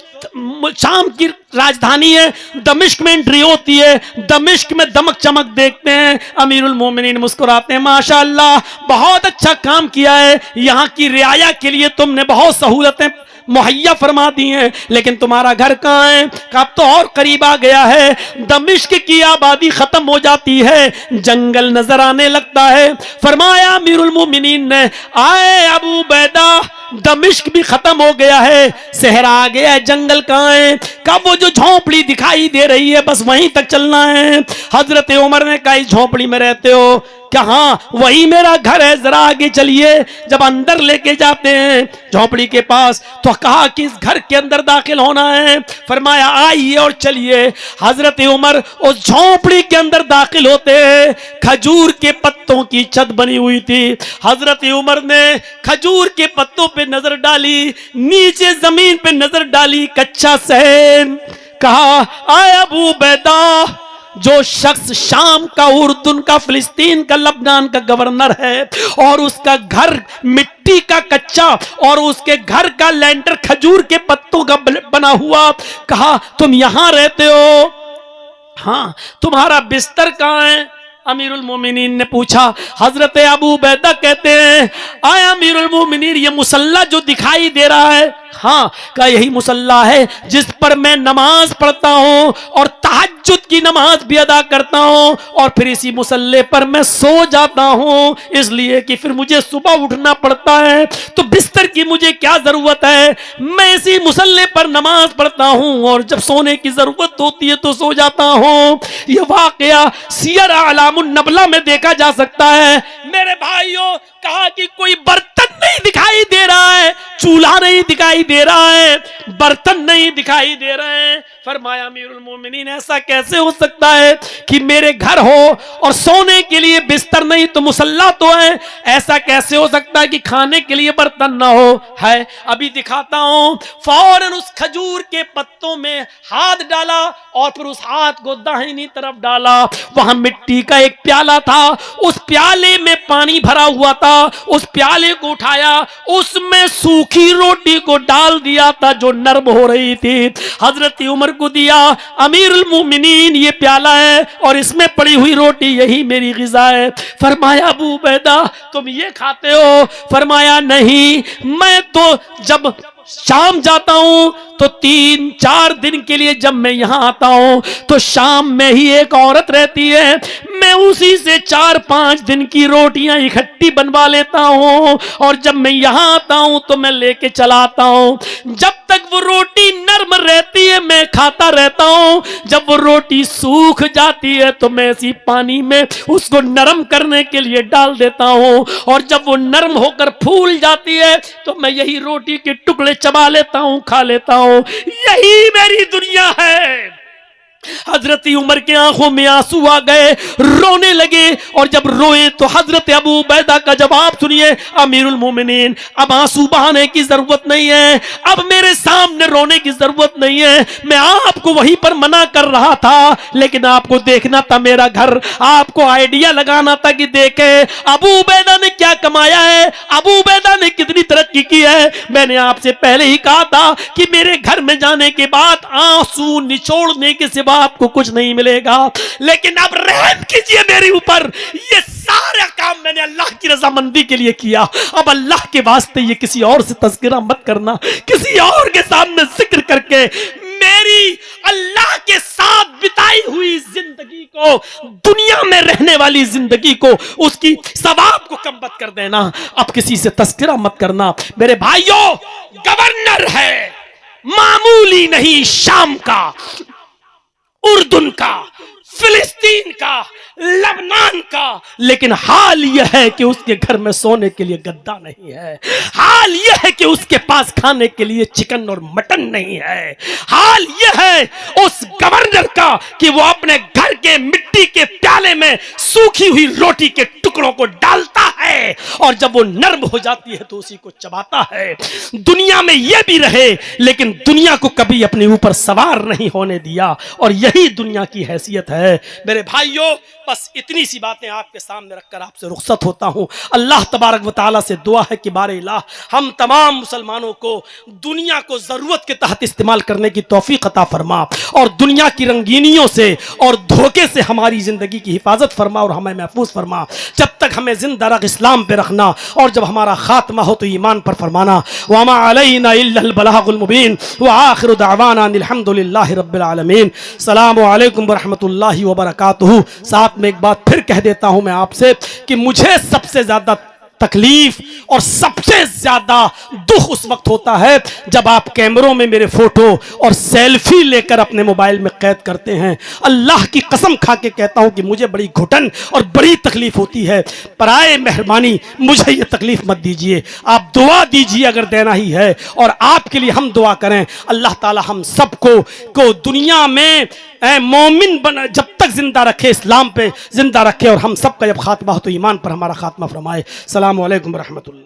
शाम की राजधानी है, दमिश्क में एंट्री होती है, दमिश्क में दमक चमक देखते हैं। अमीरुल मोमिनीन मुस्कुराते हैं, माशाअल्लाह बहुत अच्छा काम किया है, यहाँ की रियाया के लिए तुमने बहुत सहूलतें मुहैया फरमा दी हैं, लेकिन तुम्हारा घर कहाँ है? अब तो और करीब आ गया है, दमिश्क की आबादी खत्म हो जाती है, जंगल नजर आने लगता है। फरमाया अमीरुल मोमिनीन ने, आए अबू उबैदा दमिश्क भी खत्म हो गया है, सहरा आ गया है, जंगल कहाँ है? कब वो जो झोंपड़ी दिखाई दे रही है बस वहीं तक चलना है। हजरत उमर ने कहा, इस झोंपड़ी में रहते हो? क्या हाँ वही मेरा घर है, जरा आगे चलिए। जब अंदर लेके जाते हैं झोंपड़ी के पास तो कहा कि इस घर के अंदर दाखिल होना है। फरमाया, आइए और चलिए। हजरत उमर उस झोंपड़ी के अंदर दाखिल होते हैं, खजूर के पत्तों की छत बनी हुई थी। हजरत उमर ने खजूर के पत्तों पे नजर डाली, नीचे जमीन पे नजर डाली, कच्चा सहन। कहा, आए अबू उबैदा जो शख्स शाम का, उर्दून का, फिलिस्तीन का, लबनान का गवर्नर है और उसका घर मिट्टी का कच्चा और उसके घर का लेंटर खजूर के पत्तों का बना हुआ, कहा तुम यहां रहते हो, हाँ तुम्हारा बिस्तर कहां है? अमीरुल मोमिनीन ने पूछा। हजरत अबू उबैदा कहते हैं, आए अमीरुल मोमिनीन, ये मुसल्ला जो दिखाई दे रहा है, हाँ का यही मुसल्ला है जिस पर मैं नमाज पढ़ता हूं और तहज्जुद की नमाज भी अदा करता हूं और फिर इसी मुसल्ले पर मैं सो जाता हूं, इसलिए कि फिर मुझे सुबह उठना पड़ता है, तो बिस्तर की मुझे क्या जरूरत है, मैं इसी मुसल्ले पर नमाज पढ़ता हूं और जब सोने की जरूरत होती है तो सो जाता हूं। यह वाकया सियर आलामुन नबला में देखा जा सकता है। मेरे भाइयों, कहा कि कोई बर्तन नहीं दिखाई दे रहा है, चूल्हा नहीं दिखाई दे रहा है, बर्तन नहीं दिखाई दे रहे हैं। फरमाया अमीरुल मोमिनीन, ऐसा कैसे हो सकता है कि मेरे घर हो और सोने के लिए बिस्तर नहीं तो मुसल्ला तो है, ऐसा कैसे हो सकता है कि खाने के लिए बर्तन ना हो? है, अभी दिखाता हूं। फौरन उस खजूर के पत्तों में हाथ डाला और फिर उस हाथ को दाहिनी तरफ डाला, वहां मिट्टी का एक प्याला था, उस प्याले में पानी भरा हुआ था, उस प्याले को उठाया, उसमें सूखी रोटी को डाल दिया था जो नरम हो रही थी, हजरत उमर को दिया। अमीरुल मोमिनीन, ये प्याला है और इसमें पड़ी हुई रोटी यही मेरी ग़िज़ा है। फरमाया अबू उबैदा, तुम ये खाते हो? फरमाया नहीं, मैं तो जब शाम जाता हूं तो 3-4 दिन के लिए जब मैं यहां आता हूं तो शाम में ही एक औरत रहती है, मैं उसी से 4-5 दिन की रोटियां इकट्ठी बनवा लेता हूं और जब मैं यहां आता हूं तो मैं लेके चला आता हूं। जब तक वो रोटी नरम रहती है मैं खाता रहता हूं, जब वो रोटी सूख जाती है तो मैं इसी पानी में उसको नरम करने के लिए डाल देता हूं और जब वो नरम होकर फूल जाती है तो मैं यही रोटी के टुकड़े चबा लेता हूं, खा लेता हूं। यही मेरी दुनिया है। हजरत उमर के आंखों में आंसू आ गए, रोने लगे और जब रोए तो हजरत अबू उबैदा का जवाब सुनिए। अमीरुल मोमिनीन, अब आंसू बहाने की जरूरत नहीं है, अब मेरे सामने रोने की जरूरत नहीं है, मैं आपको वहीं पर मना कर रहा था, लेकिन आपको देखना था मेरा घर, आपको आइडिया लगाना था कि देखे अबू उबैदा ने क्या कमाया है, अबू उबैदा ने कितनी तरक्की की है। मैंने आपसे पहले ही कहा था कि मेरे घर में जाने के बाद आंसू निचोड़ने के सिवा आपको कुछ नहीं मिलेगा, लेकिन अब रहम कीजिए मेरे ऊपर, ये सारा काम मैंने अल्लाह की रजामंदी के लिए किया, अब अल्लाह के वास्ते ये किसी और से तज़किरा मत करना, किसी और के सामने जिक्र करके मेरी अल्लाह के साथ बिताई हुई जिंदगी को, दुनिया में रहने वाली जिंदगी को, उसकी सवाब को कम मत कर देना, अब किसी से तज़किरा मत करना। मेरे भाइयों, गवर्नर है मामूली नहीं, शाम का, उर्दून का, फिलिस्तीन का, लबनान का, लेकिन हाल यह है कि उसके घर में सोने के लिए गद्दा नहीं है, हाल यह है कि उसके पास खाने के लिए चिकन और मटन नहीं है, हाल यह है उस गवर्नर का कि वो अपने घर के मिट्टी के प्याले में सूखी हुई रोटी के टुकड़ों को डालता है और जब वो नरम हो जाती है तो उसी को चबाता है। दुनिया में यह भी रहे लेकिन दुनिया को कभी अपने ऊपर सवार नहीं होने दिया और यही दुनिया की हैसियत है। मेरे भाइयों, बस इतनी सी बातें आपके सामने रखकर आपसे रुखसत होता हूं। अल्लाह तबारक व तआला से दुआ है कि बारे इलाह हम तमाम मुसलमानों को दुनिया को जरूरत के तहत इस्तेमाल करने की तौफीक अता फरमा और दुनिया की रंगीनियों से और धोखे से हमारी जिंदगी की हिफाजत फरमा और हमें महफूज फरमा। जब तक हमें जिंदा रख इस्लाम पे रखना और जब हमारा खात्मा हो तो ईमान पर फरमाना। वमा अलैना इल्लल बलागुल मुबीन व आखिरु दावाना अल्हम्दुलिल्लाहि रब्बिल आलमीन। अस्सलामु अलैकुम व रहमतुल्लाहि व बरकातुहू। साथ में एक बात फिर कह देता हूं मैं आपसे कि मुझे सबसे ज्यादा तकलीफ और सबसे ज्यादा दुख उस वक्त होता है जब आप कैमरों में मेरे फोटो और सेल्फी लेकर अपने मोबाइल में कैद करते हैं। अल्लाह की कसम खा के कहता हूं कि मुझे बड़ी घुटन और बड़ी तकलीफ होती है। पराए मेहरबानी मुझे ये तकलीफ मत दीजिए, आप दुआ दीजिए अगर देना ही है और आपके लिए हम दुआ करें। अल्लाह ताला हम सबको दुनिया में मोमिन बना जब तक जिंदा रखे, इस्लाम पे जिंदा रखे और हम सबका जब खात्मा हो तो ईमान पर हमारा खात्मा फरमाए। अस्सलामु अलैकुम रहमतुल्लाह।